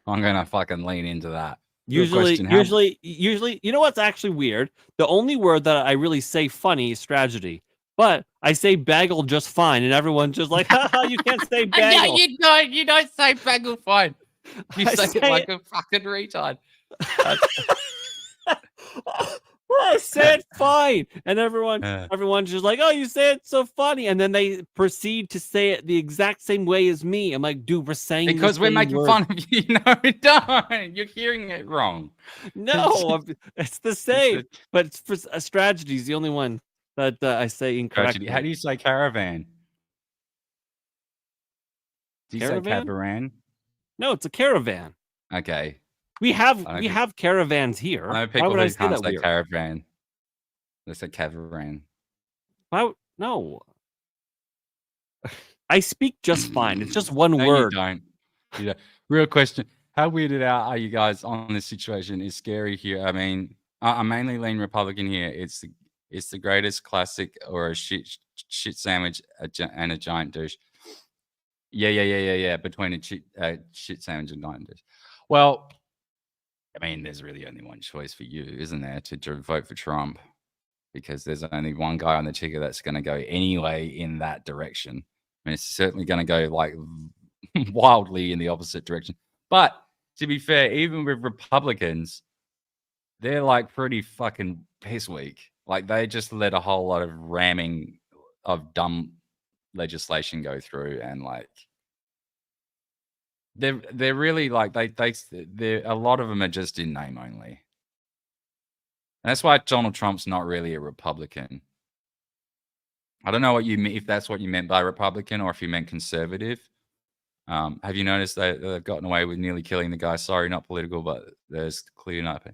I'm gonna fucking lean into that. Good question.
Usually, you know what's actually weird? The only word that I really say funny is tragedy. But I say bagel just fine, and everyone's just like, haha, you can't say bagel.
No, you don't say bagel fine. You
I
say it like a fucking retard.
I say it fine, and everyone's just like, oh, you say it so funny, and then they proceed to say it the exact same way as me. I'm like, dude, we're saying
Because we're making fun of you. No, don't. You're hearing it wrong.
No, it's the same, but it's for a strategy is the only one that I say incorrectly.
How do you say caravan? Do you say
Caravan?
caravan?
No, it's a caravan.
Okay.
We have caravans here.
I know
Why
people
would I
who
say
can't
that
say
weird?
caravan. They say caravan.
No. I speak just fine. It's just one
No,
word.
you don't. You don't. Real question. How weirded out are you guys on this situation? It's scary here. I mean, I mainly lean Republican here. It's the greatest classic or a shit sandwich and a giant douche. Yeah. Between a shit sandwich and giant douche. Well, I mean, there's really only one choice for you, isn't there, to vote for Trump? Because there's only one guy on the ticket that's going to go anyway in that direction. I mean, it's certainly going to go like wildly in the opposite direction. But to be fair, even with Republicans, they're like pretty fucking piss weak. Like they just let a whole lot of ramming of dumb legislation go through, and like they're really like they're a lot of them are just in name only. And that's why Donald Trump's not really a Republican. I don't know what you mean, if that's what you meant by Republican or if you meant conservative. Have you noticed they've gotten away with nearly killing the guy? Sorry, not political, but there's clear enough.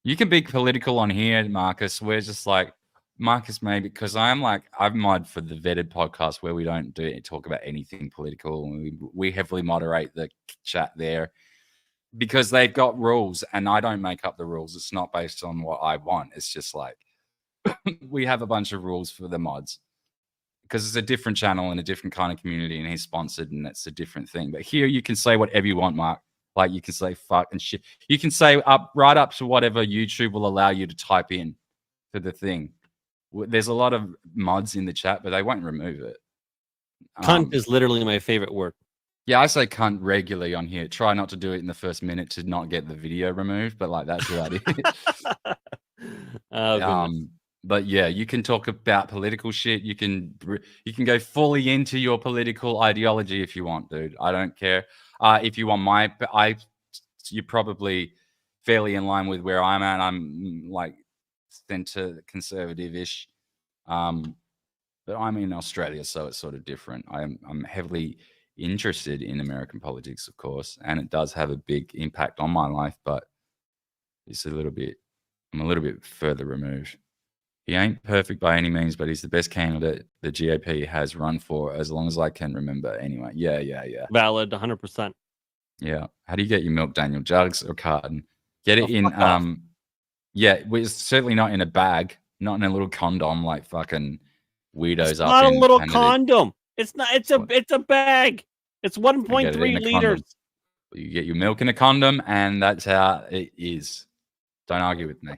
You can be political on here, Marcus. We're just like, Marcus, maybe, because I'm mod for the Vetted podcast where we don't talk about anything political. We heavily moderate the chat there because they've got rules and I don't make up the rules. It's not based on what I want. It's just like we have a bunch of rules for the mods because it's a different channel and a different kind of community and he's sponsored and that's a different thing. But here you can say whatever you want, Mark. Like you can say fuck and shit. You can say right up to whatever YouTube will allow you to type in for the thing. There's a lot of mods in the chat, but they won't remove it.
Cunt is literally my favorite word.
Yeah, I say cunt regularly on here. Try not to do it in the first minute to not get the video removed, but like that's about it. But yeah, you can talk about political shit. You can go fully into your political ideology if you want, dude. I don't care. If you want you're probably fairly in line with where I'm at. I'm like center conservative-ish. But I'm in Australia, so it's sort of different. I'm heavily interested in American politics, of course, and it does have a big impact on my life, but I'm a little bit further removed. He ain't perfect by any means, but he's the best candidate the GOP has run for as long as I can remember anyway. Yeah.
Valid, 100%.
Yeah. How do you get your milk, Daniel? Jugs or carton? Get it in, we're certainly not in a bag, not in a little condom like fucking weirdos.
It's not a little condom. It's not. It's a bag. It's 1.3 liters.
You get your milk in a condom, and that's how it is. Don't argue with me.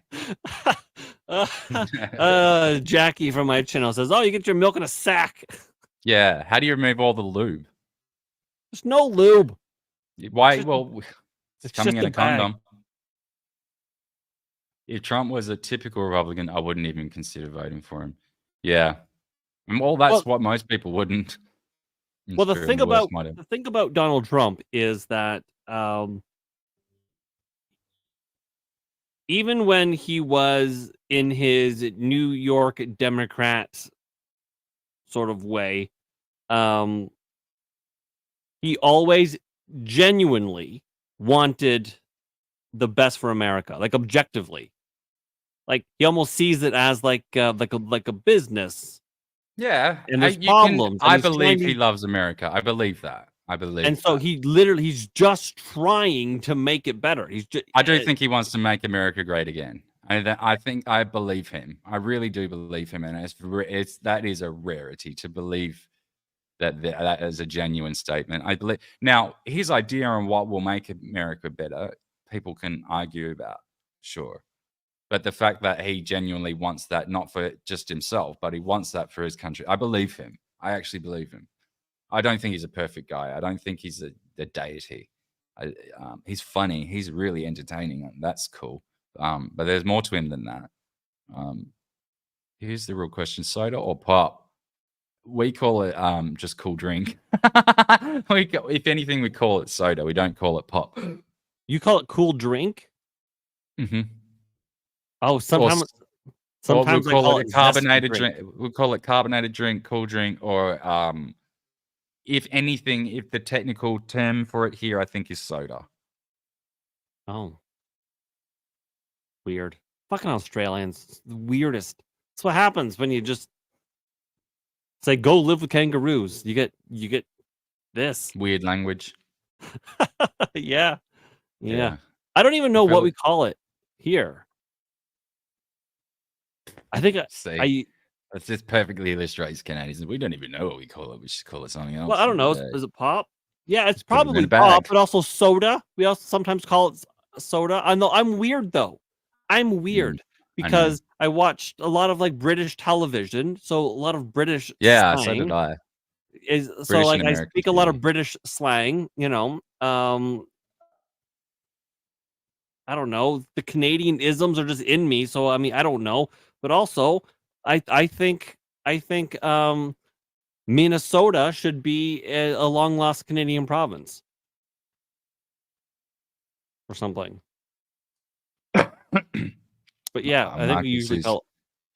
Jackie from my channel says, "Oh, you get your milk in a sack."
Yeah. How do you remove all the lube?
There's no lube.
Why?
It's
coming
just
in a condom. If Trump was a typical Republican, I wouldn't even consider voting for him. Yeah. Well, that's what most people wouldn't.
Well, the thing about Donald Trump is that even when he was in his New York Democrat sort of way, he always genuinely wanted the best for America, like objectively. Like he almost sees it as like a business.
Yeah,
and there's problems.
I believe he loves America. I believe that.
And so he's just trying to make it better.
I do think he wants to make America great again. I think I believe him. I really do believe him, and that is a rarity to believe that is a genuine statement. I believe now his idea on what will make America better, people can argue about, sure, but the fact that he genuinely wants that, not for just himself, but he wants that for his country, I believe him. I actually believe him. I don't think he's a perfect guy. I don't think he's a deity. He's funny. He's really entertaining, and that's cool. But there's more to him than that. Here's the real question: soda or pop? We call it just cool drink. If anything, we call it soda. We don't call it pop.
You call it cool drink?
Mm-hmm.
Oh, sometimes
we'll
I call it
a carbonated
zesty drink.
We'll call it carbonated drink, cool drink, or if anything, if the technical term for it here, I think is soda.
Oh. Weird. Fucking Australians. It's the weirdest. That's what happens when you just say go live with kangaroos. You get this.
Weird language.
Yeah. I don't even know what we call it here. I think
It just perfectly illustrates Canadians. We don't even know what we call it. We should call it something else.
Well, I don't know. Is it pop? Yeah, it's
Put it in
probably
a bag.
pop, but also soda. We also sometimes call it soda. I know I'm weird though. I'm weird because I watched a lot of like British television, so a lot of British
Yeah,
slang.
so did I.
So like I speak a lot of British slang, I don't know. The Canadian isms are just in me, so I mean I don't know. But also I think Minnesota should be a long lost Canadian province or something. But yeah, I think we usually call it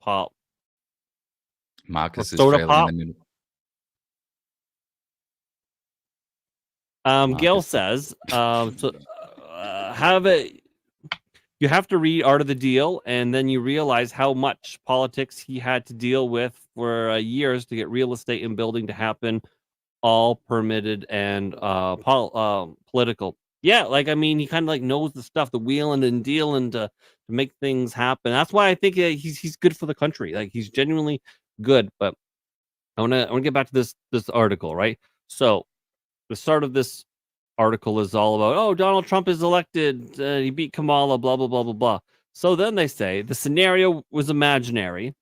pop.
Marcus is
soda
fairly
pop.
in the middle.
Gail says, you have to read Art of the Deal, and then you realize how much politics he had to deal with for years to get real estate and building to happen, all permitted and political. Yeah, like I mean, he kind of like knows the stuff, the wheeling and dealing to make things happen. That's why I think he's good for the country. Like he's genuinely good. But I want to get back to this article, right? So the start of this article is all about, Donald Trump is elected, he beat Kamala, blah blah blah blah blah. So then they say the scenario was imaginary,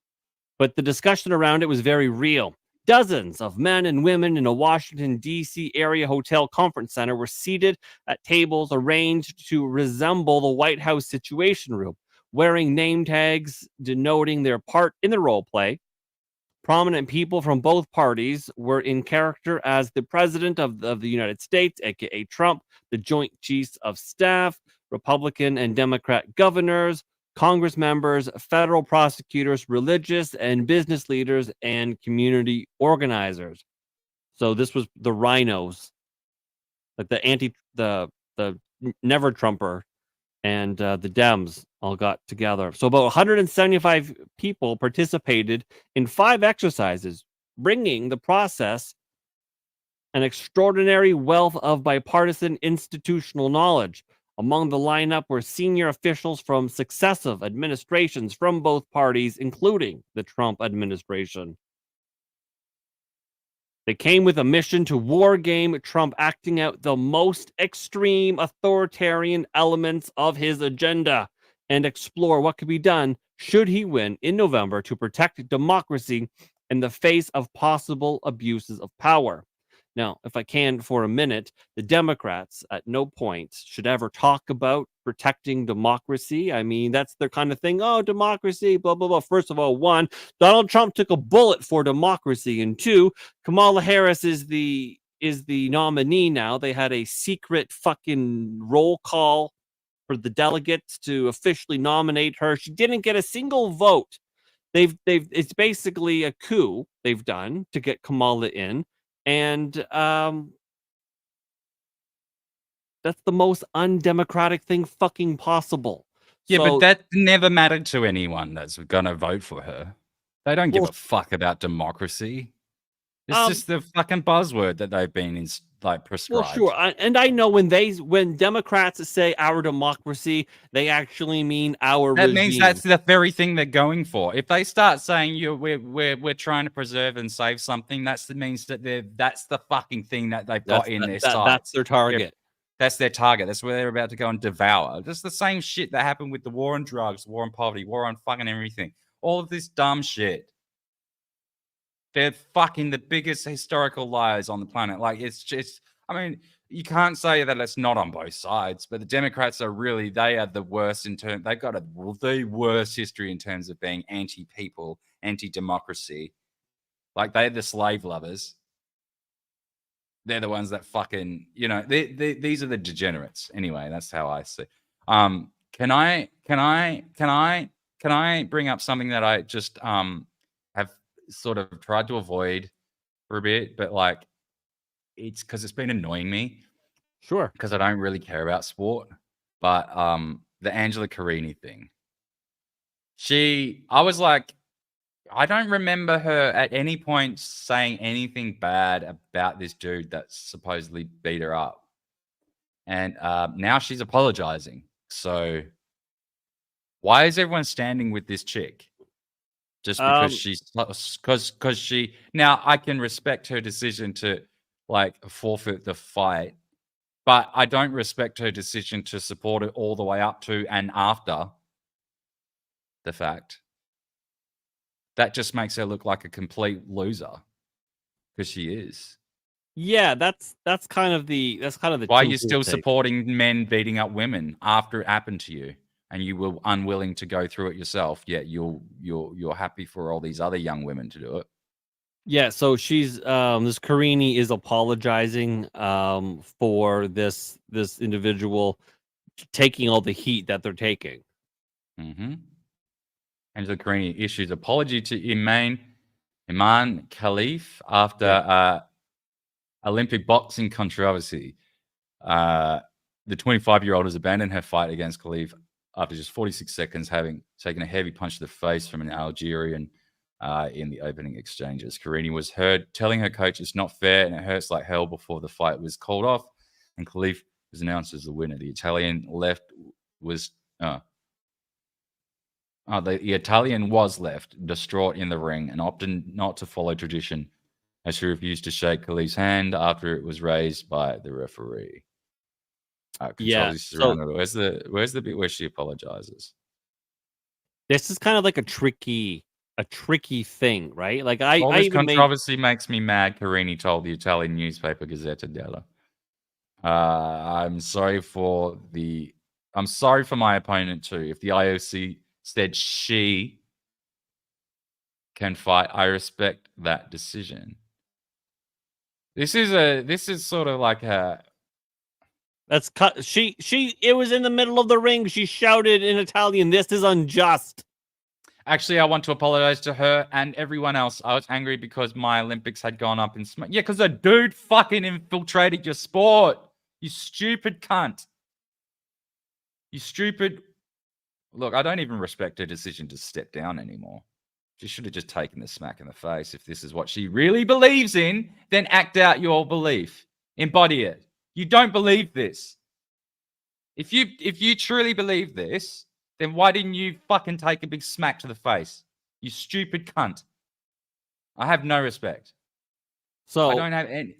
but the discussion around it was very real. Dozens of men and women in a Washington, D.C. area hotel conference center were seated at tables arranged to resemble the White House Situation Room, wearing name tags denoting their part in the role play. Prominent people from both parties were in character as the president of the United States, aka Trump, the Joint Chiefs of Staff, Republican and Democrat governors, Congress members, federal prosecutors, religious and business leaders, and community organizers. So this was the rhinos, like the never Trumper and the Dems all got together. So about 175 people participated in 5 exercises, bringing the process an extraordinary wealth of bipartisan institutional knowledge. Among the lineup were senior officials from successive administrations from both parties, including the Trump administration. They came with a mission to war game Trump, acting out the most extreme authoritarian elements of his agenda and explore what could be done should he win in November to protect democracy in the face of possible abuses of power. Now, if I can for a minute, the Democrats at no point should ever talk about protecting democracy. I mean, that's their kind of thing. Oh, democracy, blah, blah, blah. First of all, 1, Donald Trump took a bullet for democracy. And 2, Kamala Harris is the nominee now. They had a secret fucking roll call for the delegates to officially nominate her. She didn't get a single vote. It's basically a coup they've done to get Kamala in. And that's the most undemocratic thing fucking possible.
Yeah,
So,
but that never mattered to anyone that's going to vote for her. They don't give a fuck about democracy. It's just the fucking buzzword that they've been like prescribed.
Well, sure, and I know when Democrats say our democracy, they actually mean our
That
regime.
means that's the very thing they're going for. If they start saying we're trying to preserve and save something, that's the fucking thing that they've got in their sights.
That's their target.
That's their target. That's where they're about to go and devour. Just the same shit that happened with the war on drugs, war on poverty, war on fucking everything. All of this dumb shit. They're fucking the biggest historical liars on the planet. Like, it's just, I mean, you can't say that it's not on both sides, but the Democrats are really, they are the worst in terms, they've got the worst history in terms of being anti-people, anti-democracy. Like, they're the slave lovers. They're the ones that fucking, you know, these are the degenerates. Anyway, that's how I see. Can I bring up something that I just have sort of tried to avoid for a bit, but like it's because it's been annoying me.
Sure.
Because I don't really care about sport. But the Angela Carini thing. I was like, I don't remember her at any point saying anything bad about this dude that supposedly beat her up. And now she's apologizing. So why is everyone standing with this chick? Just because she now I can respect her decision to like forfeit the fight, but I don't respect her decision to support it all the way up to and after the fact. That just makes her look like a complete loser because she is.
Yeah, that's kind of the
why are you still
take.
supporting men beating up women after it happened to you? And you were unwilling to go through it yourself, yet you're happy for all these other young women to do it.
Yeah, so she's this Carini is apologizing for this individual taking all the heat that they're taking.
Mm-hmm. Angela Carini issues apology to Iman Khalif after Olympic boxing controversy. The 25-year-old has abandoned her fight against Khalif after just 46 seconds, having taken a heavy punch to the face from an Algerian in the opening exchanges. Carini was heard telling her coach it's not fair and it hurts like hell before the fight was called off, and Khalif was announced as the winner. The Italian left was distraught in the ring and opted not to follow tradition as she refused to shake Khalif's hand after it was raised by the referee.
Yeah.
So, where's the bit where she apologizes?
This is kind of like a tricky thing, right? Like
all this controversy makes me mad. Carini told the Italian newspaper Gazzetta dello. I'm sorry for my opponent too. If the IOC said she can fight, I respect that decision. This is sort of like a.
That's cut. It was in the middle of the ring. She shouted in Italian, "This is unjust."
Actually, I want to apologize to her and everyone else. I was angry because my Olympics had gone up in smoke. Yeah, because a dude fucking infiltrated your sport. You stupid cunt. You stupid. Look, I don't even respect her decision to step down anymore. She should have just taken the smack in the face. If this is what she really believes in, then act out your belief. Embody it. You don't believe this. If you truly believe this, then why didn't you fucking take a big smack to the face? You stupid cunt. I have no respect.
So
I don't have any.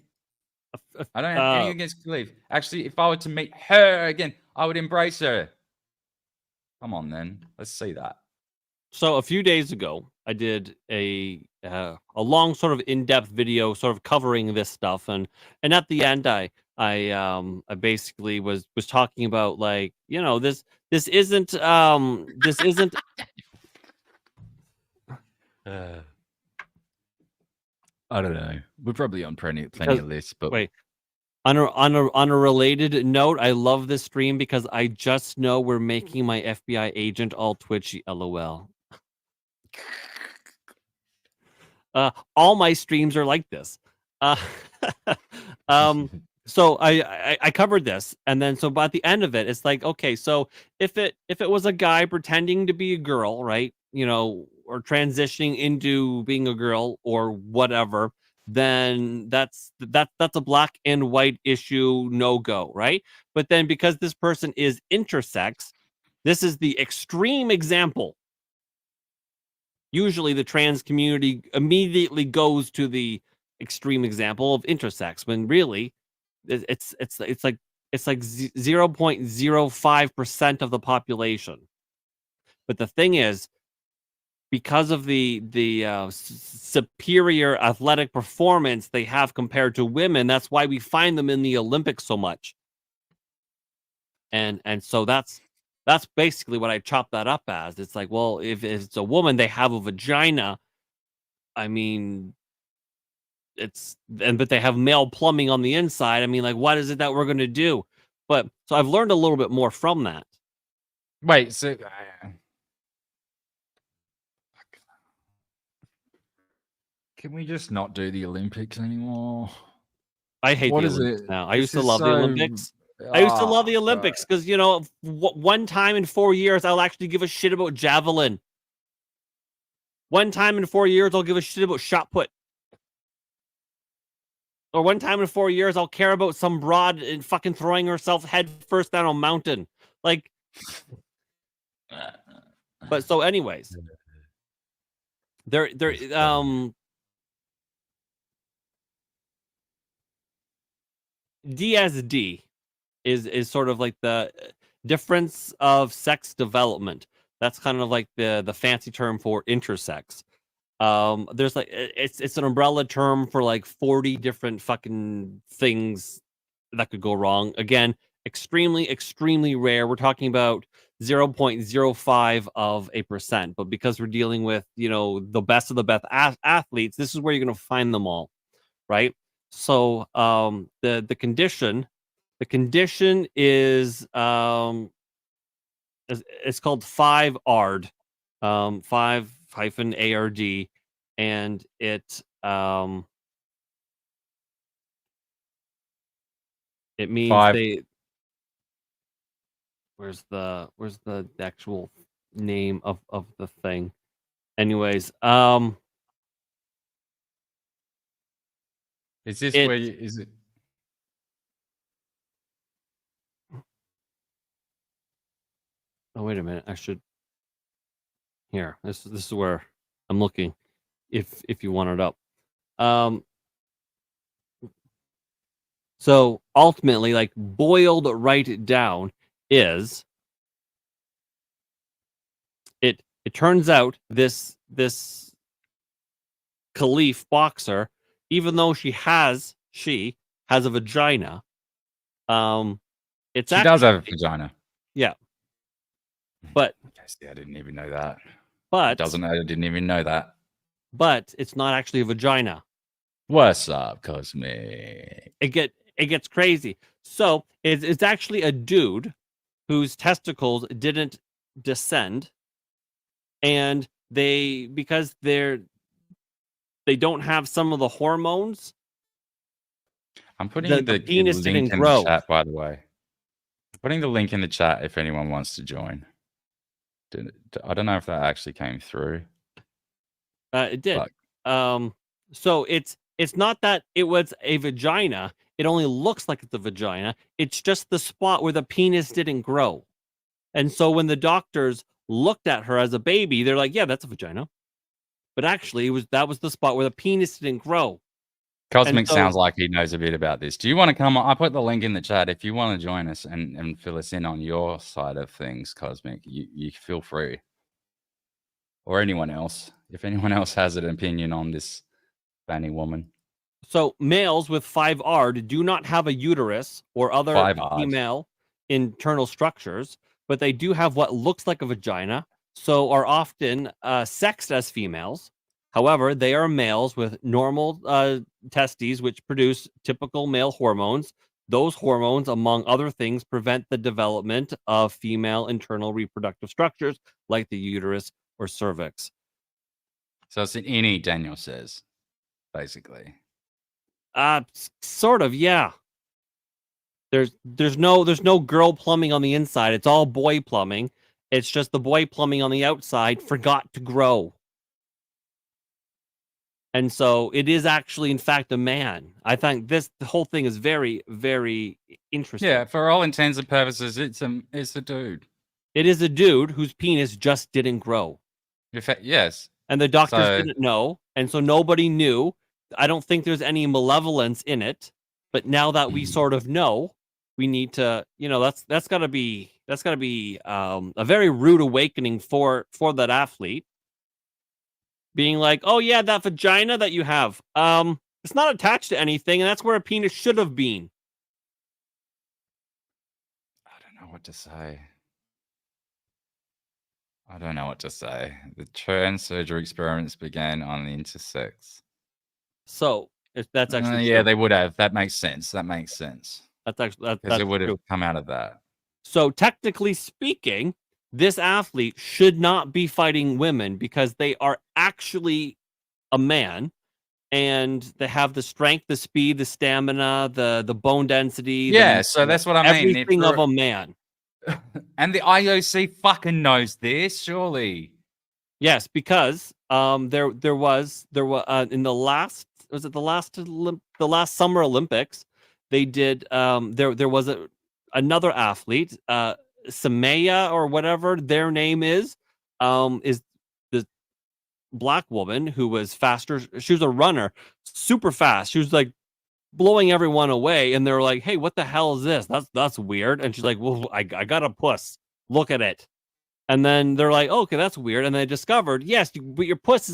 I don't have anything against Khalif. Actually, if I were to meet her again, I would embrace her. Come on, then. Let's see that.
So a few days ago, I did a long sort of in-depth video, sort of covering this stuff, and at the end, I basically was talking about, like, you know, this isn't
I don't know. We're probably on plenty of lists, but
wait. On a related note, I love this stream because I just know we're making my FBI agent all twitchy. LOL. All my streams are like this. So I covered this, and then so by the end of it, it's like, okay, so if it was a guy pretending to be a girl, right, you know, or transitioning into being a girl or whatever, then that's a black and white issue, no go, right? But then because this person is intersex, this is the extreme example. Usually the trans community immediately goes to the extreme example of intersex, when really it's like 0.05% of the population. But the thing is, because of the superior athletic performance they have compared to women, that's why we find them in the Olympics so much. And so that's basically what I chop that up as. It's like, well, if it's a woman, they have a vagina. I mean, but they have male plumbing on the inside. I mean, like, what is it that we're going to do? But so I've learned a little bit more from that.
Wait, so can we just not do the Olympics anymore?
I hate
What
the
is
Olympics
it?
now. I
This
used to
is
love the
so-
Olympics. I used to love the
Oh,
Olympics because, you know, one time in 4 years, I'll actually give a shit about javelin. One time in 4 years, I'll give a shit about shot put. Or one time in 4 years, I'll care about some broad and fucking throwing herself head first down a mountain. Like, but so anyways, DSD is sort of like the difference of sex development. That's kind of like the fancy term for intersex. There's like it's an umbrella term for like 40 different fucking things that could go wrong. Again, extremely rare. We're talking about 0.05%, but because we're dealing with, you know, the best of the best athletes, this is where you're going to find them all, right? So the condition is it's called 5-ARD, 5-ARD, and it means
Five.
where's the actual name of the thing? Anyways,
Is this
It-
where is it?
oh wait a minute, I should here. This is where I'm looking. If you want it up. So ultimately, like boiled right down, is it turns out this Khalif boxer, even though she has a vagina, it's
She does have a vagina.
Yeah. But
See, I didn't even know that.
but
I didn't even know that.
but it's not actually a vagina.
What's up, Cosmic?
It gets crazy. So it's actually a dude whose testicles didn't descend, and because they don't have some of the hormones.
I'm putting
The penis
link
didn't
in
grow.
the chat, by the way. I'm putting the link in the chat if anyone wants to join. I don't know if that actually came through.
It did.
But-
So it's not that it was a vagina. It only looks like it's a vagina. It's just the spot where the penis didn't grow. And so when the doctors looked at her as a baby, they're like, yeah, that's a vagina. But actually, that was the spot where the penis didn't grow.
Cosmic
so-
sounds like he knows a bit about this. Do you want to come on? I put the link in the chat. If you want to join us and fill us in on your side of things, Cosmic, you feel free. Or anyone else. If anyone else has an opinion on this Fanny woman.
So males with 5-ARD do not have a uterus or other
5-ARD.
female internal structures, but they do have what looks like a vagina, so are often sexed as females. However, they are males with normal testes, which produce typical male hormones. Those hormones, among other things, prevent the development of female internal reproductive structures like the uterus or cervix.
So it's an innie, Daniel says, basically.
Sort of, yeah. There's no girl plumbing on the inside. It's all boy plumbing. It's just the boy plumbing on the outside forgot to grow. And so it is actually, in fact, a man. I think the whole thing is very, very interesting.
Yeah, for all intents and purposes, it's a dude.
It is a dude whose penis just didn't grow.
Yes.
And the doctors
So-
didn't know. And so nobody knew. I don't think there's any malevolence in it. But now that we sort of know, we need to, that's gotta be a very rude awakening for that athlete. Being like, oh yeah, that vagina that you have, it's not attached to anything, and that's where a penis should have been.
I don't know what to say. The trans surgery experiments began on the intersex.
So if that's actually
yeah,
true.
they would have. That makes sense. That's
Actually
because it would have
true.
come out of that.
So technically speaking, this athlete should not be fighting women because they are actually a man, and they have the strength, the speed, the stamina, the bone density.
Yeah, so that's what I mean.
Everything of a man.
And the IOC fucking knows this, surely.
Yes, because there was in the last the last Summer Olympics, they did there was another athlete, Samaya or whatever their name is the black woman who was faster. She was a runner, super fast. She was like blowing everyone away, and they're like, "Hey, what the hell is this? That's weird." And she's like, "Well, I got a puss. Look at it." And then they're like, oh, "Okay, that's weird." And they discovered, yes, but your puss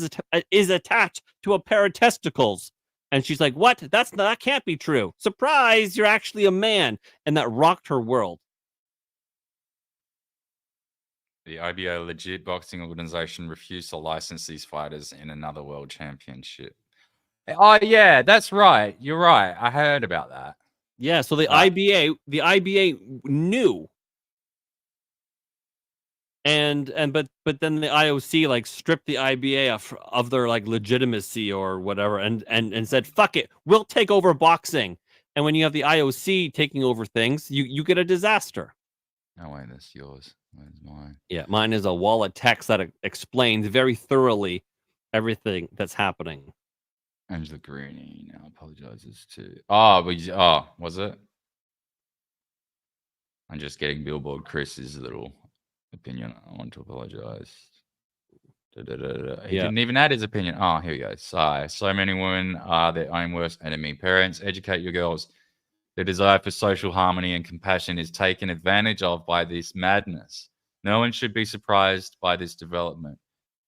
is attached to a pair of testicles. And she's like, "What? That can't be true. Surprise! You're actually a man." And that rocked her world.
The IBO legit boxing organization refused to license these fighters in another world championship. Oh yeah, that's right. You're right. I heard about that.
Yeah, so the IBA knew. But then the IOC like stripped the IBA of their like legitimacy or whatever, and said, "Fuck it, we'll take over boxing." And when you have the IOC taking over things, you get a disaster.
No way, that's yours. Where's mine?
Yeah, mine is a wall of text that explains very thoroughly everything that's happening.
Angela Greeny now apologizes to. Was it? I'm just getting Billboard Chris's little opinion. I want to apologize. He didn't even add his opinion. Oh, here we go. So many women are their own worst enemy. Parents, educate your girls. Their desire for social harmony and compassion is taken advantage of by this madness. No one should be surprised by this development.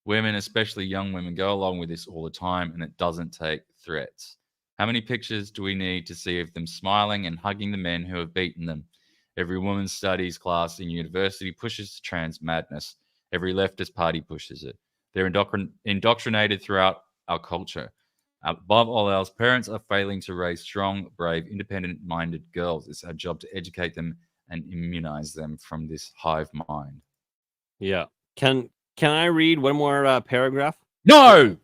Women, especially young women, go along with this all the time, and it doesn't take threats. How many pictures do we need to see of them smiling and hugging the men who have beaten them? Every women's studies class in university pushes trans madness. Every leftist party pushes it. They're indoctrinated throughout our culture. Above all else, parents are failing to raise strong, brave, independent-minded girls. It's our job to educate them and immunize them from this hive mind.
Yeah. Can I read one more paragraph?
No!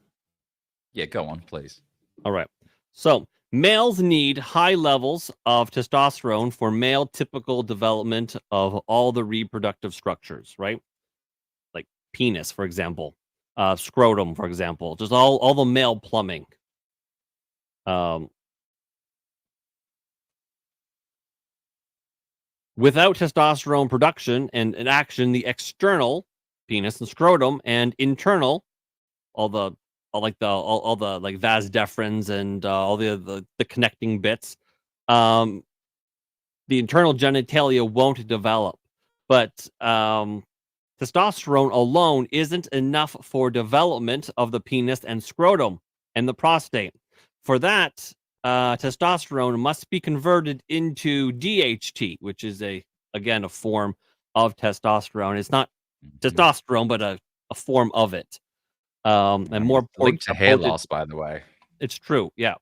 Yeah, go on, please.
All right. So, males need high levels of testosterone for male typical development of all the reproductive structures, right? Like penis, for example, scrotum, for example, just all the male plumbing. Without testosterone production and action, the external penis and scrotum and internal, all the vas deferens and all the connecting bits, the internal genitalia won't develop. But testosterone alone isn't enough for development of the penis and scrotum and the prostate. For that, testosterone must be converted into DHT, which is a form of testosterone. It's not testosterone, but a form of it. And more
linked to hair loss, by the way.
It's true, yeah.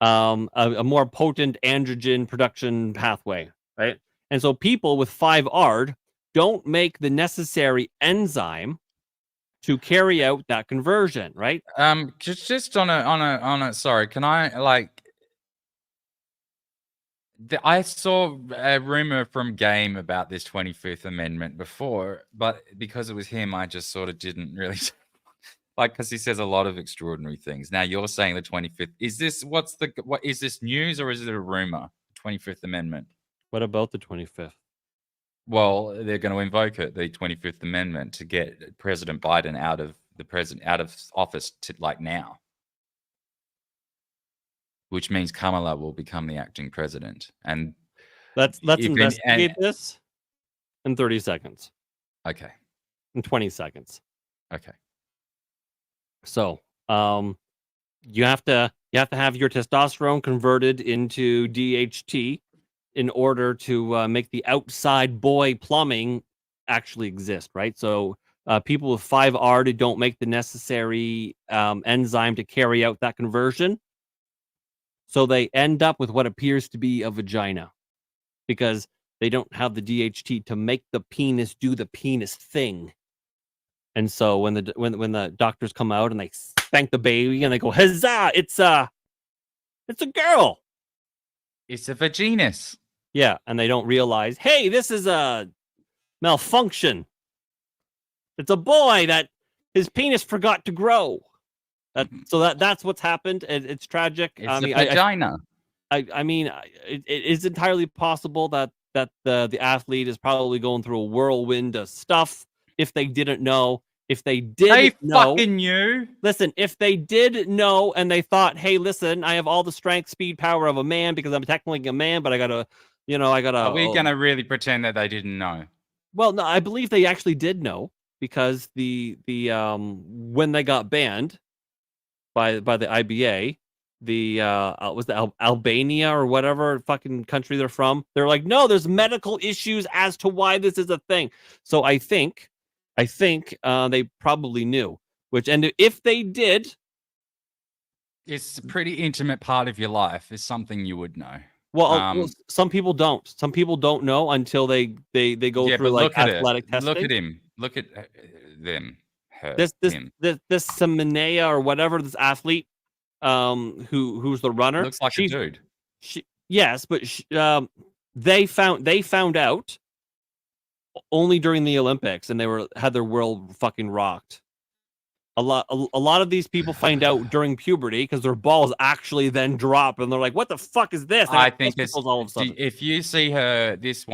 A more potent androgen production pathway, right? And so people with 5-ARD don't make the necessary enzyme to carry out that conversion, right?
Just on a sorry, can I I saw a rumor from Game about this 25th Amendment before, but because it was him, I just sort of didn't really. like, because he says a lot of extraordinary things. Now you're saying the 25th. Is this what is this news or is it a rumor? 25th Amendment.
What about the 25th?
Well, they're going to invoke it, the 25th Amendment, to get President Biden out of office like now, which means Kamala will become the acting president. And
let's investigate this in 30 seconds.
Okay.
In 20 seconds.
Okay.
So, you have to have your testosterone converted into DHT in order to make the outside boy plumbing actually exist, right? So, people with 5R that don't make the necessary enzyme to carry out that conversion, so they end up with what appears to be a vagina, because they don't have the DHT to make the penis do the penis thing. And so when the doctors come out and they spank the baby and they go, "Huzzah! It's a girl.
It's a vaginus."
Yeah, and they don't realize, hey, this is a malfunction. It's a boy that his penis forgot to grow. That's what's happened. It's tragic.
It's a vagina.
I mean, it is entirely possible that the athlete is probably going through a whirlwind of stuff. If they didn't know, if they did know,
fucking knew.
Listen, if they did know and they thought, hey, listen, I have all the strength, speed, power of a man because I'm technically a man, but I gotta. Are
we gonna really pretend that they didn't know?
Well, no, I believe they actually did know, because the when they got banned by the IBA, was the Albania or whatever fucking country they're from, they're like, no, there's medical issues as to why this is a thing. So I think they probably knew, and if they did,
it's a pretty intimate part of your life. It's something you would know.
Well, some people don't. Some people don't know until they go through like athletic testing.
Look at him. Look at them.
This Semenea or whatever, this athlete, who's the runner,
looks like a dude.
They found out only during the Olympics, and they had their world fucking rocked. A lot of these people find out during puberty because their balls actually then drop, and they're like, "What the fuck is this?"
I think it's
all of a sudden.
If you see her, this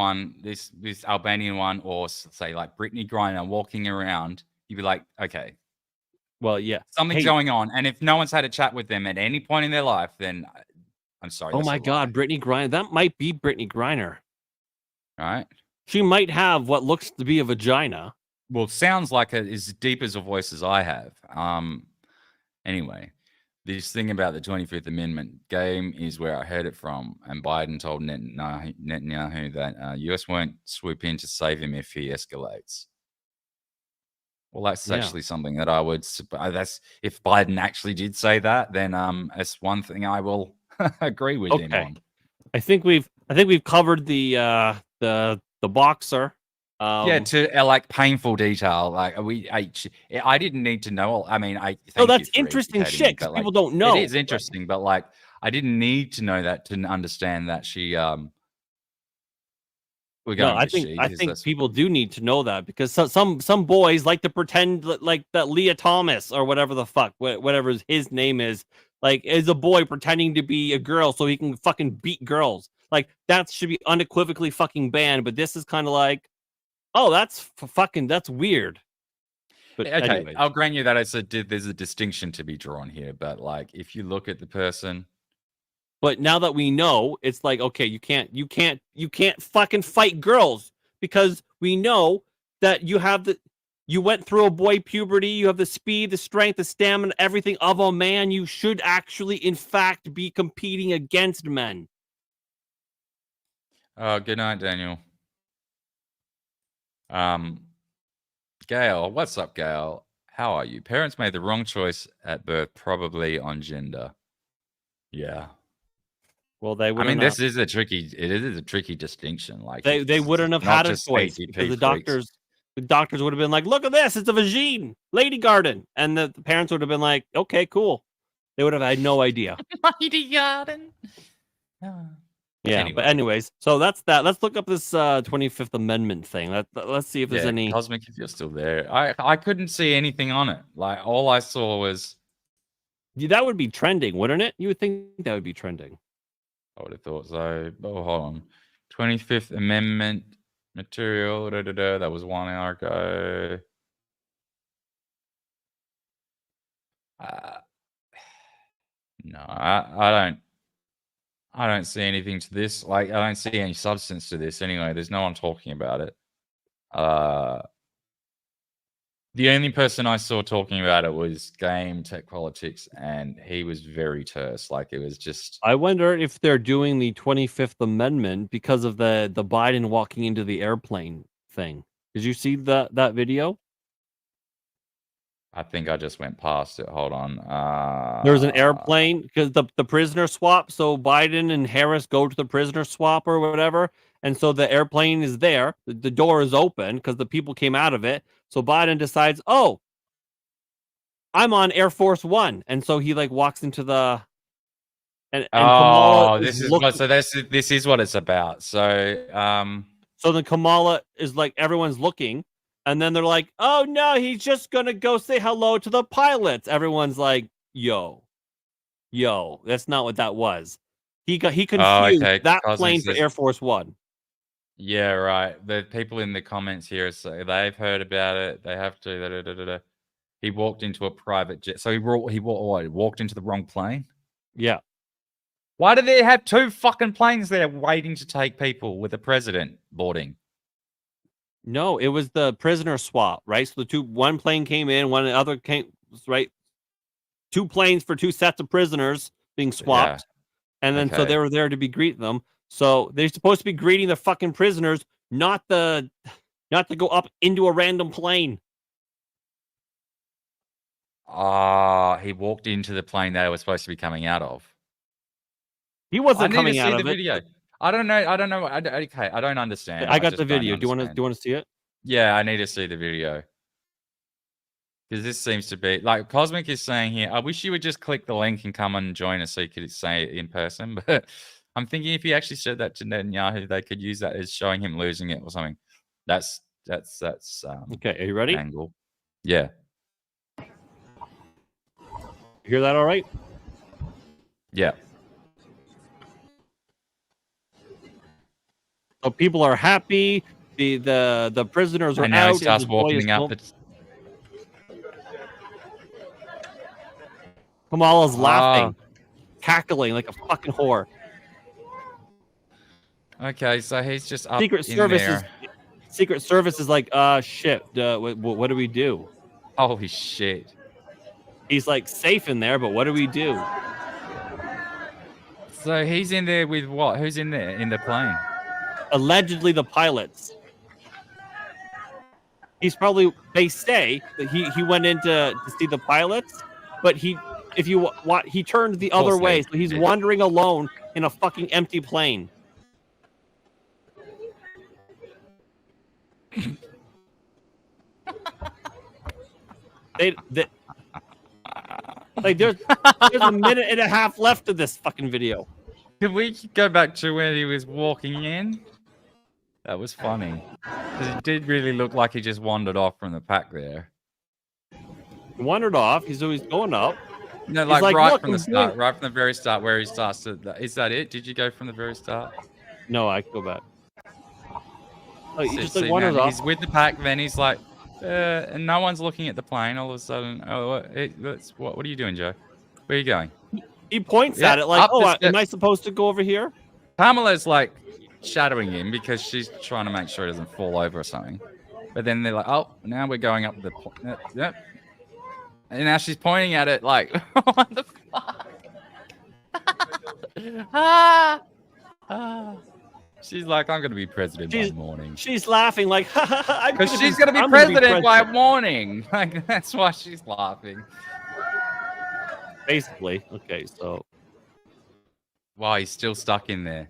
Albanian one, or say like Brittany Griner walking around, you'd be like, "Okay,
well, yeah,
something's going on." And if no one's had a chat with them at any point in their life, then I'm sorry.
Oh my God, Brittany Griner. That might be Brittany Griner.
All right.
She might have what looks to be a vagina.
Well, sounds like as deep as a voice as I have. Anyway, this thing about the 25th Amendment game is where I heard it from, and Biden told Netanyahu that U.S. won't swoop in to save him if he escalates. Well, that's actually something that I would. That's if Biden actually did say that, then that's one thing I will agree with him on.
I think we've covered the boxer.
To like painful detail. Like I didn't need to know. I mean,
that's interesting shit because people don't know.
It is interesting, but like I didn't need to know that to understand that she. I
think people do need to know that, because some boys like to pretend like that Leah Thomas or whatever the fuck, whatever his name is, like is a boy pretending to be a girl so he can fucking beat girls. Like that should be unequivocally fucking banned. But this is kind of like, oh, that's weird. But
okay,
anyway.
I'll grant you that there's a distinction to be drawn here. But like, if you look at the person.
But now that we know, it's like, okay, you can't fucking fight girls, because we know that you went through a boy puberty, you have the speed, the strength, the stamina, everything of a man. You should actually, in fact, be competing against men.
Good night, Daniel. Gail, what's up, Gail? How are you? Parents made the wrong choice at birth, probably on gender. Yeah.
Well, they would.
This is a tricky. It is a tricky distinction. Like
they wouldn't have had a choice, because the doctors would have been like, "Look at this, it's a vagine, lady garden," and the parents would have been like, "Okay, cool." They would have had no idea.
Lady garden.
Yeah,
Anyway.
but anyways, so that's that. Let's look up this 25th Amendment thing. Let's see if there's any.
Cosmic, if you're still there, I couldn't see anything on it. Like all I saw was.
That would be trending, wouldn't it? You would think that would be trending.
I would have thought so. Oh, hold on. 25th Amendment material. That was 1 hour ago. No, I don't see anything to this. Like, I don't see any substance to this anyway. There's no one talking about it. The only person I saw talking about it was Game Tech Politics, and he was very terse. Like, it was just.
I wonder if they're doing the 25th Amendment because of the Biden walking into the airplane thing. Did you see that video?
I think I just went past it. Hold on.
There was an airplane because the prisoner swap. So Biden and Harris go to the prisoner swap or whatever. And so the airplane is there. The door is open because the people came out of it. So Biden decides, oh, I'm on Air Force One. And so he like walks into the. And Kamala
this is what, so this is what it's about. So
so then Kamala is like, everyone's looking. And then they're like, oh, no, he's just going to go say hello to the pilots. Everyone's like, yo, that's not what that was. He confused that plane for Air Force One.
Yeah, right. The people in the comments here say they've heard about it. They have to. He walked into a private jet. So he walked into the wrong plane?
Yeah.
Why do they have 2 fucking planes there waiting to take people with the president boarding?
No, it was the prisoner swap, right? So one plane came in, one other came, right? 2 planes for 2 sets of prisoners being swapped. Yeah. And then so they were there to greet them. So they're supposed to be greeting the fucking prisoners, not to go up into a random plane.
He walked into the plane they were supposed to be coming out of.
He wasn't coming out of it.
Video. I don't know. I don't understand.
I got the video. Do you want to see it?
Yeah, I need to see the video. Because this seems to be like Cosmic is saying here. I wish you would just click the link and come and join us so you could say it in person. But I'm thinking if he actually said that to Netanyahu, they could use that as showing him losing it or something. That's
okay. Are you ready?
Angle. Yeah.
Hear that all right?
Yeah.
So people are happy. The prisoners are
and now
out.
He starts walking up.
Kamala's laughing, cackling like a fucking whore.
Okay, so he's just up
Secret Service is like, shit. What do we do?
Holy shit!
He's like safe in there, but what do we do?
So he's in there with what? Who's in there in the plane?
Allegedly the pilots. He's probably. They say that he went in to see the pilots, but he turned the other way, so he's wandering alone in a fucking empty plane. Like there's a minute and a half left of this fucking video.
Can we go back to when he was walking in? That was funny. Because it did really look like he just wandered off from the pack there.
He wandered off. He's always going up.
No, like right from the start, right from the very start where he starts to... Is that it? Did you go from the very start?
No, I can go back. Oh, he just like wanders off.
He's with the pack, then he's like... and no one's looking at the plane. All of a sudden... what are you doing, Joe? Where are you going?
He points at it like, am I supposed to go over here?
Pamela's like shadowing him because she's trying to make sure he doesn't fall over or something. But then they're like, oh, now we're going up the... Yep. And now she's pointing at it like, what the fuck? She's like, I'm going to be president by morning.
She's laughing like,
because she's going to be president by morning. Like, that's why she's laughing.
Basically. Okay, so.
Wow, he's still stuck in there.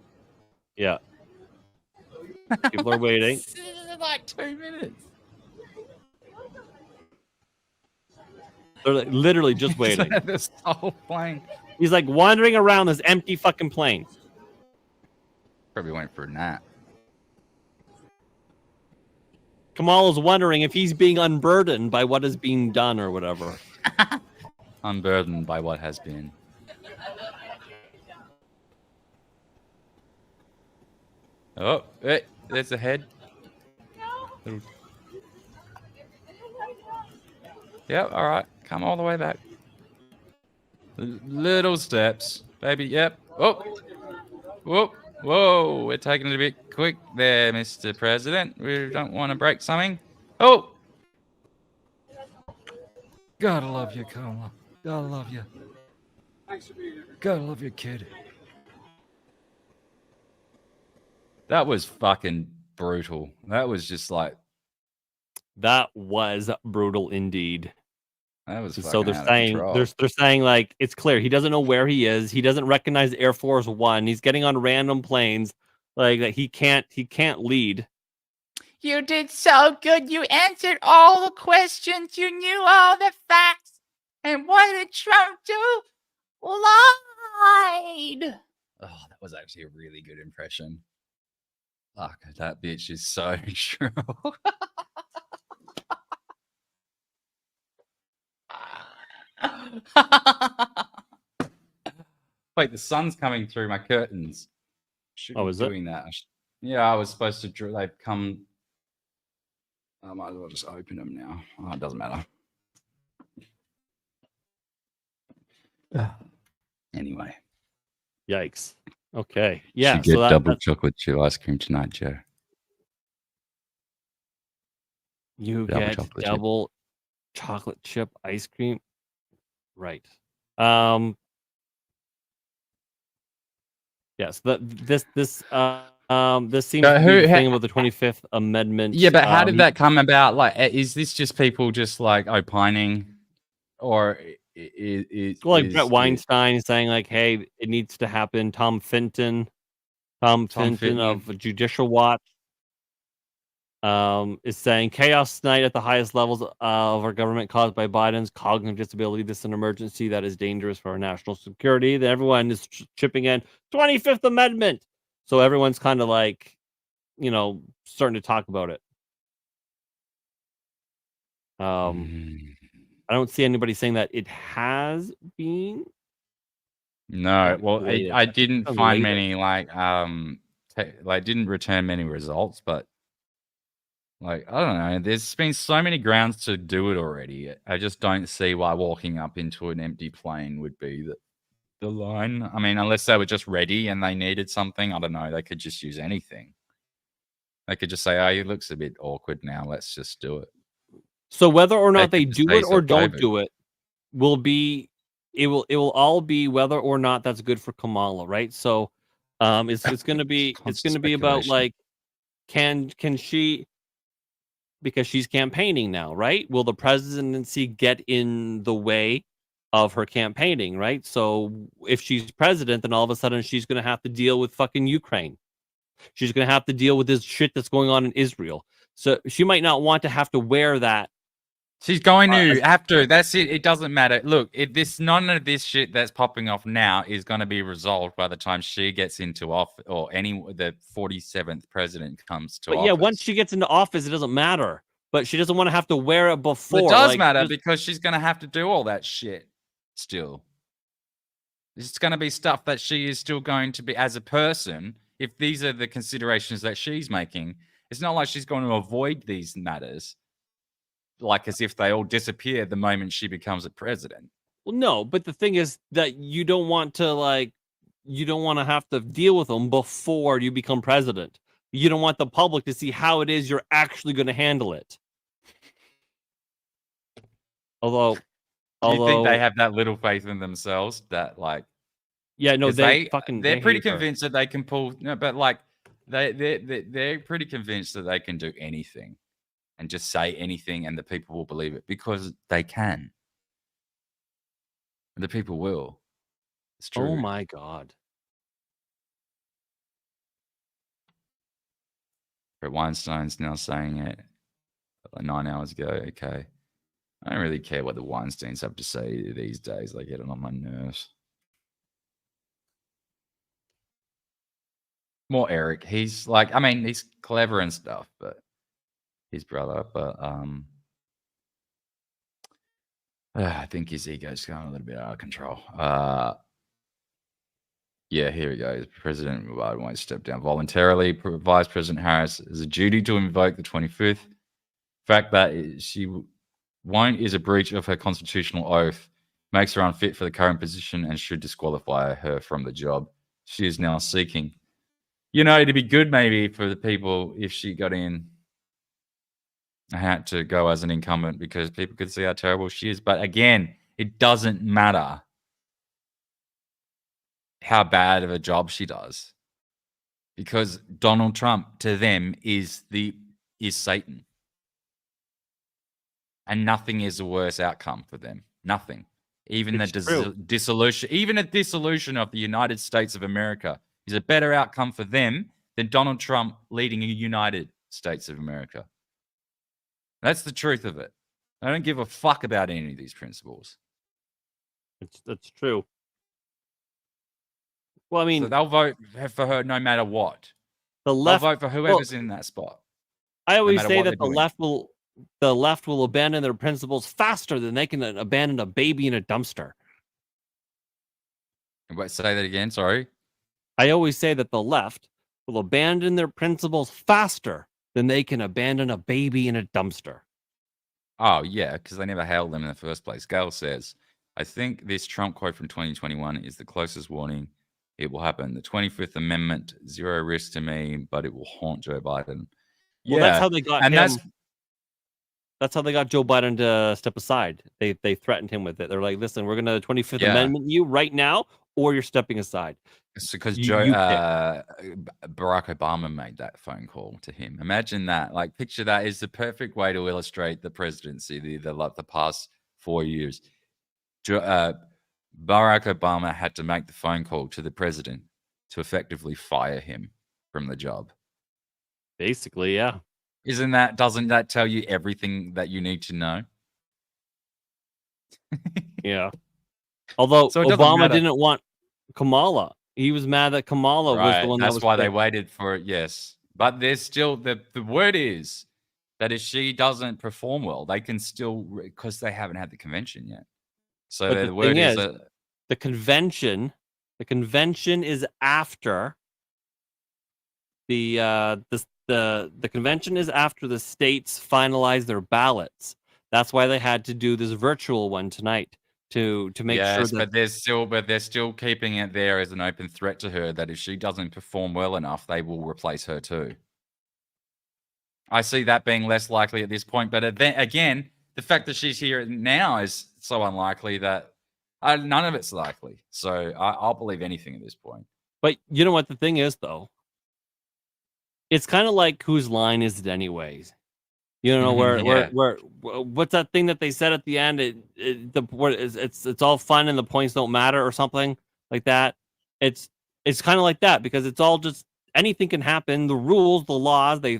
Yeah. People are waiting.
This is like 2 minutes.
They're like literally just waiting.
This whole plane.
He's like wandering around this empty fucking plane.
Probably went for a nap.
Kamala's wondering if he's being unburdened by what is being done or whatever.
Unburdened by what has been. Oh, hey, there's a head. Yep, all right. Come all the way back. Little steps, baby. Yep. Oh, whoa, whoa. We're taking it a bit quick there, Mr. President. We don't want to break something. Oh. Gotta love you, Kamala. Gotta love you. Gotta love your kid. That was fucking brutal. That was just like.
That was brutal indeed.
That was
so they're saying they're saying like it's clear he doesn't know where he is. He doesn't recognize Air Force One. He's getting on random planes. Like he can't lead.
You did so good. You answered all the questions. You knew all the facts. And what did Trump do? Lied.
Oh, that was actually a really good impression. Fuck, that bitch is so true. Wait, the sun's coming through my curtains.
Oh, is it?
Doing that? Yeah, I was supposed to. They've come. I might as well just open them now. Oh, it doesn't matter. Anyway.
Yikes. Okay. Yeah.
Should get double chocolate chip ice cream tonight, Joe.
You get double chocolate chip ice cream. Right. Yes. This seems to be the thing about the 25th Amendment.
Yeah, but how did that come about? Like, is this just people just like opining, or
Brett Weinstein is saying like, hey, it needs to happen. Tom Fenton of Judicial Watch is saying chaos tonight at the highest levels of our government caused by Biden's cognitive disability. This is an emergency that is dangerous for our national security. Then everyone is chipping in 25th Amendment. So everyone's kind of like, starting to talk about it. I don't see anybody saying that it has been.
No, well, I didn't find many didn't return many results, but like, I don't know. There's been so many grounds to do it already. I just don't see why walking up into an empty plane would be the line. I mean, unless they were just ready and they needed something. I don't know. They could just use anything. They could just say, oh, it looks a bit awkward now. Let's just do it.
So whether or not they do it or don't do it will be, it will all be whether or not that's good for Kamala, right? So it's going to be about like, can she, because she's campaigning now, right? Will the presidency get in the way of her campaigning, right? So if she's president, then all of a sudden she's going to have to deal with fucking Ukraine. She's going to have to deal with this shit that's going on in Israel. So she might not want to have to wear that.
She's going to have to. That's it. It doesn't matter. Look, none of this shit that's popping off now is going to be resolved by the time she gets into office, or the 47th president comes to office.
But yeah, once she gets into office, it doesn't matter. But she doesn't want to have to wear it before.
It does matter because she's going to have to do all that shit still. It's going to be stuff that she is still going to be as a person. If these are the considerations that she's making, it's not like she's going to avoid these matters. Like as if they all disappear the moment she becomes a president.
Well, no, but the thing is that you don't want to have to deal with them before you become president. You don't want the public to see how it is you're actually going to handle it. Although
you think they have that little faith in themselves that like,
yeah, no, they're
pretty convinced that they can pull. No, but like they're pretty convinced that they can do anything. And just say anything and the people will believe it because they can. And the people will. It's true.
Oh my God.
But Weinstein's now saying it like 9 hours ago. Okay. I don't really care what the Weinsteins have to say these days. They get it on my nerves. more Eric. He's like, I mean, he's clever and stuff, but his brother. But I think his ego's going a little bit out of control. Yeah, here we go. President Biden won't step down voluntarily. Vice President Harris has a duty to invoke the 25th. Fact that she won't is a breach of her constitutional oath, makes her unfit for the current position, and should disqualify her from the job. She is now seeking. You know, it'd be good maybe for the people if she got in and had to go as an incumbent because people could see how terrible she is. But again, it doesn't matter how bad of a job she does, because Donald Trump to them is Satan, and nothing is a worse outcome for them. Nothing, even the dissolution of the United States of America is a better outcome for them than Donald Trump leading a United States of America. That's the truth of it. I don't give a fuck about any of these principles.
That's true. Well, I mean,
so they'll vote for her no matter what.
The left
they'll vote for whoever's in that spot.
I always say that the left will abandon their principles faster than they can abandon a baby in a dumpster.
Wait, say that again. Sorry.
I always say that the left will abandon their principles faster than they can abandon a baby in a dumpster.
Oh, yeah, because they never hailed them in the first place. Gail says, I think this Trump quote from 2021 is the closest warning it will happen. The 25th Amendment, zero risk to me, but it will haunt Joe Biden.
Well,
yeah.
That's how they got
and
him. That's how they got Joe Biden to step aside. They threatened him with it. They're like, listen, we're going to 25th Amendment you right now, or you're stepping aside.
It's because Barack Obama made that phone call to him. Imagine that. Like, picture that is the perfect way to illustrate the presidency, the past 4 years. Barack Obama had to make the phone call to the president to effectively fire him from the job.
Basically, yeah.
Doesn't that tell you everything that you need to know?
Yeah. Although Obama didn't want Kamala. He was mad that Kamala was the one that was.
That's why they waited for it, yes. But there's still, the word is that if she doesn't perform well, they can still, because they haven't had the convention yet. So the word is that
the convention is after the convention is after the states finalize their ballots. That's why they had to do this virtual one tonight to make sure that.
But they're still keeping it there as an open threat to her that if she doesn't perform well enough, they will replace her too. I see that being less likely at this point, but then again, the fact that she's here now is so unlikely that none of it's likely. So I'll believe anything at this point.
But you know what the thing is, though? It's kind of like, whose line is it anyways? You know, where what's that thing that they said at the end? It's all fun and the points don't matter or something like that. It's kind of like that, because it's all just anything can happen. The rules, the laws, they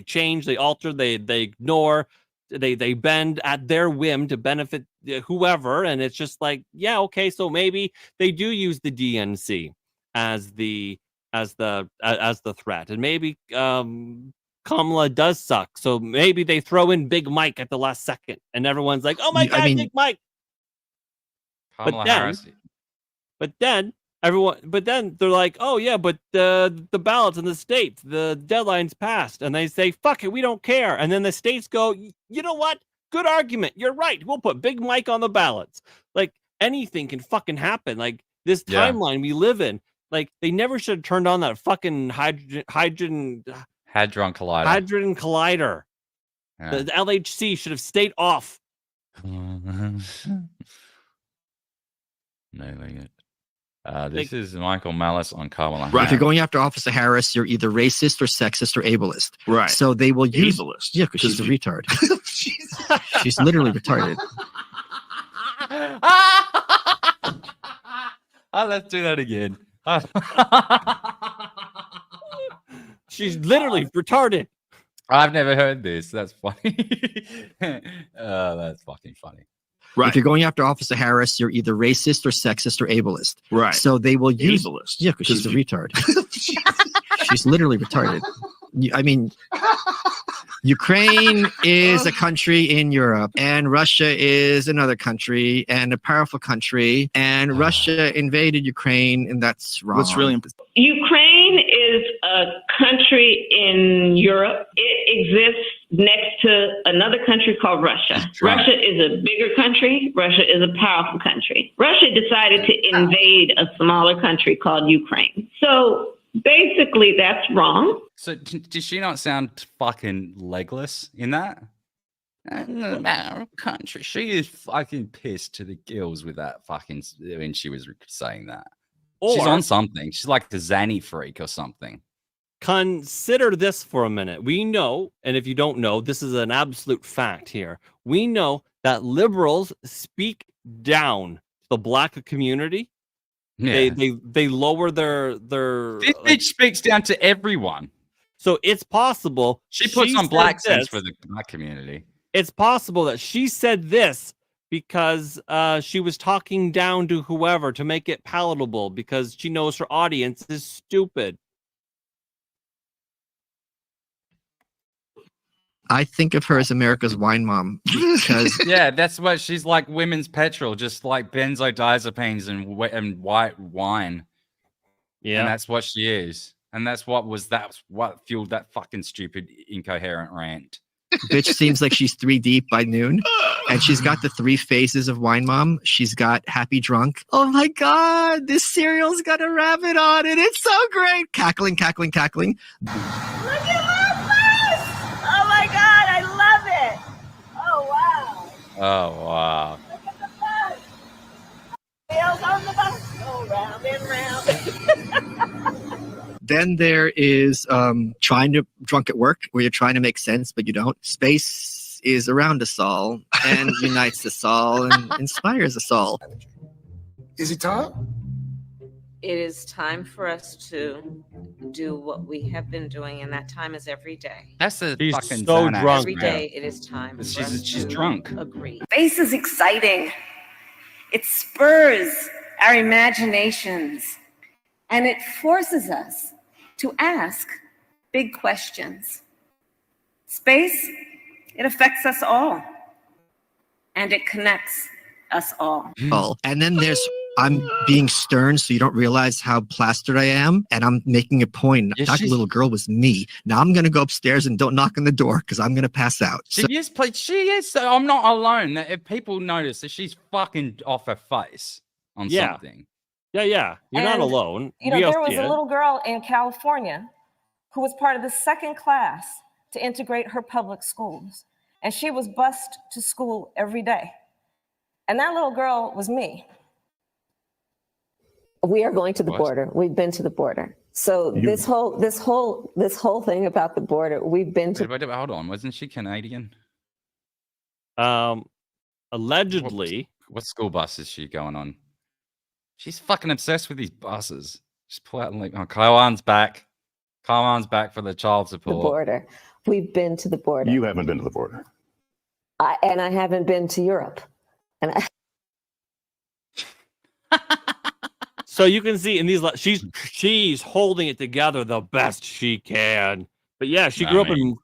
change, they alter, they ignore, they bend at their whim to benefit whoever, and it's just like, yeah, okay, so maybe they do use the DNC as the threat, and maybe Kamala does suck, so maybe they throw in Big Mike at the last second, and everyone's like, "Oh my God, Big Mike!"
Kamala Harris.
But then they're like, "Oh yeah, but the ballots in the states, the deadline's passed," and they say, "Fuck it, we don't care." And then the states go, "You know what? Good argument. You're right. We'll put Big Mike on the ballots." Like, anything can fucking happen. Like, this timeline we live in. Like, they never should have turned on that fucking Hadron Collider. Yeah. The LHC should have stayed off.
Nailing it. This is Michael Malice on Kamala Harris.
Right. If you're going after Officer Harris, you're either racist or sexist or ableist. Right. So they will use ableist. Yeah, because she's a retard. She's literally retarded.
Let's do that again.
She's literally retarded.
I've never heard this. That's funny. That's fucking funny.
Right. If you're going after Officer Harris, you're either racist or sexist or ableist. Right. So they will use ableist. Yeah, because she's a retard. She's literally retarded. I mean, Ukraine is a country in Europe, and Russia is another country and a powerful country, and Russia invaded Ukraine, and that's wrong.
What's really
Ukraine is a country in Europe. It exists next to another country called Russia. Russia is a bigger country. Russia is a powerful country. Russia decided to invade a smaller country called Ukraine. So basically, that's wrong.
So does she not sound fucking legless in that? Country. She is fucking pissed to the gills with that fucking when she was saying that. She's on something. She's like the Zanny freak or something.
Consider this for a minute. We know, and if you don't know, this is an absolute fact here. We know that liberals speak down the black community.
Yeah.
They lower their
This bitch speaks down to everyone.
So it's possible
she puts on black sense for the black community.
It's possible that she said this because she was talking down to whoever to make it palatable because she knows her audience is stupid.
I think of her as America's wine mom because
yeah, that's what she's like. Women's petrol, just like benzodiazepines and white wine.
Yeah,
and that's what she is, and that's what fueled that fucking stupid incoherent rant.
Bitch seems like she's 3 deep by noon, and she's got the 3 phases of wine mom. She's got happy drunk. Oh my god, this cereal's got a rabbit on it. It's so great. Cackling, cackling, cackling.
Look at my face! Oh my god, I love it! Oh wow!
Oh wow!
Look at the bus! Wheels on the bus go round and round.
Then there is trying to drunk at work, where you're trying to make sense, but you don't. Space is around us all and unites us all and inspires us all.
Is it time?
It is time for us to do what we have been doing, and that time is every day.
That's a
She's
fucking
so
Xanax,
drunk.
Every
man.
day it is time. For us
She's
to
drunk.
Agree.
Space is exciting. It spurs our imaginations, and it forces us to ask big questions. Space, it affects us all, and it connects us all.
And then there's I'm being stern so you don't realize how plastered I am, and I'm making a point.
Yeah,
That little girl was me. Now I'm going to go upstairs and don't knock on the door because I'm going to pass out.
She is. So I'm not alone. If people notice that she's fucking off her face on something.
Yeah. You're not
And,
alone.
You know, there was a little girl in California who was part of the second class to integrate her public schools. And she was bused to school every day. And that little girl was me.
We are going to the border. We've been to the border. So this whole thing about the border, we've been to.
Wait, hold on. Wasn't she Canadian?
Allegedly.
What school bus is she going on? She's fucking obsessed with these buses. Just pull out and like, oh, Kaiwan's back. Kaiwan's back for the child support.
The border. We've been to the border.
You haven't been to the border.
I haven't been to Europe. And
So you can see in these, she's holding it together the best she can. But yeah, she grew up in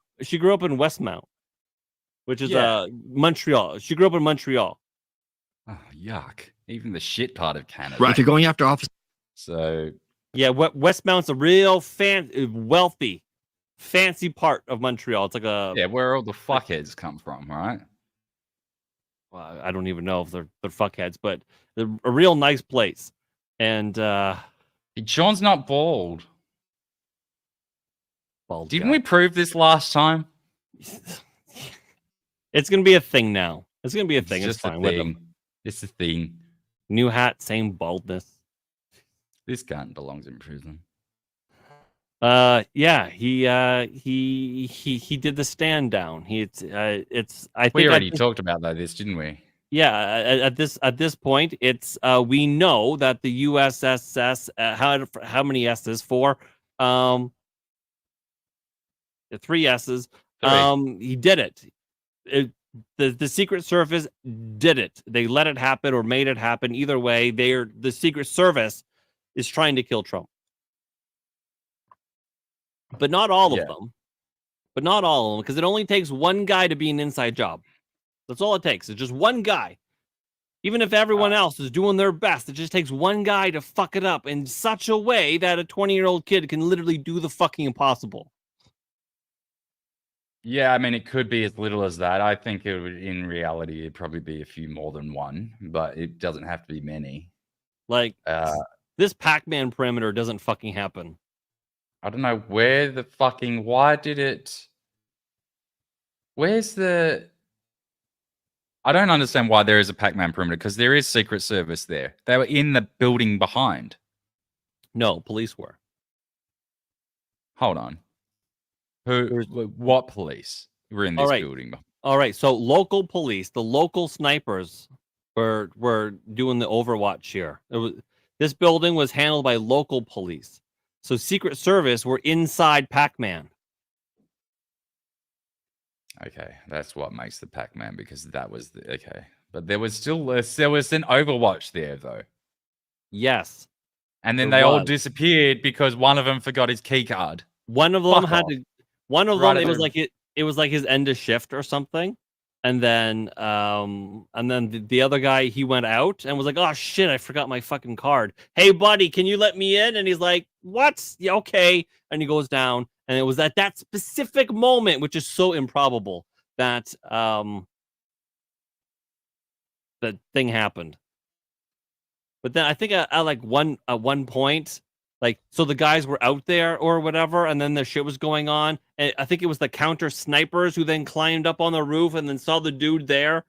Westmount, which is Montreal. She grew up in Montreal.
Oh, yuck! Even the shit part of Canada.
Right. If you're going after office,
so
yeah, Westmount's a real wealthy, fancy part of Montreal. It's like
where all the fuckheads come from, right?
Well, I don't even know if they're fuckheads, but they're a real nice place. And
Shawn's not bald. Didn't
guy.
we prove this last time?
It's gonna be a thing now. It's gonna be a thing. It's
just a
fine with
thing.
him.
It's a thing.
New hat, same baldness.
This guy belongs in prison.
Yeah, he did the stand down. I think
we already talked about this, didn't we?
Yeah, at this point, it's we know that the USSS how many S's? 4, 3 S's. He did it. The Secret Service did it. They let it happen or made it happen. Either way, the Secret Service is trying to kill Trump. but not all
Yeah.
of them. But not all of them, because it only takes one guy to be an inside job. That's all it takes. It's just one guy. Even if everyone else is doing their best, it just takes one guy to fuck it up in such a way that a 20-year-old kid can literally do the fucking impossible.
Yeah, I mean, it could be as little as that. I think it would, in reality, it'd probably be a few more than one, but it doesn't have to be many.
Like, this Pac-Man perimeter doesn't fucking happen.
I don't know where the fucking, why did it, where's the, I don't understand why there is a Pac-Man perimeter, because there is Secret Service there. They were in the building behind.
No, police were.
Hold on. What police were in this building?
All right, so local police, the local snipers were doing the Overwatch here. This building was handled by local police. So Secret Service were inside Pac-Man.
Okay, that's what makes the Pac-Man, because that was the, okay. But there was still there was an Overwatch there though.
Yes.
And then they all disappeared because one of them forgot his key card.
One of them had to. One of them, it was like it was like his end of shift or something, and then the other guy, he went out and was like, "Oh shit, I forgot my fucking card. Hey buddy, can you let me in?" And he's like, "What? Yeah, okay." And he goes down, and it was at that specific moment, which is so improbable, that the thing happened. But then I think at one point, like, so the guys were out there or whatever, and then the shit was going on, and I think it was the counter snipers who then climbed up on the roof and then saw the dude there,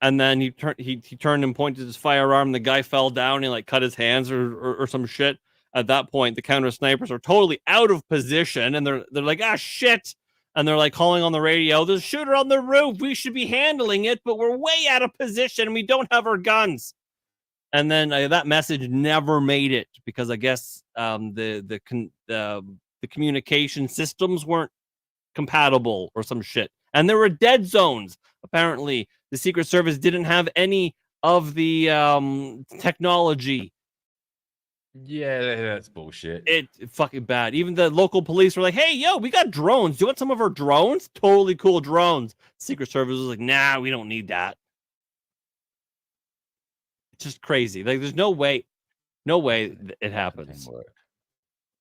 and then he turned and pointed his firearm. The guy fell down and like cut his hands or some shit. At that point, the counter snipers are totally out of position, and they're like, "Ah, shit." And they're like calling on the radio, "There's a shooter on the roof. We should be handling it, but we're way out of position and we don't have our guns." And then that message never made it, because I guess the communication systems weren't compatible or some shit. And there were dead zones. Apparently, the Secret Service didn't have any of the technology.
Yeah, that's bullshit.
It's fucking bad. Even the local police were like, "Hey, yo, we got drones. Do you want some of our drones? Totally cool drones." Secret Service was like, "Nah, we don't need that." It's just crazy. Like, there's no way it happens.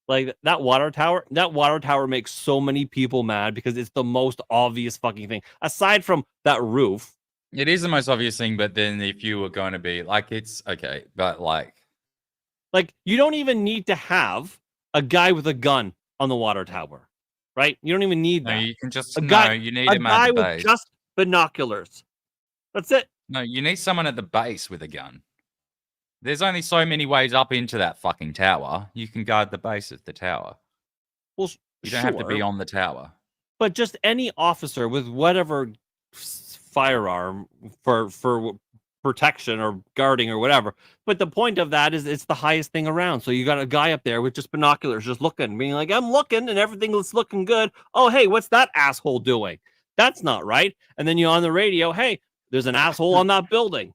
Like, that water tower makes so many people mad because it's the most obvious fucking thing. Aside from that roof.
It is the most obvious thing, but then if you were going to be like, it's okay, but like
you don't even need to have a guy with a gun on the water tower, right? You don't even need that.
No, you can just, you need
a
him
guy
at the
with
base.
just binoculars. That's it.
No, you need someone at the base with a gun. There's only so many ways up into that fucking tower. You can guard the base of the tower.
Well,
you don't have to be on the tower.
But just any officer with whatever firearm for protection or guarding or whatever. But the point of that is it's the highest thing around. So you got a guy up there with just binoculars, just looking, being like, "I'm looking and everything is looking good. Oh, hey, what's that asshole doing? That's not right." And then you're on the radio, "Hey, there's an asshole on that building."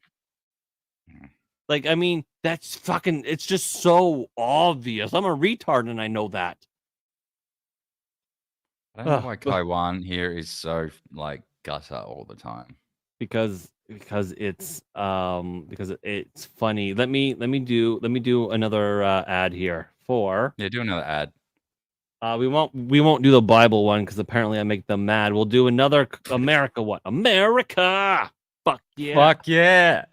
Like, I mean, that's fucking, it's just so obvious. I'm a retard and I know that.
I don't know why Kaiwan here is so like gutter all the time.
Because it's funny. Let me do another ad here for.
Yeah, do another ad.
We won't do the Bible one because apparently I make them mad. We'll do another America one. America. Fuck yeah.
Fuck yeah.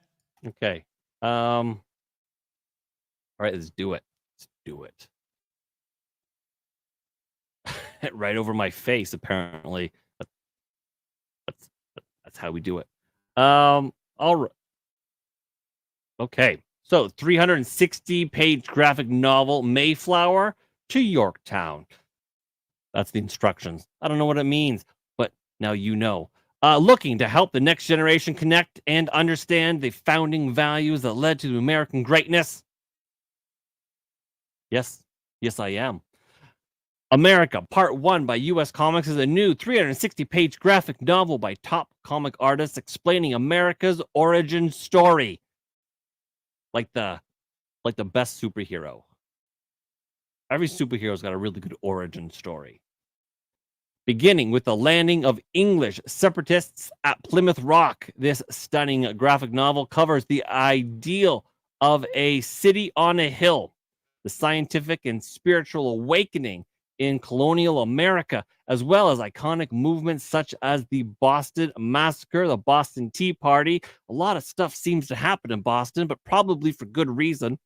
Okay. All right, let's do it. Let's do it. Right over my face, apparently. That's how we do it. All right. Okay. So 360-page graphic novel, Mayflower to Yorktown. That's the instructions. I don't know what it means, but now you know. Looking to help the next generation connect and understand the founding values that led to American greatness. Yes, I am. America, Part 1 by U.S. Comics is a new 360-page graphic novel by top comic artists explaining America's origin story. Like the best superhero. Every superhero's got a really good origin story. Beginning with the landing of English separatists at Plymouth Rock, this stunning graphic novel covers the ideal of a city on a hill, the scientific and spiritual awakening in colonial America, as well as iconic movements such as the Boston Massacre, the Boston Tea Party. A lot of stuff seems to happen in Boston, but probably for good reason.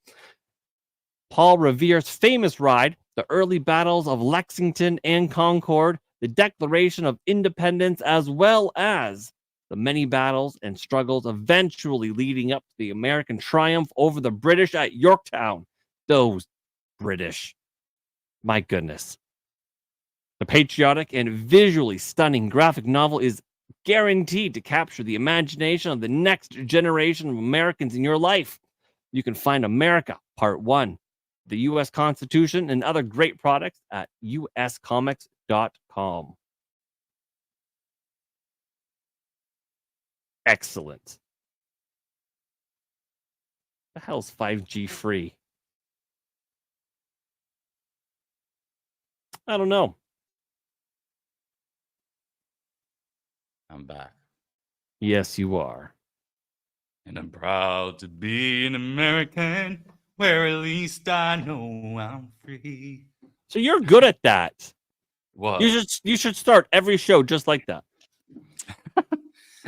Paul Revere's famous ride, the early battles of Lexington and Concord, the Declaration of Independence, as well as the many battles and struggles eventually leading up to the American triumph over the British at Yorktown. Those British. My goodness. The patriotic and visually stunning graphic novel is guaranteed to capture the imagination of the next generation of Americans in your life. You can find America, Part 1, the U.S. Constitution, and other great products at uscomics.com. Excellent. The hell's 5G free? I don't know.
I'm back.
Yes, you are.
And I'm proud to be an American, where at least I know I'm free.
So you're good at that.
What?
You should start every show just like that.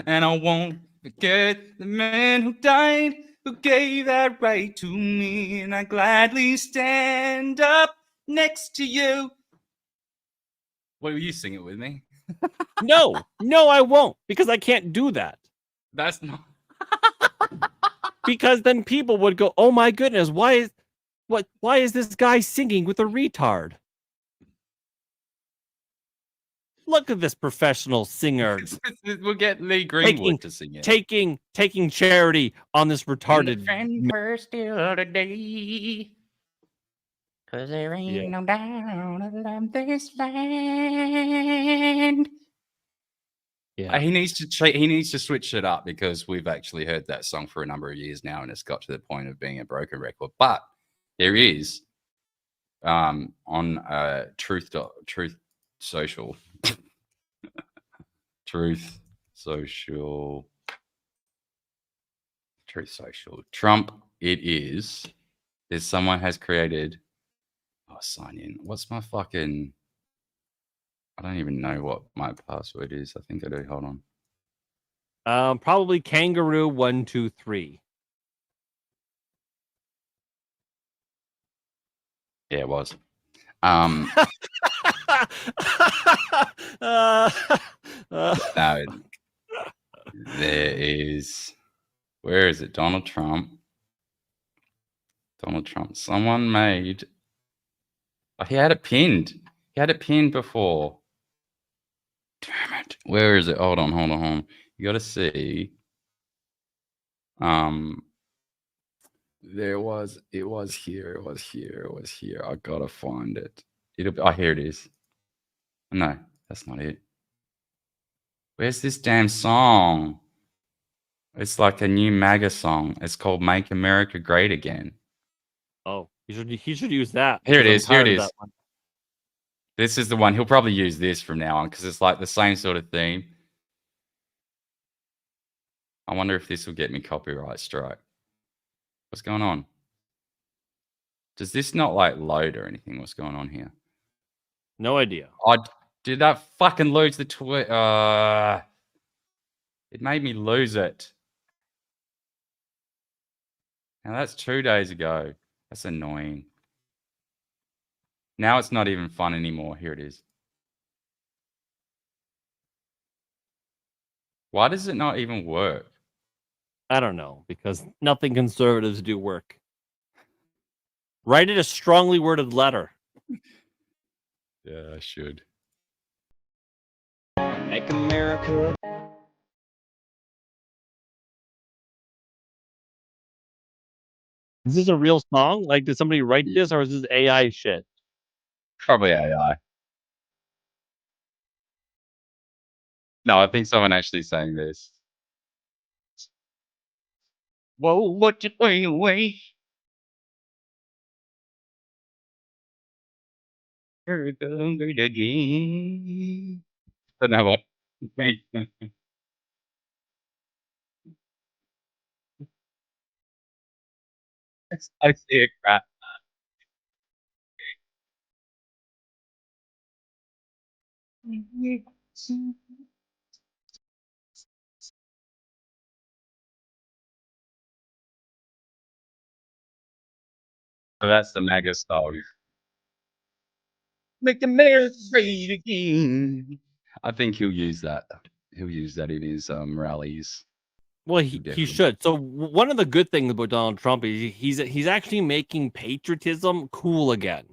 And I won't forget the man who died, who gave that right to me, and I gladly stand up next to you. What, will you sing it with me?
No, I won't, because I can't do that.
That's not.
Because then people would go, "Oh my goodness, why is this guy singing with a retard? Look at this professional singer
We'll get Lee Greenwood to sing it.
taking charity on this retarded."
Defend her still today. Cause there ain't no doubt I love this land.
Yeah.
He needs to switch it up, because we've actually heard that song for a number of years now, and it's got to the point of being a broken record. But there is on Truth Social, Truth Social, Trump. It is. There's someone has created. Oh, sign in. What's my fucking? I don't even know what my password is. I think I do. Hold on.
Probably Kangaroo 123.
Yeah, it was.
No,
there is. Where is it? Donald Trump. Someone made. Oh, he had it pinned. He had it pinned before. Damn it. Where is it? Hold on. You got to see. It was here. I gotta find it. Here it is. No, that's not it. Where's this damn song? It's like a new MAGA song. It's called "Make America Great Again."
Oh, he should use that.
Here it
I'm
is. Here
tired
it
of
is.
that one.
This is the one. He'll probably use this from now on, because it's like the same sort of theme. I wonder if this will get me copyright strike. What's going on? Does this not like load or anything? What's going on here?
No idea.
Did that fucking lose the tweet? It made me lose it. Now that's 2 days ago. That's annoying. Now it's not even fun anymore. Here it is. Why does it not even work?
I don't know, because nothing conservatives do work. Write it a strongly worded letter.
Yeah, I should.
Make America. Is this a real song? Like, did somebody write this, or is this AI shit?
Probably AI. No, I think someone actually sang this. Whoa, what you way away? again. Don't know what. I see it crap. So that's the mega star. Make America great again. I think he'll use that. He'll use that in his rallies.
Well, he should. So one of the good things about Donald Trump is he's actually making patriotism cool again.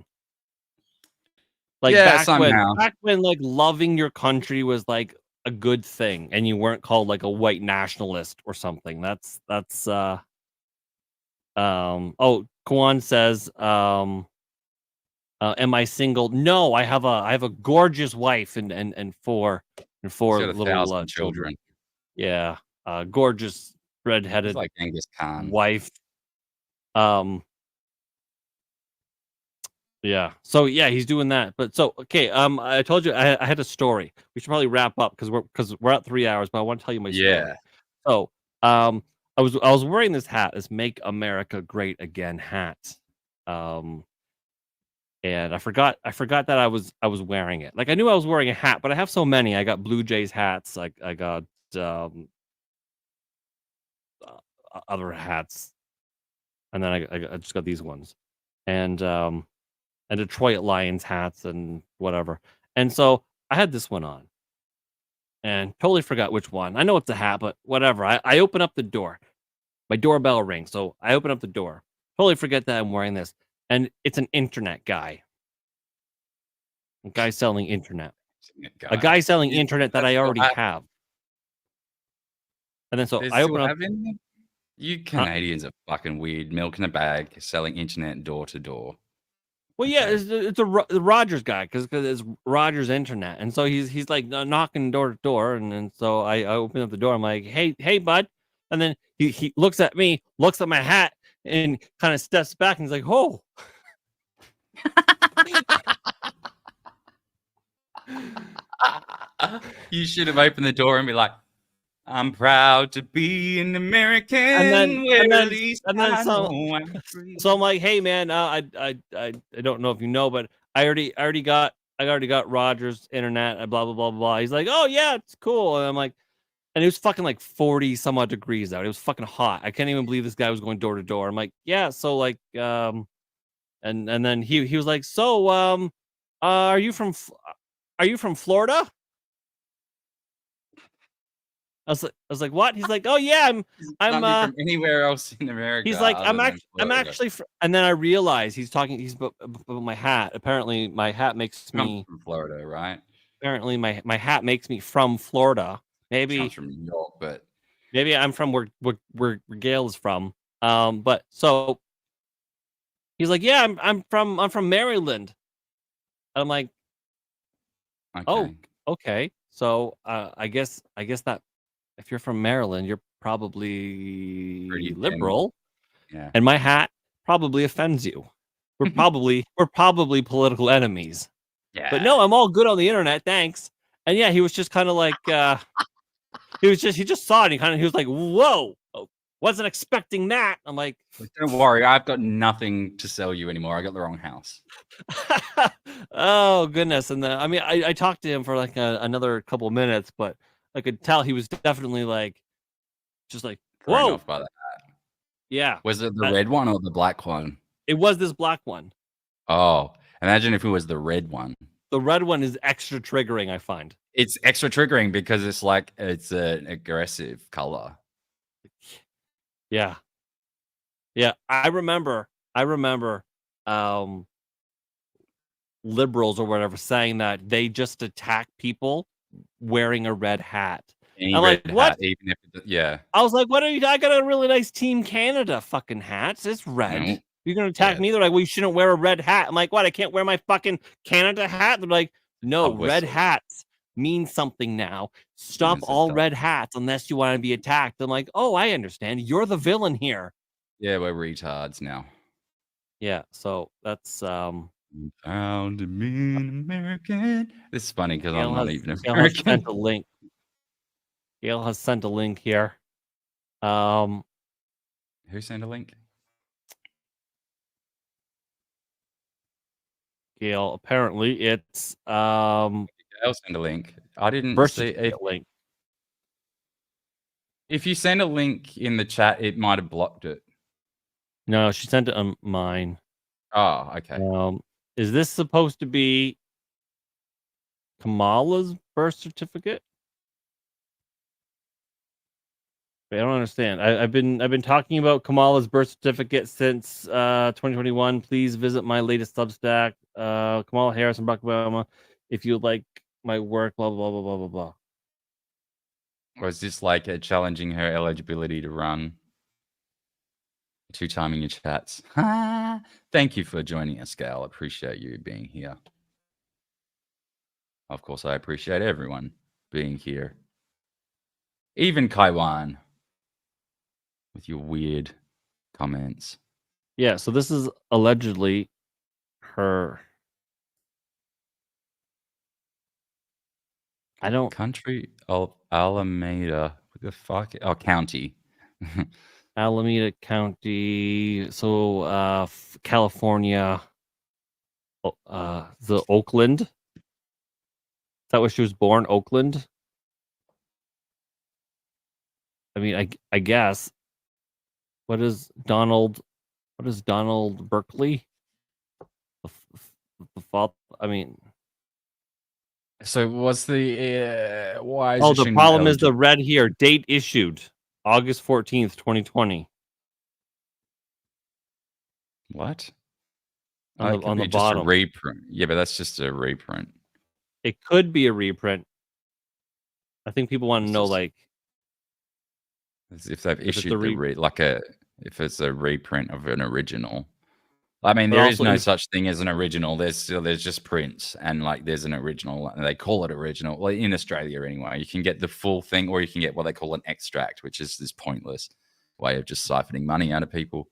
Like
Yeah,
back when like loving your country was like a good thing and you weren't called like a white nationalist or something. That's Kwan says am I single? No, I have a gorgeous wife and four little
1,000
children. Yeah. Gorgeous redheaded
like Genghis Khan.
wife. Yeah. So yeah, he's doing that. But so okay. I told you I had a story. We should probably wrap up because we're at 3 hours. But I want to tell you my story.
Yeah.
So I was wearing this hat, this "Make America Great Again" hat. And I forgot that I was wearing it. Like I knew I was wearing a hat, but I have so many. I got Blue Jays hats. I got other hats, and then I just got these ones, and Detroit Lions hats and whatever. And so I had this one on, and totally forgot which one. I know it's a hat, but whatever. I open up the door, my doorbell rings, so I open up the door. Totally forget that I'm wearing this, and it's an internet guy. A guy selling internet. A guy selling internet that I already have. And then so I open up.
You Canadians are fucking weird. Milk in a bag, selling internet door to door.
Well, yeah, it's a Rogers guy because it's Rogers Internet, and so he's like knocking door to door, and then so I open up the door. I'm like, hey, bud, and then he looks at me, looks at my hat, and kind of steps back, and he's like, oh.
You should have opened the door and be like, I'm proud to be an American.
So I'm like, hey man, I don't know if you know, but I already got Rogers internet, blah blah blah blah. He's like, oh yeah, it's cool. And I'm like, and it was fucking like 40 some odd degrees out. It was fucking hot. I can't even believe this guy was going door to door. I'm like, yeah, so like and then he was like, so are you from Florida? I was like, what? He's like, oh yeah, I'm
from anywhere else in America.
He's like, I'm actually, and then I realized he's talking about my hat. Apparently, my hat makes me
from Florida, right?
Apparently, my hat makes me from Florida. Maybe
comes from New York, but
maybe I'm from where Gail is from. But so he's like, yeah, I'm from Maryland. And I'm like,
okay.
Oh, okay. So I guess that. If you're from Maryland, you're probably
pretty
liberal.
Yeah.
And my hat probably offends you. We're probably political enemies.
Yeah.
But no, I'm all good on the internet, thanks. And yeah, he was just kind of like he just saw it. He was like, whoa, wasn't expecting that. I'm like,
don't worry, I've got nothing to sell you anymore. I got the wrong house.
Oh goodness. And then I talked to him for like another couple of minutes, but I could tell he was definitely like, just like, whoa.
Off by that.
Yeah.
Was it the red one or the black one?
It was this black one.
Oh, imagine if it was the red one.
The red one is extra triggering, I find.
It's extra triggering because it's like it's an aggressive color.
Yeah. Yeah. I remember liberals or whatever saying that they just attack people wearing a red hat.
Any
I'm
red
like, what?
Hat, even if yeah.
I was like, what are you? I got a really nice Team Canada fucking hat. It's red.
No.
You're gonna attack me? They're like, well, you shouldn't wear a red hat. I'm like, what? I can't wear my fucking Canada hat? They're like, no, red hats mean something now. Stop all red hats unless you want to be attacked. I'm like, oh, I understand. You're the villain here.
Yeah, we're retards now.
Yeah, so that's
Found to be an American. This is funny because I'm not even
Gail has
American.
sent a link. Gail has sent a link here.
Who sent a link?
Gail, apparently it's
Gail sent a link. I didn't
birth
see
certificate link.
If you send a link in the chat, it might have blocked it.
No, she sent it on mine.
Oh, okay.
Is this supposed to be Kamala's birth certificate? I don't understand. I've been talking about Kamala's birth certificate since 2021. Please visit my latest Substack, Kamala Harris and Barack Obama, if you like my work. Blah blah blah blah blah blah.
Or is this like challenging her eligibility to run? Two-timing your chats. Thank you for joining us, Gail. Appreciate you being here. Of course, I appreciate everyone being here. Even Kaiwan. With your weird comments.
Yeah, so this is allegedly her. I don't.
Country of Alameda. What the fuck? Oh, county.
Alameda County. So, California. The Oakland. Is that where she was born? Oakland. I mean, I guess. What is Donald Berkeley? The father. I mean.
So what's the why? Is
The problem is the red here. Date issued August 14th, 2020.
What?
On the
just
bottom.
a reprint. Yeah, but that's just a reprint.
It could be a reprint. I think people want to know, like,
if they've issued
the
if it's a reprint of an original. I mean,
But
there is
also
no
if-
such thing as an original. There's just prints, and like there's an original, and they call it original. Well, in Australia anyway, you can get the full thing, or you can get what they call an extract, which is this pointless way of just siphoning money out of people.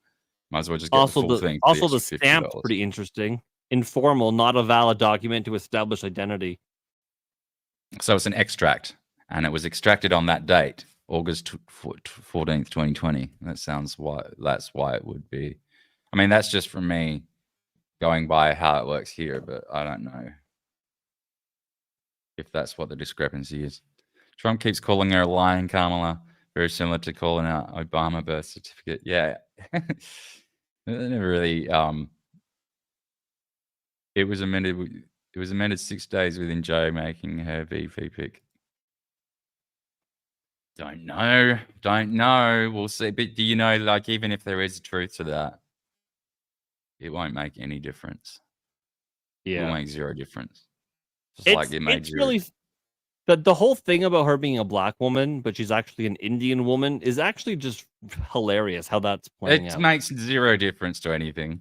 Might as well just get the full thing. For
Also,
the
the
extra
stamp's
$50.
pretty interesting. Informal, not a valid document to establish identity.
So it's an extract, and it was extracted on that date, August 14th, 2020. That's why it would be. I mean, that's just from me going by how it works here, but I don't know if that's what the discrepancy is. Trump keeps calling her a lying Kamala, very similar to calling out Obama birth certificate. Yeah. Never really it was amended 6 days within Joe making her VP pick. Don't know. We'll see. But do you know, like, even if there is truth to that, it won't make any difference. It will make zero difference. Just like it made
it's
zero.
really the whole thing about her being a black woman, but she's actually an Indian woman, is actually just hilarious. How that's playing out.
It makes zero difference to anything.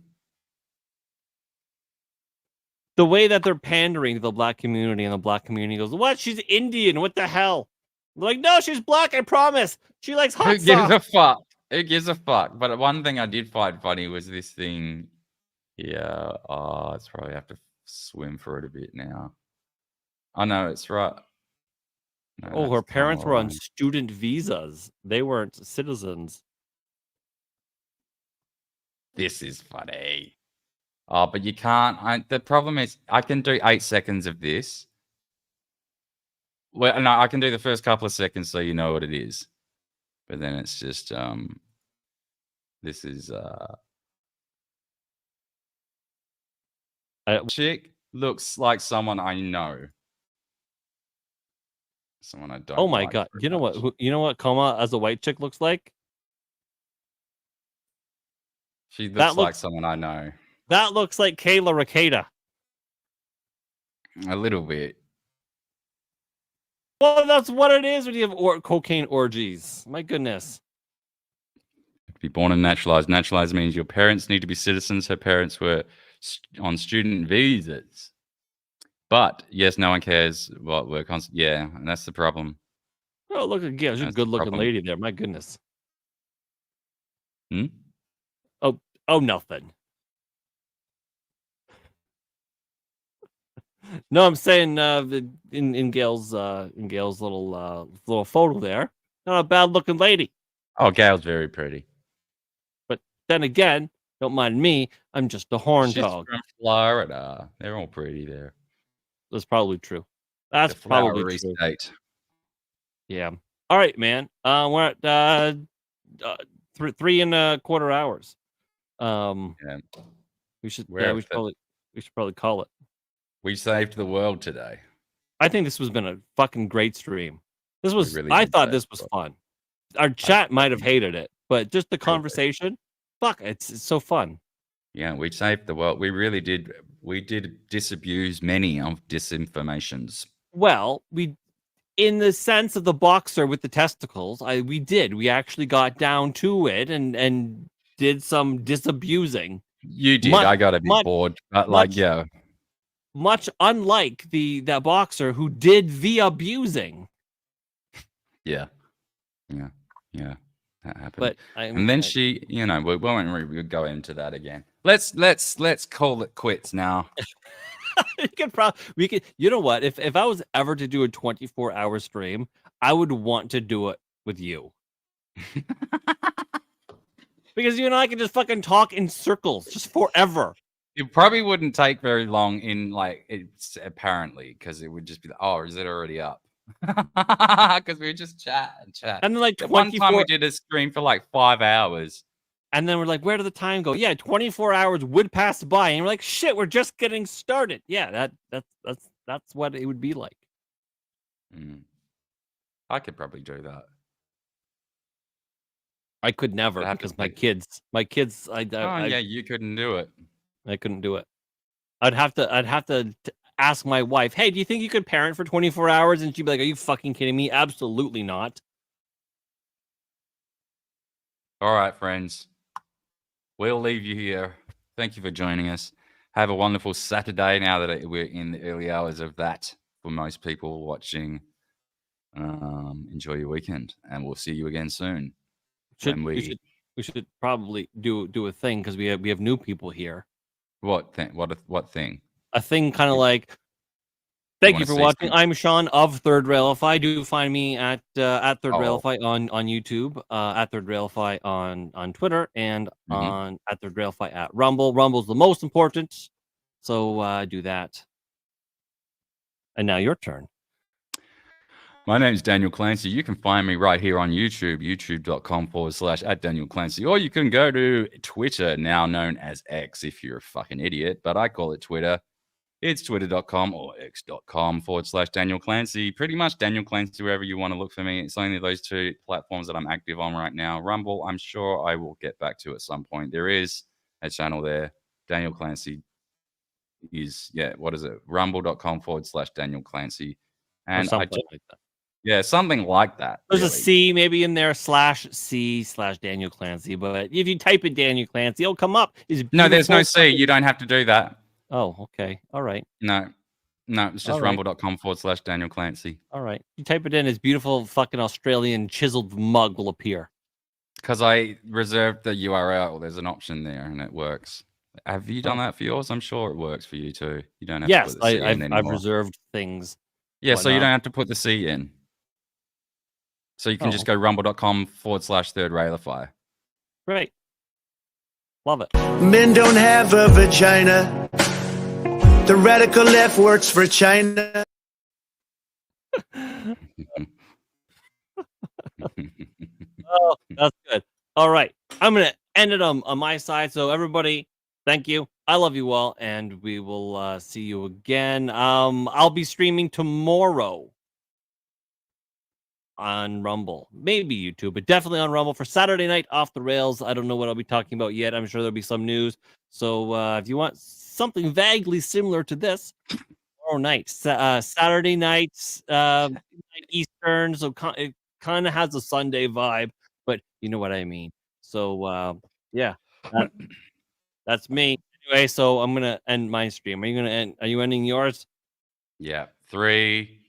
The way that they're pandering to the black community, and the black community goes, "What? She's Indian? What the hell?" They're like, "No, she's black. I promise. She likes hot
Who gives
sauce."
a fuck? Who gives a fuck? But one thing I did find funny was this thing. Yeah, it's probably have to swim for it a bit now. I know it's right. No,
Her
that's
parents were on
Kamala.
student visas. They weren't citizens.
This is funny. Oh, but you can't. The problem is, I can do 8 seconds of this. Well, no, I can do the first couple of seconds so you know what it is. But then it's just, this is, chick looks like someone I know. Someone I don't.
Oh my
like
god!
very
You know
much.
what? You know what? Coma as a white chick looks like.
She looks
That
like
looks-
someone I know.
That looks like Kayla Rakeda.
A little bit.
Well, that's what it is when you have cocaine orgies. My goodness.
Be born and naturalized. Naturalized means your parents need to be citizens. Her parents were on student visas. But yes, no one cares what we're yeah, and that's the problem.
Oh, look at Gail. She's a
That's the
good-looking
problem.
lady there. My goodness.
Hmm?
Oh, nothing. No, I'm saying in Gail's little photo there, not a bad looking lady.
Oh, Gail's very pretty.
But then again, don't mind me. I'm just a horn
She's
dog.
from Florida. They're all pretty there.
That's probably true. That's
The
probably
flowery
true.
state.
Yeah. All right, man. We're at 3.25 hours.
Yeah.
We should
We're
we
at
should probably call it.
We saved the world today.
I think this has been a fucking great stream. This was
really
I
did
thought
save
this
the
was
world.
fun. Our chat might have hated it, but just the conversation, fuck, it's so fun.
Yeah, we saved the world. We really did. We did disabuse many of disinformations.
Well, we in the sense of the boxer with the testicles, we actually got down to it and did some disabusing.
You did. I got a bit bored, but yeah.
Much unlike that boxer who did the abusing.
Yeah. That happened.
But
and then she, we won't go into that again. Let's call it quits now.
we could. You know what? If I was ever to do a 24-hour stream, I would want to do it with you. Because you and I can just fucking talk in circles just forever.
It probably wouldn't take very long it's apparently, because it would just be is it already up? Because we would just chat.
And then
one time we did a stream for 5 hours.
And then we're like, where did the time go? Yeah, 24 hours would pass by, and we're like, shit, we're just getting started. Yeah, that's what it would be like.
I could probably do that.
I could never because my kids.
Yeah, you couldn't do it.
I couldn't do it. I'd have to ask my wife, hey, do you think you could parent for 24 hours? And she'd be like, are you fucking kidding me? Absolutely not.
All right, friends. We'll leave you here. Thank you for joining us. Have a wonderful Saturday now that we're in the early hours of that for most people watching. Enjoy your weekend, and we'll see you again soon.
We should probably do a thing because we have new people here.
What thing? What thing?
A thing kind of like. Thank you for watching. I'm Shawn of Third Railify. Do find me at Third Railify on YouTube, at Third Railify on Twitter, and on at Third Railify at Rumble. Rumble's the most important, so do that. And now your turn.
My name's Daniel Clancy. You can find me right here on YouTube, youtube.com/@DanielClancy. Or you can go to Twitter, now known as X, if you're a fucking idiot, but I call it Twitter. It's twitter.com or x.com/Daniel Clancy. Pretty much Daniel Clancy wherever you want to look for me. It's only those two platforms that I'm active on right now. Rumble, I'm sure I will get back to at some point. There is a channel there. Daniel Clancy is, what is it? Rumble.com/Daniel Clancy. And
like that.
Yeah, something like that.
There's a C maybe in there /C/Daniel Clancy, but if you type in Daniel Clancy, it'll come up.
No, there's no C. You don't have to do that.
Oh, okay. All right.
No, it's just rumble.com/Daniel Clancy.
All right. You type it in, his beautiful fucking Australian chiseled mug will appear.
Because I reserved the URL. There's an option there and it works. Have you done that for yours? I'm sure it works for you too. You don't have to put the C in anymore.
I've reserved things.
Yeah, so you don't have to put the C in. So you can just go rumble.com/Third Railify.
Great. Love it.
Men don't have a vagina. The radical left works for China.
Oh, that's good. All right. I'm going to end it on my side. So everybody, thank you. I love you all, and we will see you again. I'll be streaming tomorrow on Rumble, maybe YouTube, but definitely on Rumble for Saturday night Off the Rails. I don't know what I'll be talking about yet. I'm sure there'll be some news. So if you want something vaguely similar to this, tomorrow night, Saturday nights, Eastern. So it kind of has a Sunday vibe, but you know what I mean. So yeah, that's me. Anyway, so I'm gonna end my stream. Are you ending yours?
Yeah. 3,